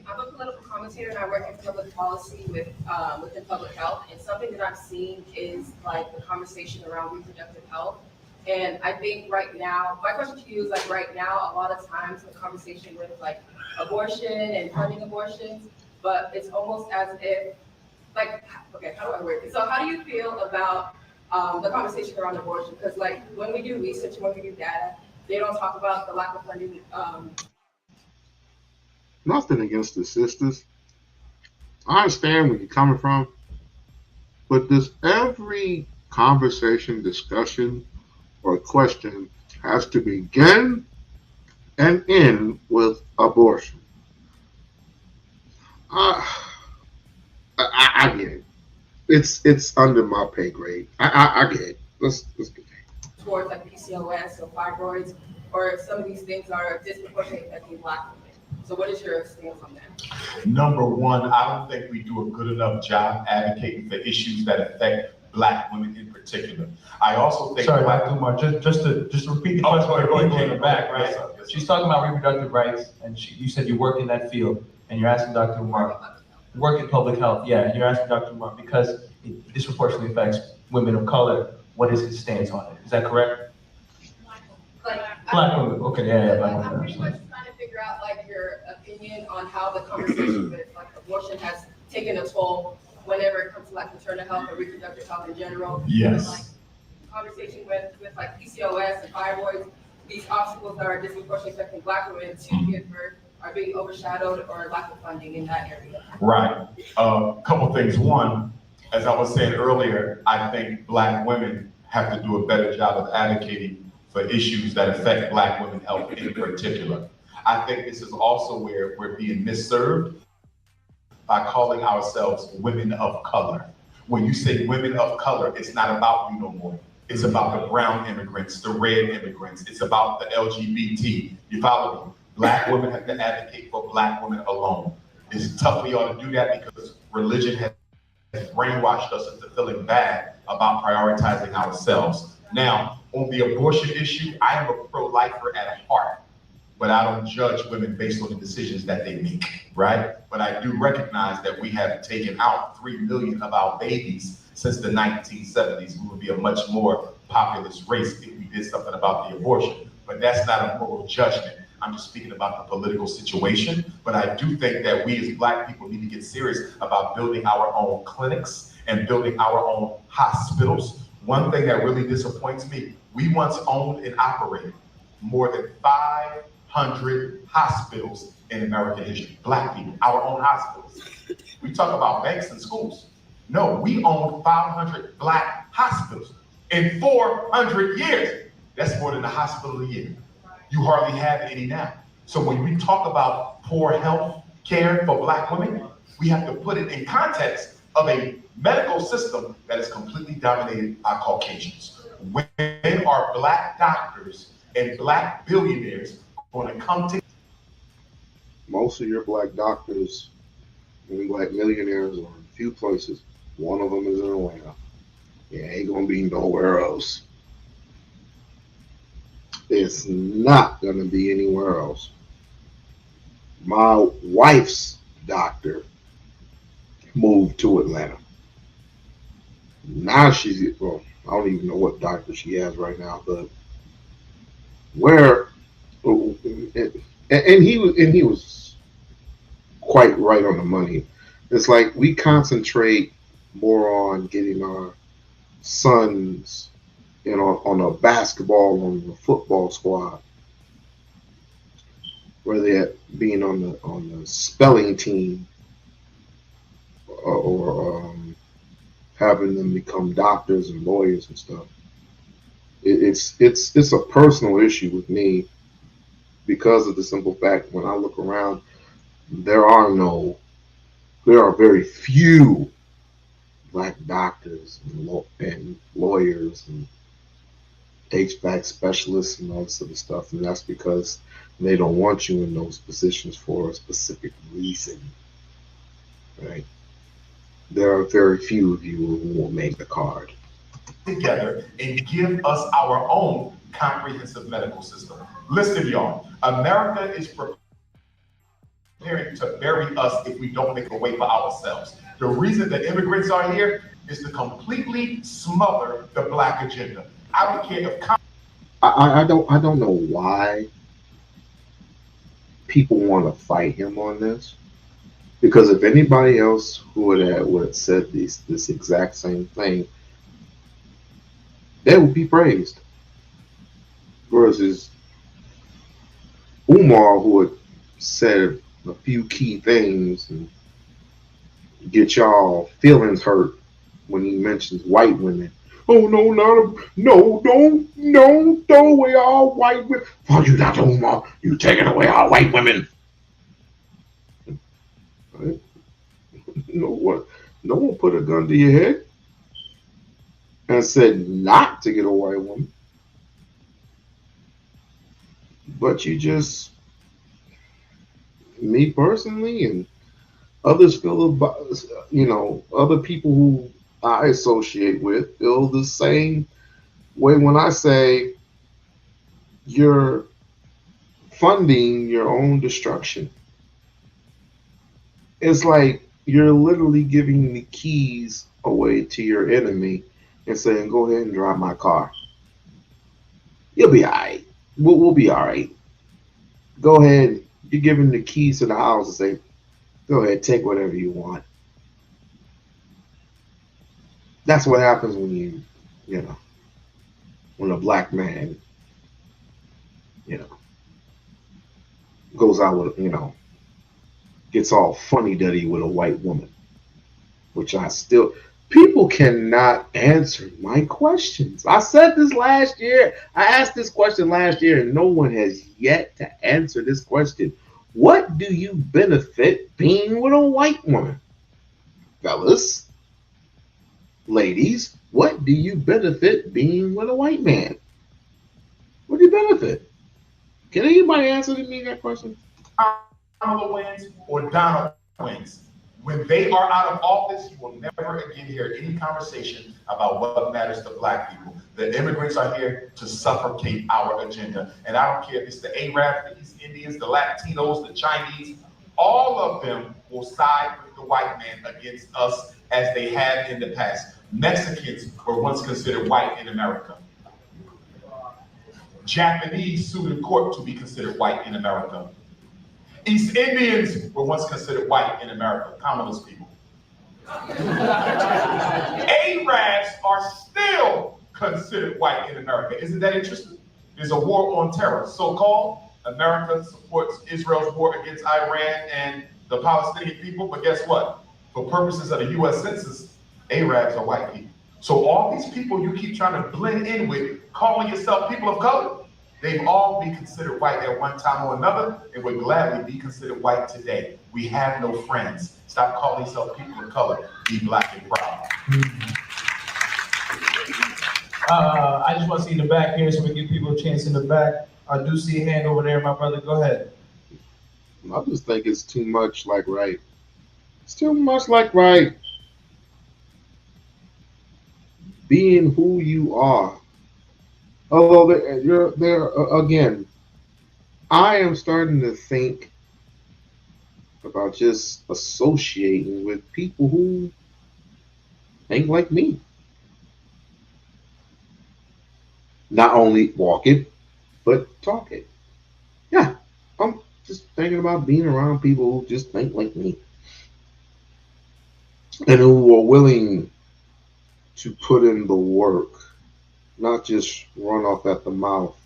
I'm a political commentator and I work in public policy within public health. And something that I'm seeing is like the conversation around reproductive health. And I think right now, my question to you is like right now, a lot of times the conversation with like abortion and funding abortions, but it's almost as if like, okay, how do I word it? So how do you feel about the conversation around abortion? Because like when we do research and when we do data, they don't talk about the lack of funding. Nothing against the sisters. I understand where you're coming from, but does every conversation, discussion, or question has to begin and end with abortion? I get it. It's under my pay grade. I get it. Let's get it. Towards like PCOS or fibroids, or some of these things are disproportionately affecting Black women. So what is your stance on that? Number one, I don't think we do a good enough job advocating for issues that affect Black women in particular. I also think— Sorry, Dr. Umar, just to repeat the question for the people in the back, right? She's talking about reproductive rights, and you said you work in that field, and you're asking Dr. Umar, work in public health, yeah, and you're asking Dr. Umar because it disproportionately affects women of color. What is his stance on it? Is that correct? Black women, okay, yeah, Black women. I'm pretty much trying to figure out like your opinion on how the conversation with like abortion has taken a toll whenever it comes to like maternal health or reproductive health in general. Yes. Like, conversation with like PCOS and fibroids, these obstacles that are disproportionately affecting Black women to give birth are being overshadowed or lack of funding in that area. Right. Couple things. One, as I was saying earlier, I think Black women have to do a better job of advocating for issues that affect Black women's health in particular. I think this is also where we're being misserved by calling ourselves women of color. When you say women of color, it's not about you no more. It's about the brown immigrants, the red immigrants. It's about the LGBT. You follow me? Black women have to advocate for Black women alone. It's tough for y'all to do that because religion has brainwashed us into feeling bad about prioritizing ourselves. Now, on the abortion issue, I am a pro-lifer at heart, but I don't judge women based on the decisions that they make, right? But I do recognize that we have taken out 3 million of our babies since the 1970s. We would be a much more populous race if we did something about the abortion. But that's not a moral judgment. I'm just speaking about the political situation. But I do think that we as Black people need to get serious about building our own clinics and building our own hospitals. One thing that really disappoints me, we once owned and operated more than 500 hospitals in American history. Black people, our own hospitals. We talk about banks and schools. No, we owned 500 Black hospitals in 400 years. That's more than a hospital a year. You hardly have any now. So when we talk about poor health care for Black women, we have to put it in context of a medical system that is completely dominated by Caucasians. When are black doctors and black billionaires going to come to? Most of your black doctors and black millionaires are in a few places. One of them is in Atlanta. Yeah, ain't gonna be nowhere else. It's not gonna be anywhere else. My wife's doctor moved to Atlanta. Now she's, well, I don't even know what doctor she has right now, but where, and he was quite right on the money. It's like we concentrate more on getting our sons, you know, on a basketball, on the football squad, whether at being on the spelling team or having them become doctors and lawyers and stuff. It's a personal issue with me because of the simple fact when I look around, there are very few black doctors and lawyers and HVAC specialists and all this other stuff, and that's because they don't want you in those positions for a specific reason, right? There are very few of you who will make the card. Together and give us our own comprehensive medical system. Listen, y'all, America is preparing to bury us if we don't make a way for ourselves. The reason that immigrants are here is to completely smother the black agenda. I don't care if I don't know why people want to fight him on this. Because if anybody else who would have said this exact same thing, they would be praised. Versus Umar, who had said a few key things and get y'all feelings hurt when he mentions white women. Oh no, don't throw away all white women. Oh, you not Umar, you taking away all white women. Right? No one put a gun to your head and said not to get a white woman. But you just, me personally, and others feel about, other people who I associate with feel the same way when I say you're funding your own destruction. It's like you're literally giving the keys away to your enemy and saying, go ahead and drive my car. You'll be all right. We'll be all right. Go ahead. You're giving the keys to the house and say, go ahead, take whatever you want. That's what happens when when a black man, goes out with, gets all funny-duddy with a white woman, which people cannot answer my questions. I said this last year. I asked this question last year, and no one has yet to answer this question. What do you benefit being with a white woman? Fellas, ladies, what do you benefit being with a white man? What do you benefit? Can anybody answer me that question? Kamala wins or Donald wins. When they are out of office, you will never again hear any conversation about what matters to black people. The immigrants are here to suffocate our agenda. And I don't care if it's the Arabs, the East Indians, the Latinos, the Chinese, all of them will side with the white man against us as they have in the past. Mexicans were once considered white in America. Japanese sued in court to be considered white in America. East Indians were once considered white in America, Kamala's people. Arabs are still considered white in America. Isn't that interesting? There's a war on terror, so-called. America supports Israel's war against Iran and the Palestinian people, but guess what? For purposes of the U.S. Census, Arabs are white people. So all these people you keep trying to blend in with, calling yourself people of color, they've all been considered white at one time or another, and would gladly be considered white today. We have no friends. Stop calling yourself people of color. Be black and proud. I just want to see the back here so we give people a chance in the back. I do see a hand over there, my brother. Go ahead. I just think it's too much like right. It's too much like right. Being who you are. Although again, I am starting to think about just associating with people who think like me. Not only walk it, but talk it. Yeah, I'm just thinking about being around people who just think like me and who are willing to put in the work, not just run off at the mouth.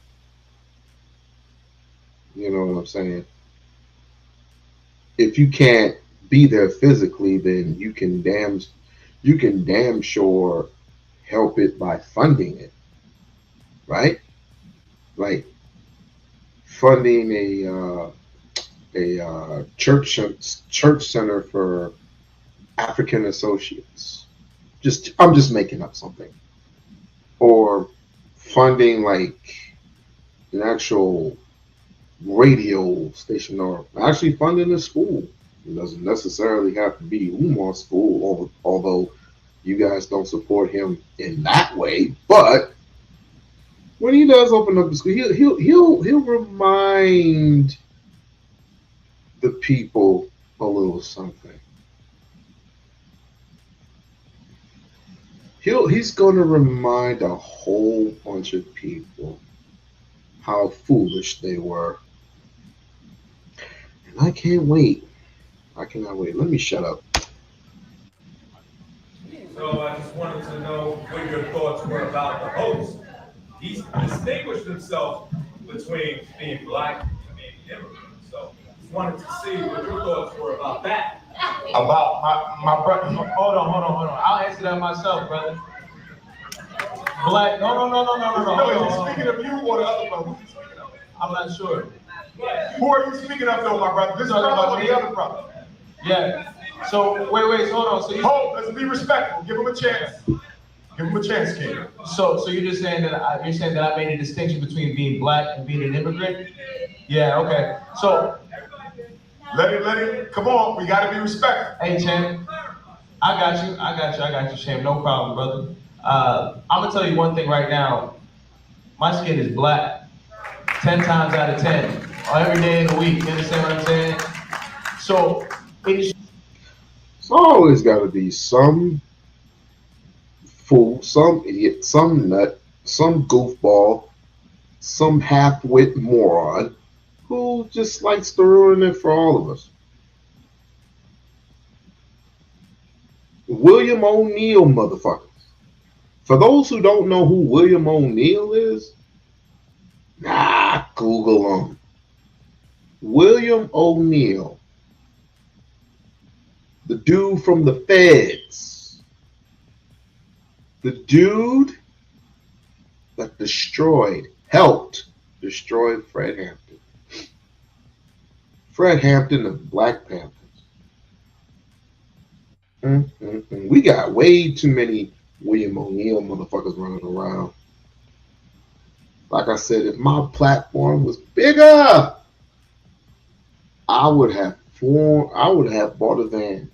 You know what I'm saying? If you can't be there physically, then you can damn sure help it by funding it, right? Like funding a church center for African associates. I'm just making up something, or funding like an actual radio station, or actually funding a school. It doesn't necessarily have to be Umar's school, although you guys don't support him in that way. But when he does open up the school, he'll remind the people a little something. He's going to remind a whole bunch of people how foolish they were. And I can't wait. I cannot wait. Let me shut up. So I just wanted to know what your thoughts were about the host. He's distinguished himself between being black and being immigrant. So just wanted to see what your thoughts were about that. About my brother. Hold on. I'll answer that myself, brother. Black. No. Is he speaking of you or the other brother? I'm not sure. Who are you speaking of, though, my brother? This is about the other brother. Yeah. So wait, hold on. So let's be respectful. Give him a chance. Give him a chance, King. So you're just saying that I made a distinction between being black and being an immigrant? Yeah. Okay. So let it. Come on, we gotta be respectful. Hey, Champ. I got you, Champ. No problem, brother. I'm gonna tell you one thing right now. My skin is black. 10 times out of 10. Every day of the week. You understand what I'm saying? So it's always got to be some fool, some idiot, some nut, some goofball, some half-wit moron who just likes to ruin it for all of us. William O'Neill, motherfuckers. For those who don't know who William O'Neill is, Google him. William O'Neill, the dude from the feds, the dude that helped destroy Fred Hampton. Fred Hampton of Black Panthers. We got way too many William O'Neill motherfuckers running around. Like I said, if my platform was bigger, I would have bought a van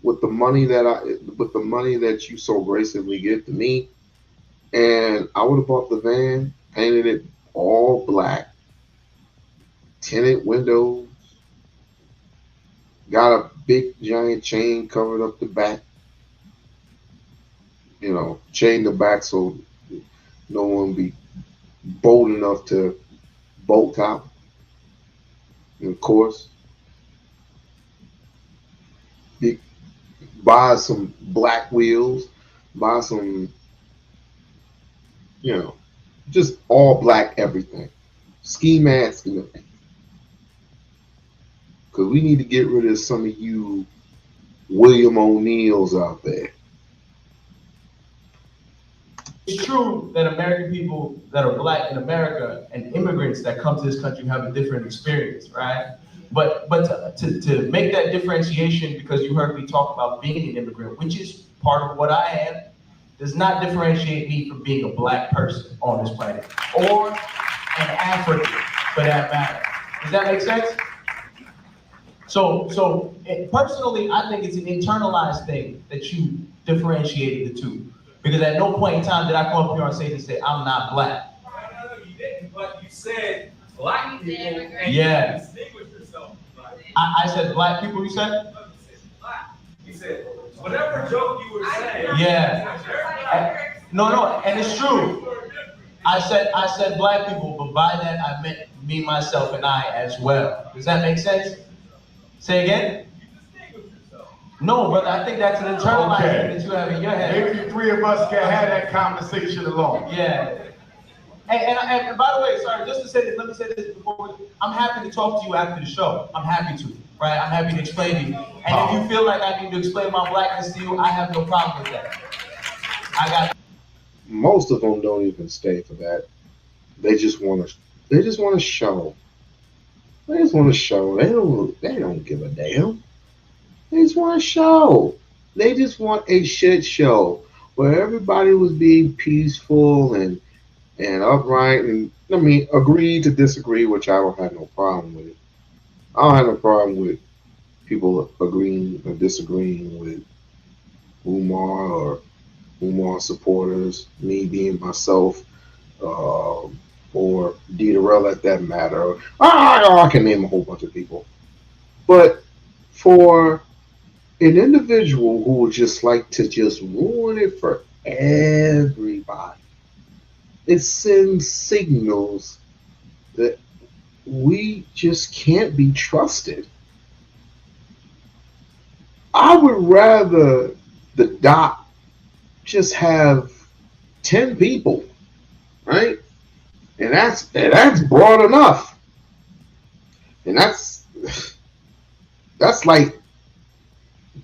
with the money that you so graciously give to me, and I would have bought the van, painted it all black, tinted windows, got a big giant chain covered up the back, chain the back so no one be bold enough to bolt out. And of course, buy some black wheels, buy some, just all black everything. Ski mask and everything. Because we need to get rid of some of you William O'Neills out there. It's true that American people that are black in America and immigrants that come to this country have a different experience, right? But to make that differentiation, because you heard me talk about being an immigrant, which is part of what I am, does not differentiate me from being a black person on this planet, or an African, for that matter. Does that make sense? So personally, I think it's an internalized thing that you differentiated the two. Because at no point in time did I come up here and say, I'm not black. No, you didn't, but you said black people and Yeah. you distinguished yourself. I said black people, you said? No, you said black. You said, whatever joke you were saying. Yeah. No, and it's true. I said black people, but by that I meant me, myself, and I as well. Does that make sense? Say again? No, brother, I think that's an internalized thing that you have in your head. Maybe the three of us can have that conversation alone. Yeah. And by the way, sorry, just to say this, let me say this before. I'm happy to talk to you after the show. I'm happy to, right? I'm happy to explain to you. And if you feel like I need to explain my blackness to you, I have no problem with that. I got. Most of them don't even stay for that. They just want to. They just want to show. They just want to show. They don't give a damn. They just want to show. They just want a shit show where everybody was being peaceful and upright, and I mean, agree to disagree, which I don't have no problem with. I don't have no problem with people agreeing or disagreeing with Umar or Umar supporters, me being myself, or D-Darrell at that matter. I can name a whole bunch of people. But for an individual who would just like to just ruin it for everybody, it sends signals that we just can't be trusted. I would rather the doc just have 10 people, right? And that's broad enough. And that's like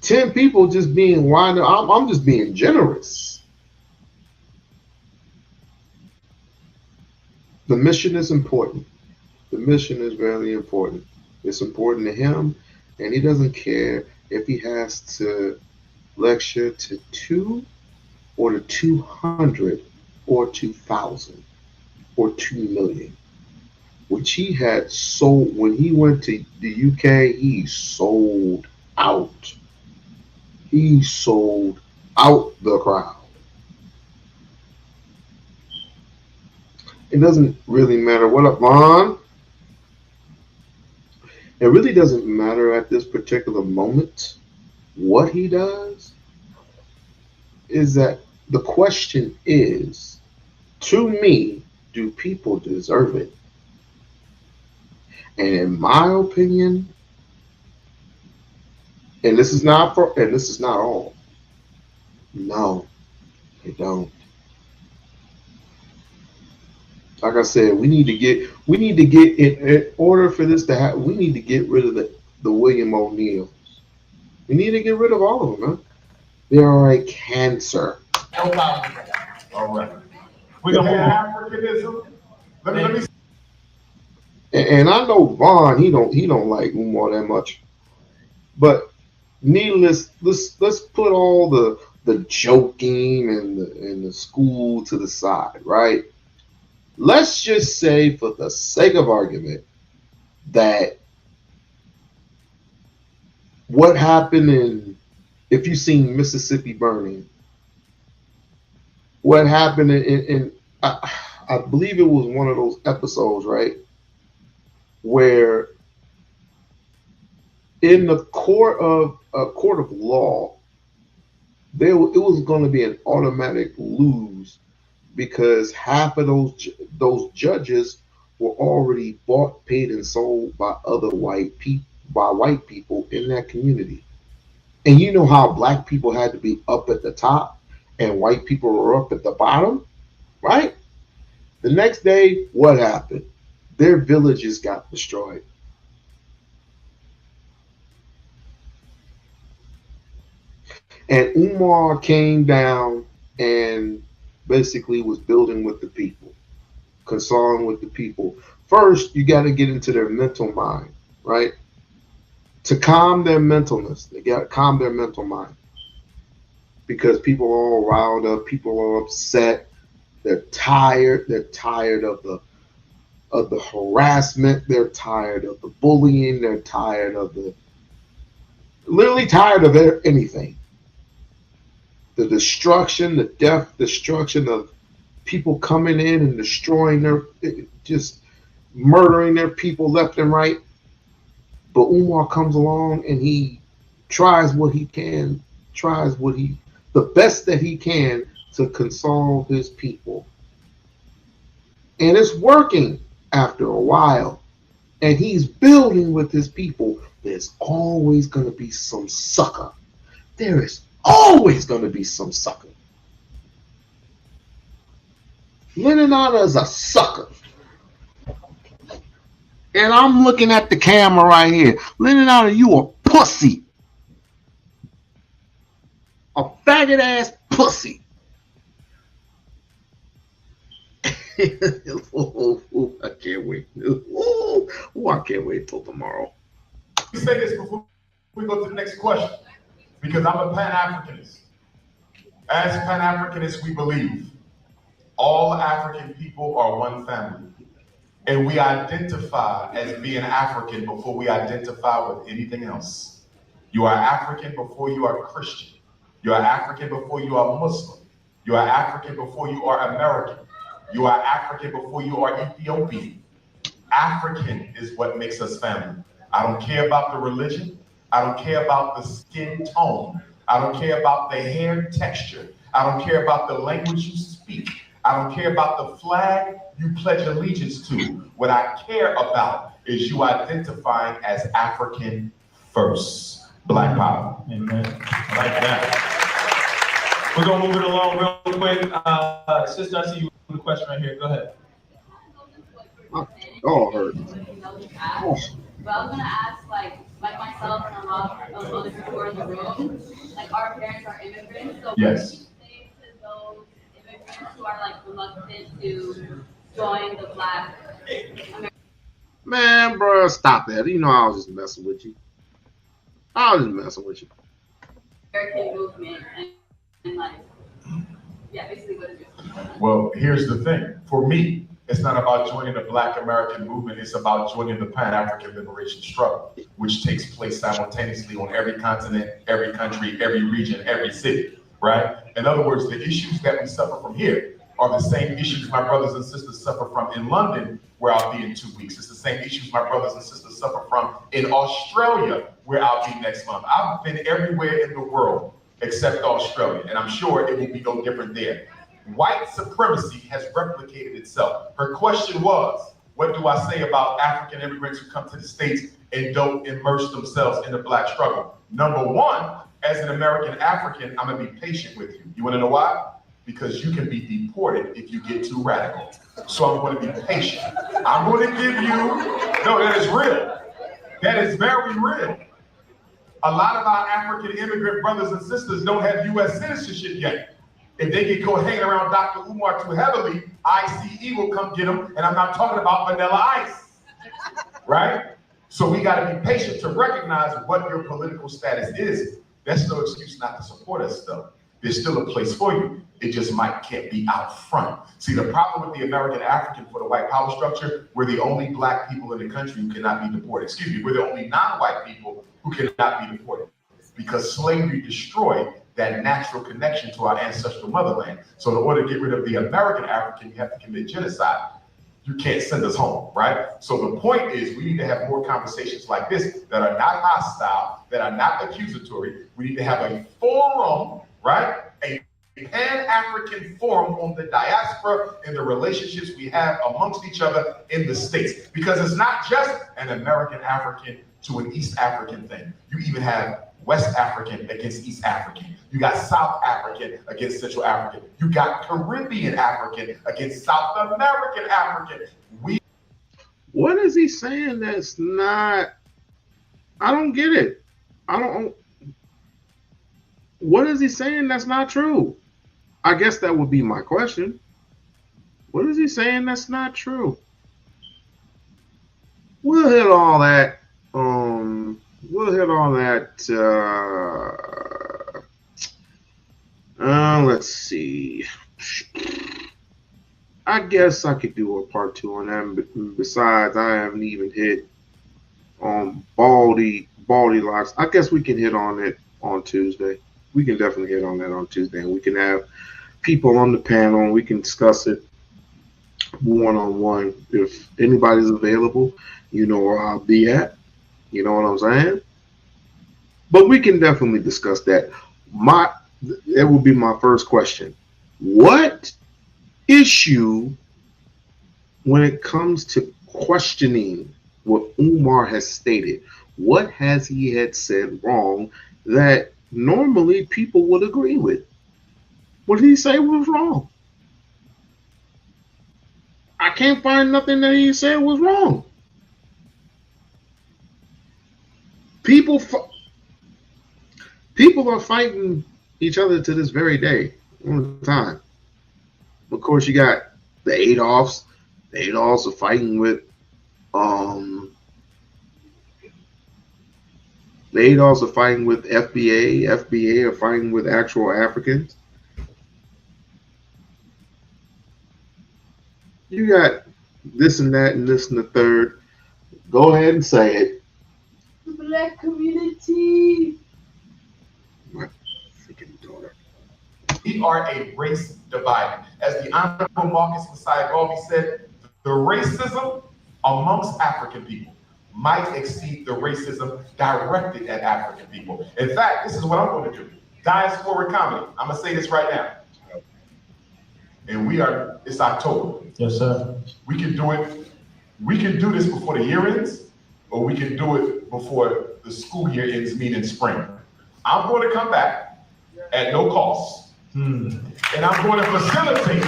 10 people just being wide. I'm just being generous. The mission is important. The mission is very important. It's important to him, and he doesn't care if he has to lecture to 2 or to 200 or 2,000 or 2 million, which he had sold when he went to the UK. He sold out. He sold out the crowd. It doesn't really matter. What up, Vaughn? It really doesn't matter at this particular moment what he does. Is that the question is, to me, do people deserve it? And in my opinion, and this is not all. No, they don't. Like I said, we need to get in order for this to happen. We need to get rid of the William O'Neills. We need to get rid of all of them, man. They are a cancer. No problem with that. All right. We're gonna Africanism. Let me. And I know Vaughn, he don't like Umar that much, but let's put all the joking and the school to the side, right? Let's just say, for the sake of argument, that what happened if you've seen Mississippi Burning, what happened in I believe it was one of those episodes, right, where in the court of law, it was going to be an automatic lose, because half of those judges were already bought, paid, and sold by white people in that community. And you know how black people had to be up at the top and white people were up at the bottom, right? The next day, what happened? Their villages got destroyed. And Umar came down and basically was building with the people, consoling with the people. First, you got to get into their mental mind, right? To calm their mentalness, they got to calm their mental mind. because people are all riled up, people are upset, they're tired of the harassment, they're tired of the bullying, they're tired of literally tired of anything. The destruction, the destruction of people coming in and destroying just murdering their people left and right. But Umar comes along and he tries what he can, the best that he can to console his people. And it's working after a while. And he's building with his people. There's always going to be some sucker. There is always going to be some sucker. Lenon is a sucker. And I'm looking at the camera right here. Lenon, you a pussy. A faggot ass pussy. I can't wait. I can't wait till tomorrow. Let me say this before we go to the next question, because I'm a Pan-Africanist. As Pan-Africanists, we believe all African people are one family. And we identify as being African before we identify with anything else. You are African before you are Christian. You are African before you are Muslim. You are African before you are American. You are African before you are Ethiopian. African is what makes us family. I don't care about the religion. I don't care about the skin tone. I don't care about the hair texture. I don't care about the language you speak. I don't care about the flag you pledge allegiance to. What I care about is you identifying as African first. Black power. Amen. I like that. We're gonna move it along real quick. Sister, I see you with a question right here. Go ahead. Oh, hurt. Oh. But I was gonna ask, like myself and a lot of other people who are in the room, like our parents are immigrants. So yes. What do you say to those immigrants who are like reluctant to join the Black American? Man, bro, stop that. You know I was just messing with you. American movement and like, yeah, basically what is your Well, here's the thing. For me, it's not about joining the Black American movement. It's about joining the Pan-African liberation struggle, which takes place simultaneously on every continent, every country, every region, every city, right? In other words, the issues that we suffer from here are the same issues my brothers and sisters suffer from in London, where I'll be in 2 weeks. It's the same issues my brothers and sisters suffer from in Australia, where I'll be next month. I've been everywhere in the world except Australia, and I'm sure it will be no different there. White supremacy has replicated itself. Her question was, what do I say about African immigrants who come to the States and don't immerse themselves in the Black struggle? Number one, as an American African, I'm gonna be patient with you. You wanna know why? Because you can be deported if you get too radical. So I'm gonna be patient. I'm gonna give you, no, that is real. That is very real. A lot of our African immigrant brothers and sisters don't have US citizenship yet. If they get caught hanging around Dr. Umar too heavily, ICE will come get them, and I'm not talking about vanilla ice, right? So we gotta be patient to recognize what your political status is. That's no excuse not to support us though. There's still a place for you. It just can't be out front. See, the problem with the American African for the white power structure, we're the only Black people in the country who cannot be deported. Excuse me, we're the only non-white people who cannot be deported because slavery destroyed that natural connection to our ancestral motherland. So in order to get rid of the American African, you have to commit genocide. You can't send us home, right? So the point is we need to have more conversations like this that are not hostile, that are not accusatory. We need to have a forum, right? A Pan-African forum on the diaspora and the relationships we have amongst each other in the States. Because it's not just an American African to an East African thing. You even have West African against East African. You got South African against Central African. You got Caribbean African against South American African. What is he saying that's not? I don't get it. What is he saying that's not true? I guess that would be my question. What is he saying that's not true? We'll hit all that. We'll hit all that Let's see. I guess I could do a part 2 on that. But besides, I haven't even hit on baldy locks. I guess we can hit on it on Tuesday. We can definitely hit on that on Tuesday, and we can have people on the panel and we can discuss it one-on-one. If anybody's available, you know where I'll be at. You know what I'm saying? But we can definitely discuss that. It will be my first question. What issue, when it comes to questioning what Umar has stated, what has he had said wrong that normally people would agree with? What did he say was wrong? I can't find nothing that he said was wrong. People are fighting each other to this very day, all the time. Of course, you got the Adolfs. The Adolfs are fighting with FBA. FBA are fighting with actual Africans. You got this and that and this and the third. Go ahead and say it. The black community. My freaking daughter. We are a race divider. As the Honorable Marcus Messiah said, the racism amongst African people might exceed the racism directed at African people. In fact, this is what I'm going to do. Diaspora comedy. I'm going to say this right now. And it's October. Yes, sir. We can do this before the year ends, or we can do it before the school year ends, meaning spring. I'm going to come back at no cost. And I'm going to facilitate.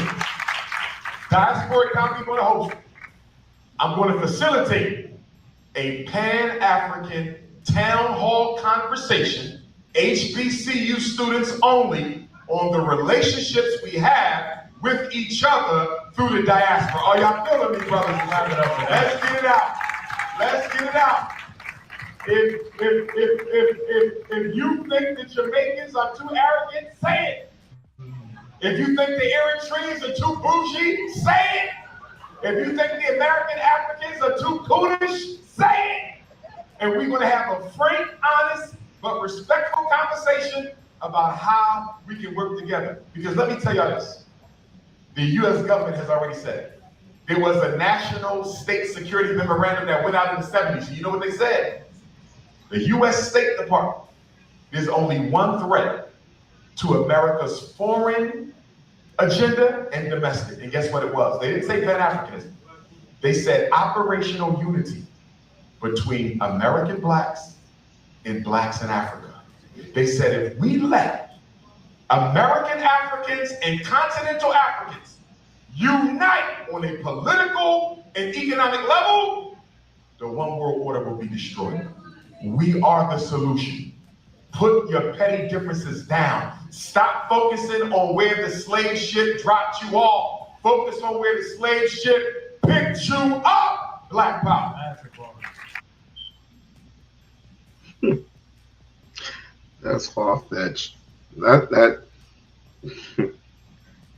Diaspora comedy going to host it. I'm going to facilitate a Pan-African town hall conversation, HBCU students only, on the relationships we have with each other through the diaspora. Are y'all feeling me, brothers? Let's get it out. Let's get it out. If you think the Jamaicans are too arrogant, say it. If you think the Eritreans are too bougie, say it. If you think the American Africans are too coolish, say it. And we're going to have a frank, honest, but respectful conversation about how we can work together. Because let me tell y'all this. The U.S. government has already said it. There was a national state security memorandum that went out in the 70s. You know what they said? The U.S. State Department, there's only one threat to America's foreign agenda and domestic. And guess what it was? They didn't say Pan-Africanism. They said operational unity between American blacks and blacks in Africa. They said if we let American Africans and continental Africans unite on a political and economic level, the one world order will be destroyed. We are the solution. Put your petty differences down. Stop focusing on where the slave ship dropped you off. Focus on where the slave ship picked you up. Black power. That's far-fetched.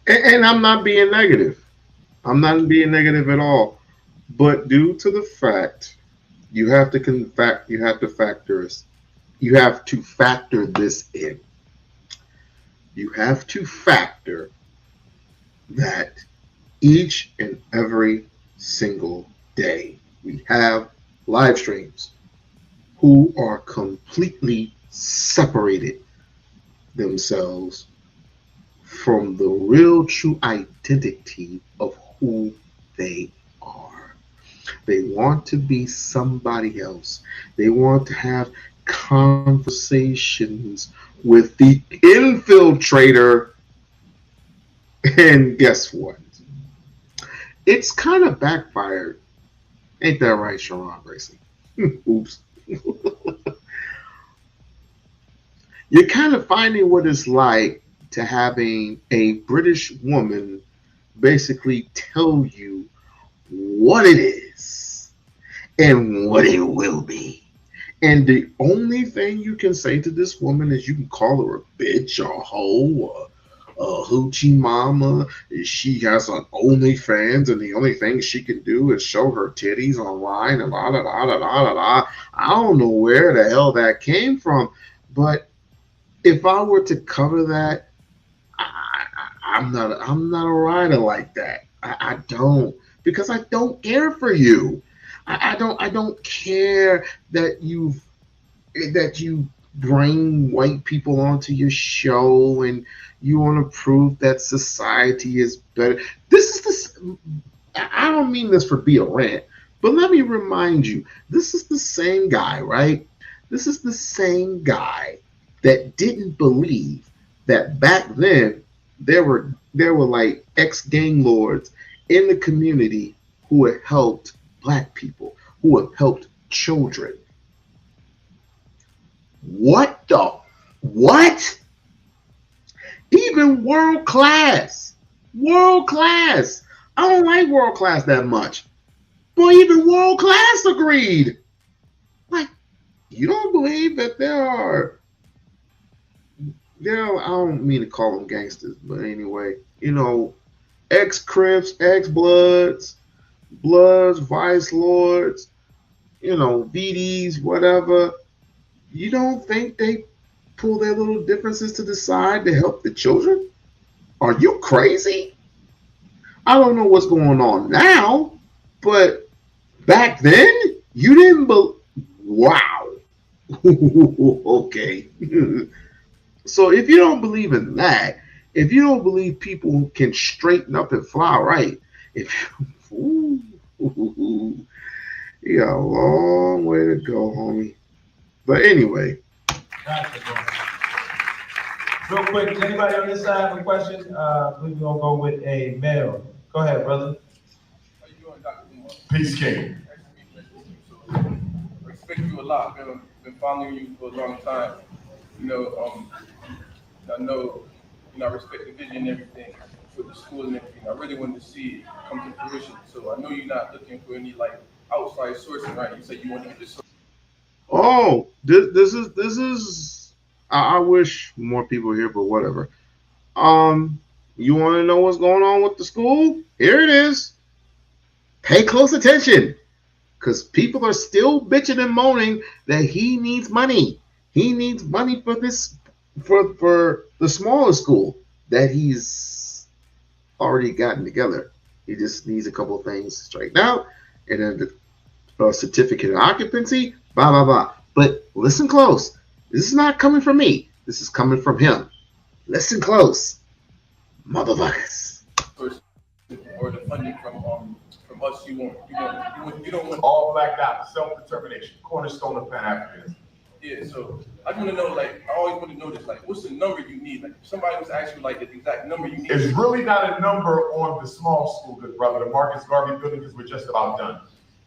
And I'm not being negative. I'm not being negative at all. But due to the fact you have to factor this in. You have to factor that each and every single day we have live streams who are completely separated themselves from the real true identity of who they are. They want to be somebody else. They want to have conversations with the infiltrator. And guess what? It's kind of backfired. Ain't that right, Sharon Gracie? Oops. You're kind of finding what it's like to having a British woman basically tell you what it is and what it will be. And the only thing you can say to this woman is you can call her a bitch or a hoe or hoochie mama. She has an OnlyFans, and the only thing she can do is show her titties online and la la la la la la la. I don't know where the hell that came from, but if I were to cover that, I'm not a writer like that. I don't, because I don't care for you. I don't care that you bring white people onto your show and you want to prove that society is better. I don't mean this for be a rant, but let me remind you, this is the same guy, right? This is the same guy that didn't believe that back then there were like ex-gang lords in the community who had helped black people, who have helped children. What? Even world class. I don't like world class that much, but even world class agreed. Like, you don't believe that there are, I don't mean to call them gangsters, but anyway, ex-Crips, ex-Bloods, Vice Lords, VDs, whatever. You don't think they pull their little differences to the side to help the children? Are you crazy? I don't know what's going on now, but back then, you didn't believe. Wow. Okay. So if you don't believe in that, if you don't believe people can straighten up and fly right, you got a long way to go, homie. But anyway. Real quick, does anybody on this side have a question? I believe we're going to go with a male. Go ahead, brother. How you doing, Dr. Umar? Peace, King. I respect you a lot. Been following you for a long time. I know, I respect the vision and everything for the school and everything. I really wanted to see it come to fruition. So I know you're not looking for any outside sourcing, right? You said you want to get this. Oh, this is. I wish more people here, but whatever. You want to know what's going on with the school? Here it is. Pay close attention, because people are still bitching and moaning that he needs money. He needs money for this, for the smaller school that he's already gotten together. He just needs a couple of things straightened out, and then the certificate of occupancy, blah blah blah. But listen close. This is not coming from me. This is coming from him. Listen close, motherfuckers. Or the funding from us, you don't want all black dollars, self-determination, cornerstone of Pan-Africanism. Yeah, so I want to know, I always want to know this, what's the number you need? If somebody was asking the exact number you need. It's really not a number on the small school, good brother, the Marcus Garvey building, because we're just about done.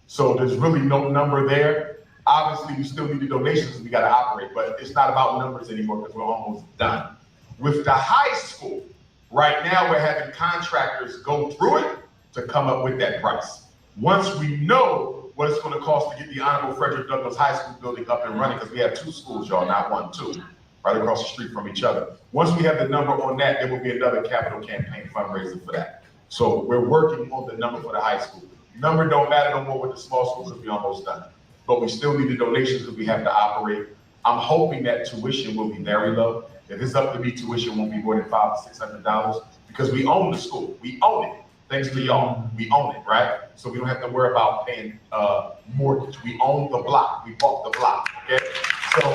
So there's really no number there. Obviously, we still need the donations because we got to operate, but it's not about numbers anymore because we're almost done. With the high school, right now we're having contractors go through it to come up with that price. Once we know what it's going to cost to get the Honorable Frederick Douglass High School building up and running, because we have two schools, y'all, not one, two, right across the street from each other. Once we have the number on that, there will be another capital campaign fundraiser for that. So we're working on the number for the high school. Number don't matter no more with the small school because we're almost done. But we still need the donations because we have to operate. I'm hoping that tuition will be very low. If it's up to me, tuition won't be more than $500 to $600 because we own the school. We own it. Thanks to y'all, we own it, right? So we don't have to worry about paying mortgage. We own the block. We bought the block, okay? So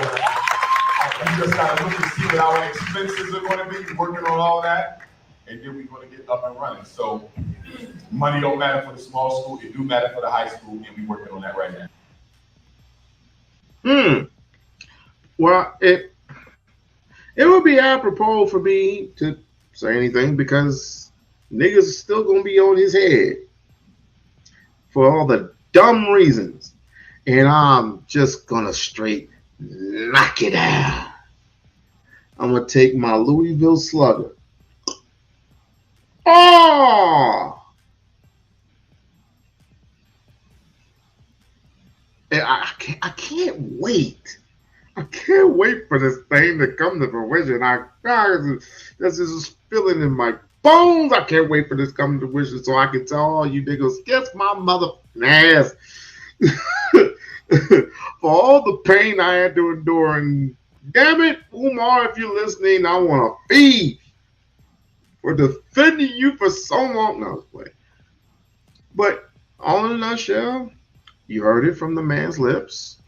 we just gotta look and see what our expenses are gonna be, working on all that, and then we're gonna get up and running. So money don't matter for the small school, it do matter for the high school, and we're working on that right now. Well, it would be apropos for me to say anything because niggas are still gonna be on his head for all the dumb reasons, and I'm just gonna straight knock it out. I'm gonna take my Louisville Slugger. Oh! I can't wait. I can't wait for this thing to come to fruition. This is feel it in my bones. I can't wait for this coming to fruition so I can tell all you niggas, kiss my motherfucking ass. For all the pain I had to endure. And damn it, Umar, if you're listening, I want to feed for defending you for so long. No, I was playing. But all in a nutshell, you heard it from the man's lips,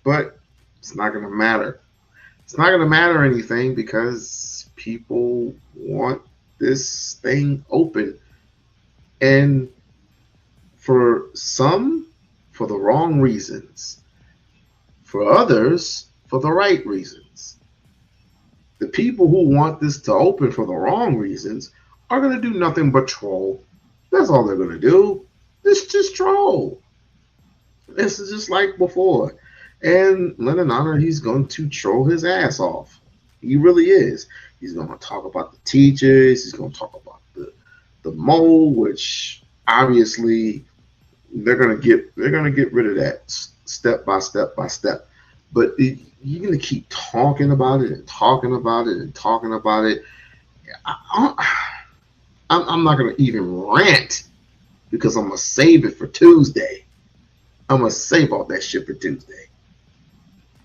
but it's not going to matter. It's not going to matter anything because people want this thing open. And for some, for the wrong reasons. For others, for the right reasons. The people who want this to open for the wrong reasons are going to do nothing but troll. That's all they're going to do. It's just troll. This is just like before. And Lenon, he's going to troll his ass off. He really is. He's going to talk about the teachers. He's going to talk about the mole, which obviously they're going to get rid of that step by step by step. But you're going to keep talking about it and talking about it and talking about it. I'm not going to even rant because I'm going to save it for Tuesday. I'm going to save all that shit for Tuesday.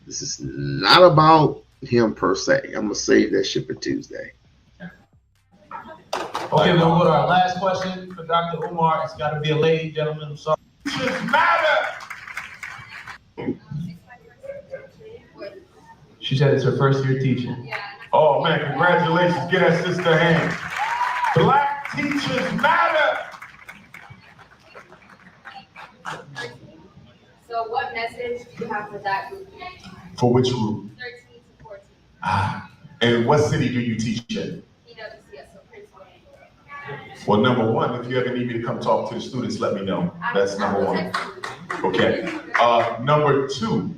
This is not about him per se. I'm going to save that shit for Tuesday. Okay, we'll go to our last question for Dr. Umar. It's got to be a lady, gentlemen. I'm sorry. Just matter. She said it's her first year teaching. Oh man, congratulations. Get that sister a hand. Black teachers matter. So what message do you have for that group? For which group? 13 to 14. And what city do you teach in? Well, number one, if you ever need me to come talk to the students, let me know. That's number one. Okay. Number two,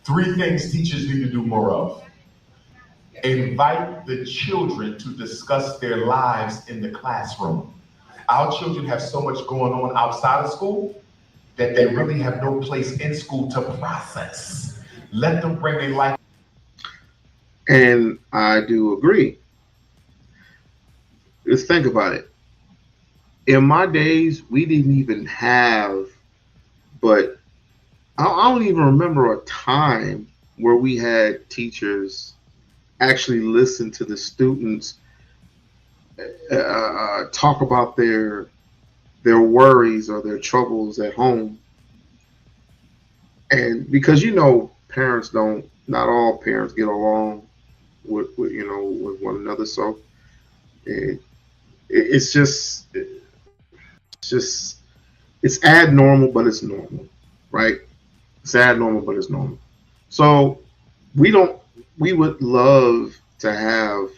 3 things teachers need to do more of. Invite the children to discuss their lives in the classroom. Our children have so much going on outside of school that they really have no place in school to process. Let them bring their life. And I do agree. Just think about it. In my days, we didn't even have, but I don't even remember a time where we had teachers actually listen to the students talk about their worries or their troubles at home. And because parents not all parents get along with one another, so it's abnormal, but it's normal, right? It's abnormal, but it's normal. So we would love to have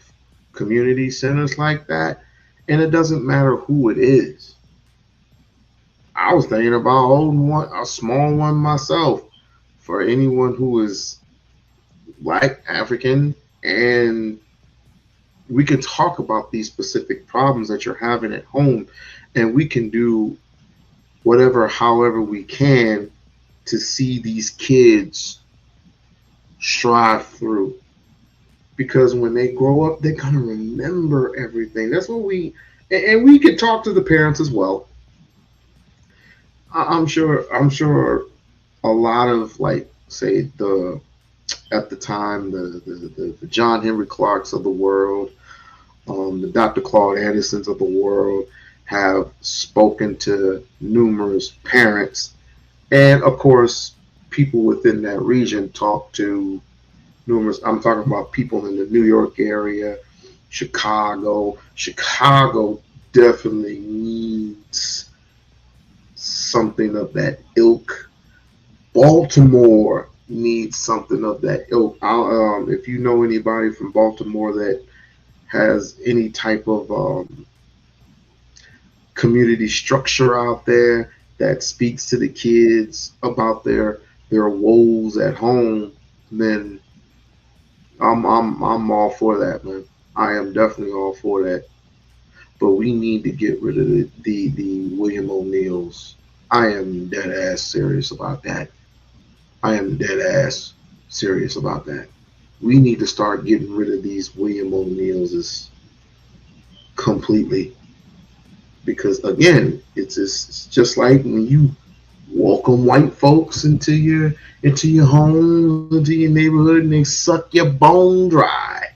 community centers like that, and it doesn't matter who it is. I was thinking about holding a small one myself for anyone who is Black, African, and we can talk about these specific problems that you're having at home, and we can do however we can to see these kids strive through. Because when they grow up, they're gonna remember everything. That's what we can talk to the parents as well. I'm sure a lot of, like, say at the time the John Henry Clarks of the world, the Dr. Claude Andersons of the world have spoken to numerous parents, and of course people within that region talk to numerous. I'm talking about people in the New York area, Chicago. Chicago definitely needs something of that ilk. Baltimore needs something of that ilk. If you know anybody from Baltimore that has any type of community structure out there that speaks to the kids about their woes at home, then I'm all for that, man. I am definitely all for that. But we need to get rid of the William O'Neills. I am dead ass serious about that. We need to start getting rid of these William O'Neills completely. Because again, it's just like when you welcome white folks into your home, into your neighborhood, and they suck your bone dry.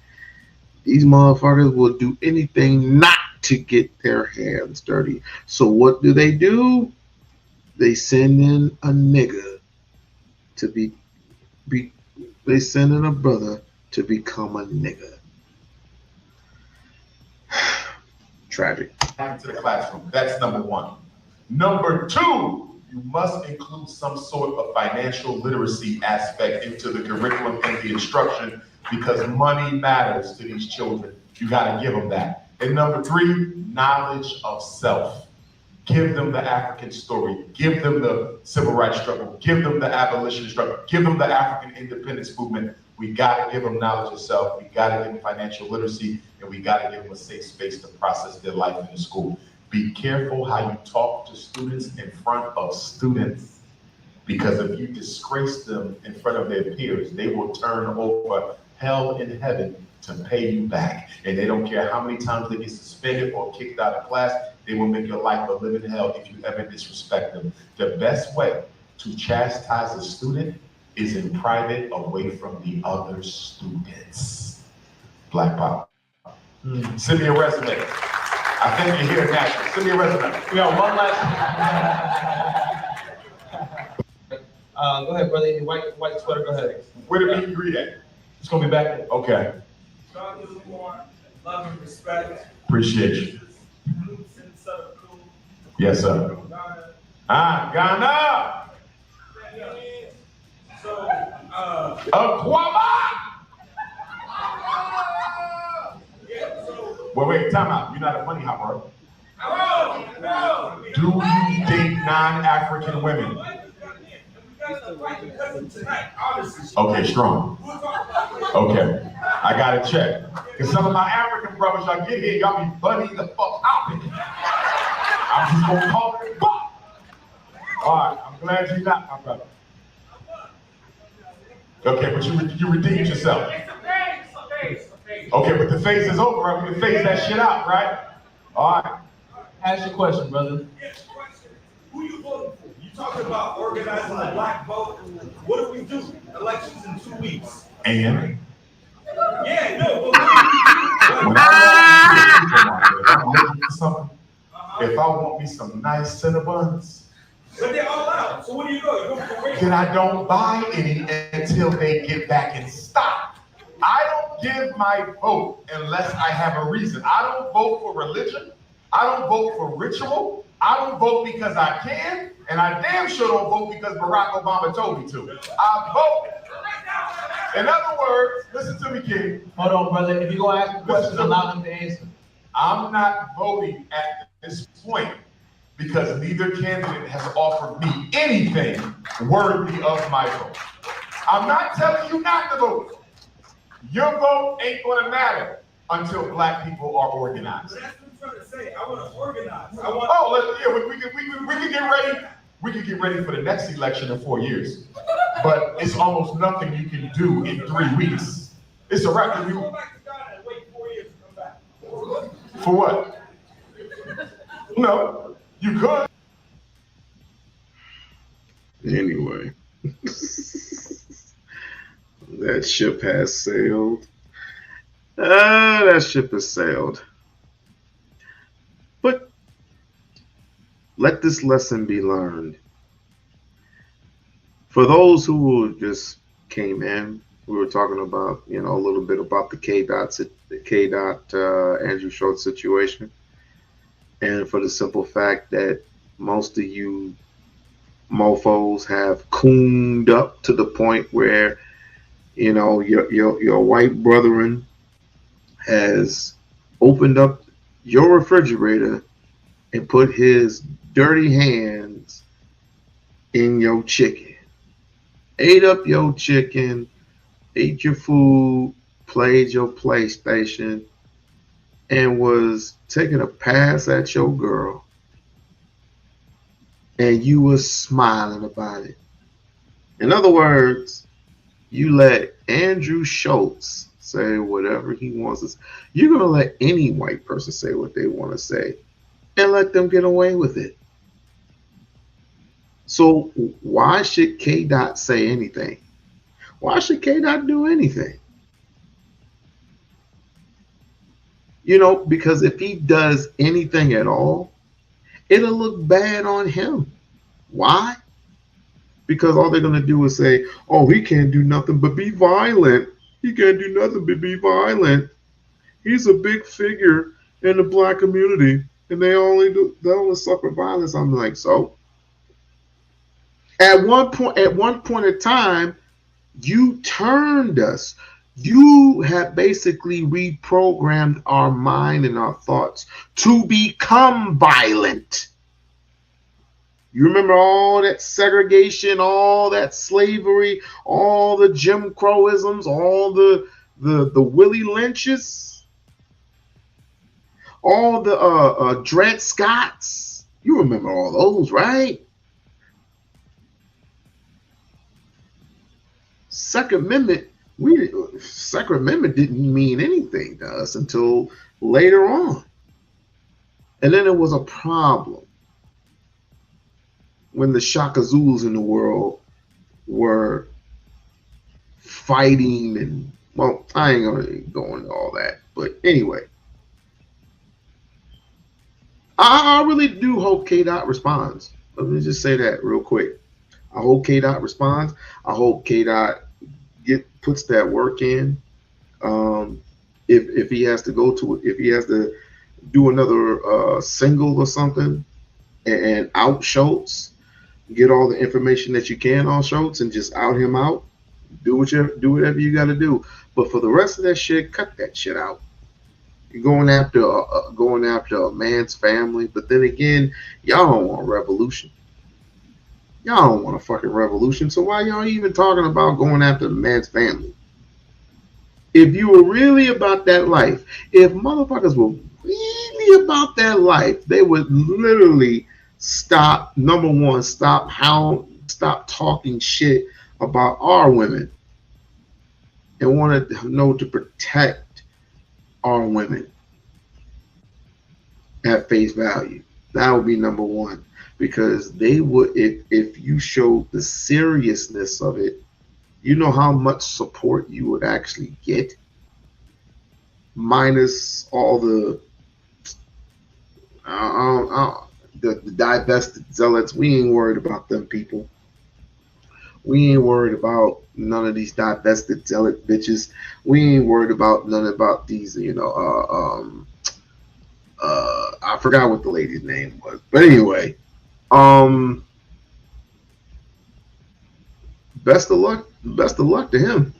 These motherfuckers will do anything not to get their hands dirty. So what do? They send in a nigga to be they send in a brother to become a nigga. Tragic. Into the classroom. That's number one. Number two, you must include some sort of financial literacy aspect into the curriculum and the instruction because money matters to these children. You got to give them that. And number three, knowledge of self. Give them the African story. Give them the civil rights struggle. Give them the abolition struggle. Give them the African independence movement. We got to give them knowledge of self. We got to give them financial literacy, and we got to give them a safe space to process their life in the school. Be careful how you talk to students in front of students, because if you disgrace them in front of their peers, they will turn over hell and heaven to pay you back. And they don't care how many times they get suspended or kicked out of class, they will make your life a living hell if you ever disrespect them. The best way to chastise a student is in private, away from the other students. Black Power. Send me a resume. I think you're here naturally. Send me a resume. We got one last. Go ahead, brother. White sweater. Go ahead. Where did we agree at? It's gonna be back there. Okay. Dr. Umar, love and respect. Appreciate you. Yes, sir. Ghana. So, Aquama. Wait, time out. You're not a money hopper. No. Do you date non-African women? Okay, strong. Okay, I gotta check. Because some of my African brothers, y'all get here, y'all be buddy the fuck out. I'm just gonna call it fuck. All right, I'm glad you're not my brother. Okay, but you redeemed yourself. Okay, but the phase is over, right? We can phase that shit out, right? All right. Ask your question, brother. Who you voting for? You talking about organizing the black vote? What do we do? Elections in 2 weeks. And? Yeah, no. If I want me some nice Cinnabons, But they're all out. So what do you go? then I don't buy any until they get back in stock. I don't give my vote unless I have a reason. I don't vote for religion. I don't vote for ritual. I don't vote because I can, and I damn sure don't vote because Barack Obama told me to. I vote. In other words, listen to me, kid. Hold on, brother. If you're gonna ask a question, allow them to answer. I'm not voting at this point because neither candidate has offered me anything worthy of my vote. I'm not telling you not to vote. Your vote ain't gonna matter until black people are organized. That's what I'm trying to say. I want to organize. We can get ready. We can get ready for the next election in 4 years. But it's almost nothing you can do in 3 weeks. It's a record. Go back to Ghana and wait 4 years to come back. For what? No, you could. Anyway, that ship has sailed. That ship has sailed. But let this lesson be learned. For those who just came in, we were talking about, a little bit about the K. Andrew Schultz situation. And for the simple fact that most of you mofos have cooned up to the point where, your white brethren has opened up your refrigerator and put his dirty hands in your chicken, ate up your chicken, ate your food, played your PlayStation, and was taking a pass at your girl, and you were smiling about it. In other words, you let Andrew Schultz say whatever he wants to say. You're going to let any white person say what they want to say and let them get away with it. So why should K. Dot say anything? Why should K. Dot do anything? You know, because if he does anything at all, it'll look bad on him. Why? Because all they're going to do is say, oh, he can't do nothing but be violent. He can't do nothing but be violent. He's a big figure in the black community, and they only suffer violence. I'm like, so? At one point in time, you turned us. You have basically reprogrammed our mind and our thoughts to become violent. You remember all that segregation, all that slavery, all the Jim Crowisms, all the Willie Lynches, all the Dred Scotts. You remember all those, right? Second Amendment didn't mean anything to us until later on. And then there was a problem when the Shaka Zulus in the world were fighting and, well, I ain't going to go into all that. But anyway, I really do hope K. Dot responds. Let me just say that real quick. I hope K. Dot responds. I hope K. Dot puts that work in. If he has to do another single or something and out Schultz, get all the information that you can on Schultz and just out him out. Do whatever you got to do. But for the rest of that shit, cut that shit out. You're going after a man's family, but then again, y'all don't want revolution. Y'all don't want a fucking revolution, so why y'all even talking about going after the man's family? If you were really about that life, if motherfuckers were really about that life, they would literally stop. Number one, stop talking shit about our women and wanted to know to protect our women at face value. That would be number one. Because they would, if you showed the seriousness of it, you know how much support you would actually get, minus all the divested zealots. We ain't worried about them people. We ain't worried about none of these divested zealot bitches. We ain't worried about none about these, I forgot what the lady's name was, but anyway. Best of luck to him.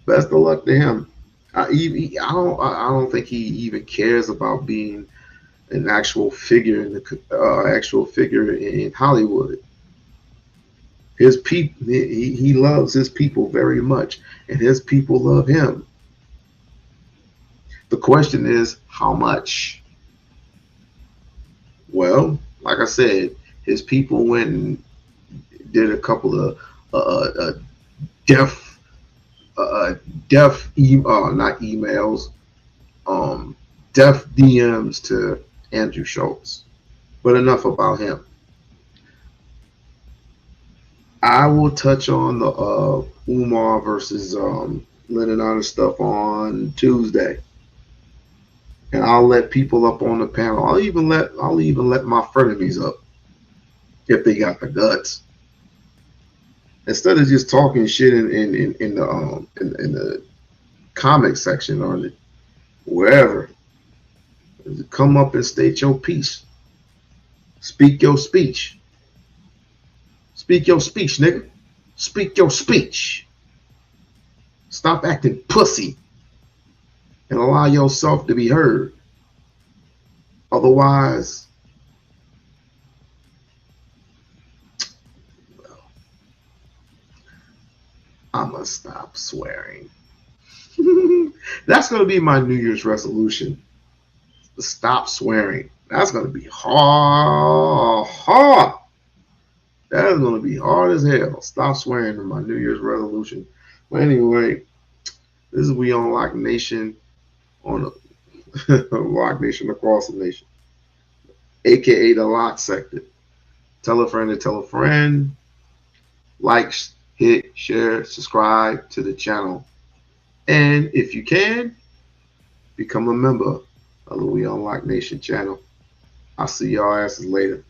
Best of luck to him. I don't think he even cares about being an actual figure in Hollywood. His people, he loves his people very much, and his people love him. The question is, how much? Well, like I said, his people went and did a couple of deaf DMs to Andrew Schultz. But enough about him. I will touch on the Umar versus Lenon stuff on Tuesday. And I'll let people up on the panel. I'll even let my frenemies up if they got the guts. Instead of just talking shit in the comment section or wherever, come up and state your piece. Speak your speech. Speak your speech, nigga. Speak your speech. Stop acting pussy and allow yourself to be heard. Otherwise, I'm gonna stop swearing. That's gonna be my New Year's resolution. Stop swearing. That's gonna be hard. That is gonna be hard as hell. Stop swearing in my New Year's resolution. But anyway, This is We-On-Loc Nation on the Loc Nation across the nation, aka the Loc sector. Tell a friend to tell a friend. Like, hit, share, subscribe to the channel. And if you can, become a member of the We-On-Loc Nation channel. I'll see y'all asses later.